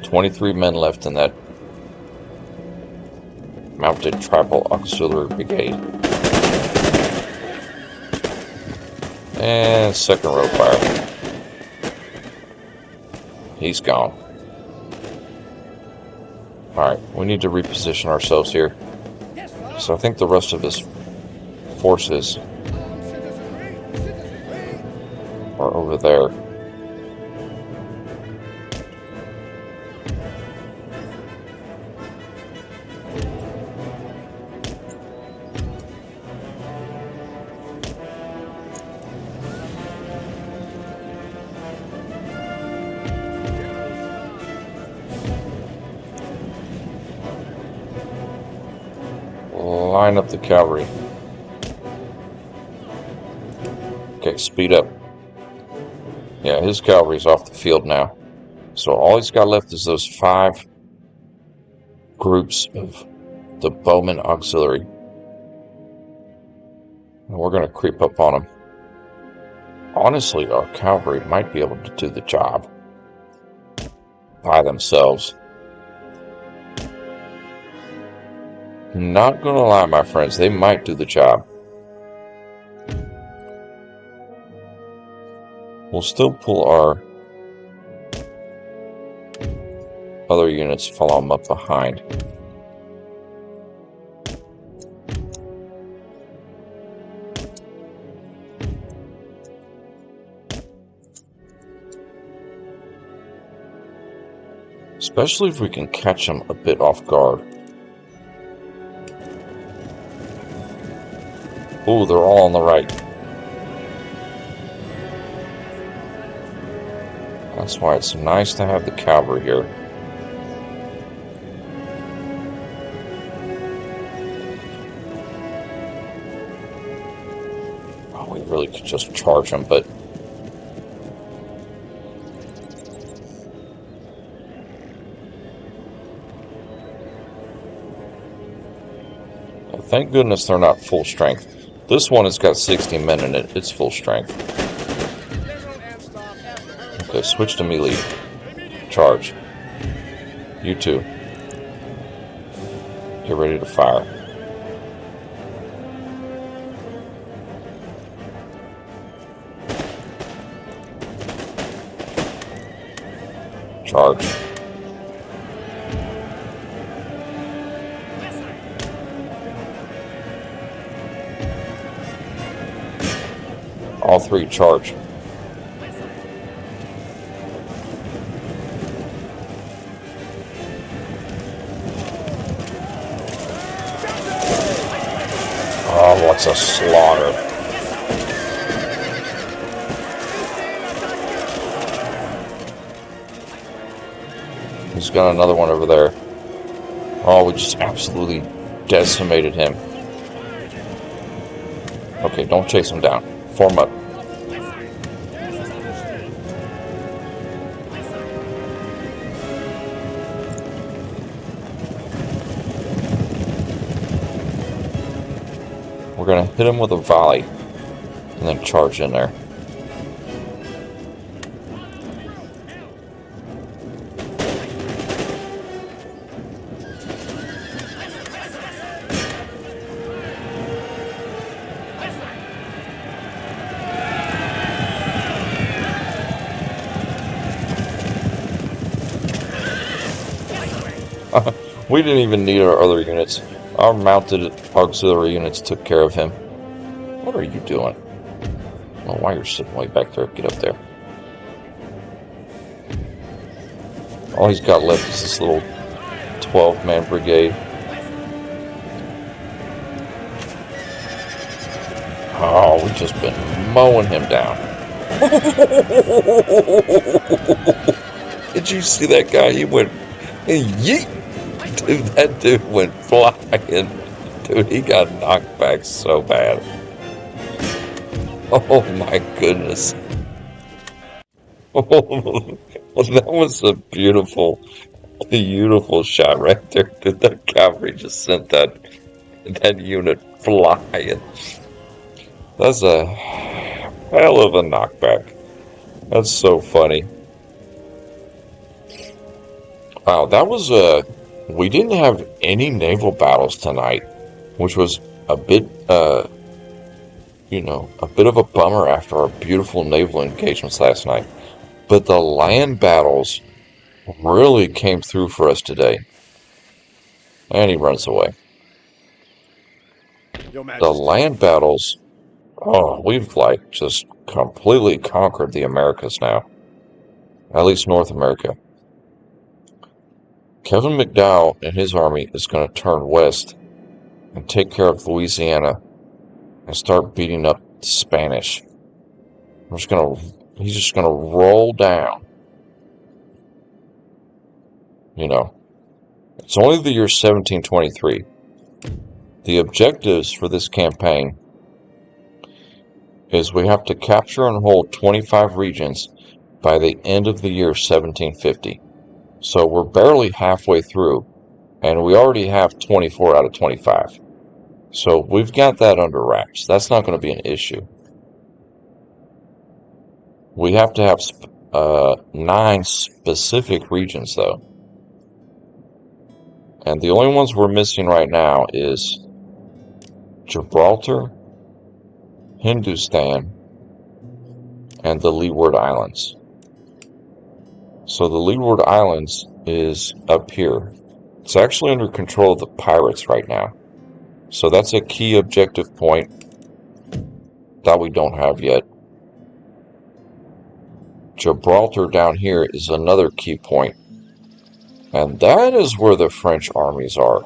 "23 men left in that mounted tribal auxiliary brigade." And second row fire. He's gone. Alright, we need to reposition ourselves here. Yes, sir. So I think the rest of his forces Citizenry. Citizenry. are over there. Line up the cavalry. Okay, speed up. Yeah, his cavalry's off the field now. So all he's got left is those 5 groups of the Bowman Auxiliary. And we're going to creep up on them. Honestly, our cavalry might be able to do the job by themselves. Not gonna lie, my friends, they might do the job. We'll still pull our other units, follow them up behind. Especially if we can catch them a bit off guard. Ooh, they're all on the right. That's why it's nice to have the cavalry here. Oh, we really could just charge them, but thank goodness they're not full strength. This one has got 60 men in it. It's full strength. General and staff airfield. Okay, switch to melee. Charge. You two. Get ready to fire. Charge. All 3 charge. Oh, what's a slaughter. He's got another one over there. Oh, we just absolutely decimated him. Okay, don't chase him down. Form up. We're going to hit him with a volley and then charge in there. We didn't even need our other units. Our mounted auxiliary units took care of him. What are you doing? Well, why you're sitting way back there? Get up there. All he's got left is this little 12-man brigade. Oh, we've just been mowing him down. Did you see that guy? He went, yeet! Dude, that dude went flying. Dude, he got knocked back so bad. Oh my goodness. Oh, well, that was a beautiful, beautiful shot right there. Dude, the cavalry just sent that unit flying. That's a hell of a knockback. That's so funny. Wow, that was we didn't have any naval battles tonight, which was a bit, a bit of a bummer after our beautiful naval engagements last night. But the land battles really came through for us today. And he runs away. The land battles, oh, we've just completely conquered the Americas now. At least North America. Kevin McDowell and his army is going to turn west and take care of Louisiana and start beating up the Spanish. He's just going to roll down. It's only the year 1723. The objectives for this campaign is we have to capture and hold 25 regions by the end of the year 1750. So we're barely halfway through, and we already have 24 out of 25. So we've got that under wraps. That's not going to be an issue. We have to have 9 specific regions, though. And the only ones we're missing right now is Gibraltar, Hindustan, and the Leeward Islands. So the Leeward Islands is up here. It's actually under control of the pirates right now. So that's a key objective point that we don't have yet. Gibraltar down here is another key point. And that is where the French armies are.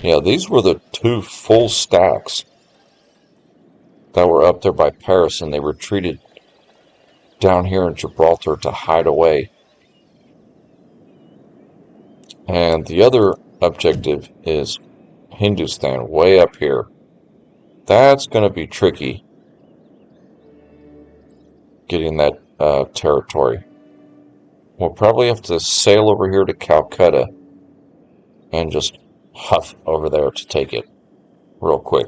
Yeah, these were the 2 full stacks that were up there by Paris, and they retreated down here in Gibraltar to hide away. And the other objective is Hindustan, way up here. That's going to be tricky, getting that territory. We'll probably have to sail over here to Calcutta and just huff over there to take it real quick.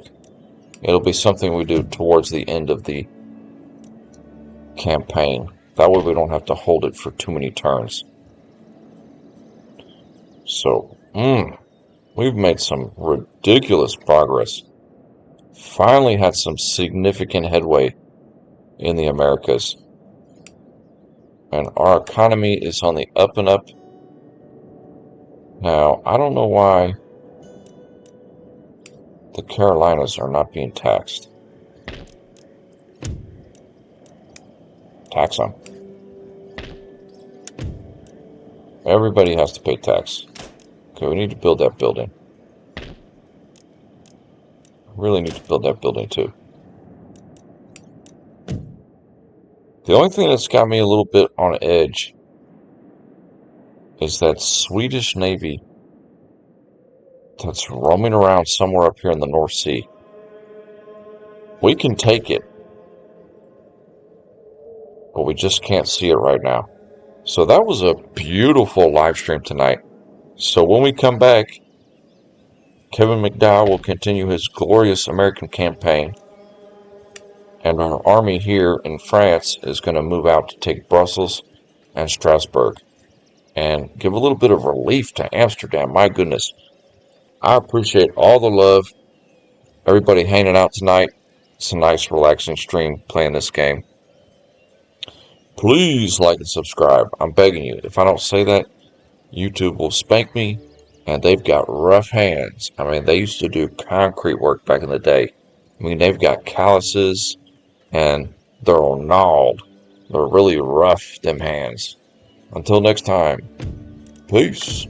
It'll be something we do towards the end of the campaign. That way we don't have to hold it for too many turns. So, we've made some ridiculous progress. Finally had some significant headway in the Americas. And our economy is on the up and up. Now, I don't know why the Carolinas are not being taxed. Tax them. Everybody has to pay tax. Okay, we need to build that building. Really need to build that building too. The only thing that's got me a little bit on edge is that Swedish Navy that's roaming around somewhere up here in the North Sea. We can take it, but we just can't see it right now. So that was a beautiful live stream tonight. So when we come back, Kevin McDowell will continue his glorious American campaign. And our army here in France is going to move out to take Brussels and Strasbourg. And give a little bit of relief to Amsterdam. My goodness. I appreciate all the love. Everybody hanging out tonight. It's a nice relaxing stream playing this game. Please like and subscribe. I'm begging you. If I don't say that, YouTube will spank me, and they've got rough hands. I mean, they used to do concrete work back in the day. I mean, they've got calluses, and they're all gnawed. They're really rough, them hands. Until next time, peace.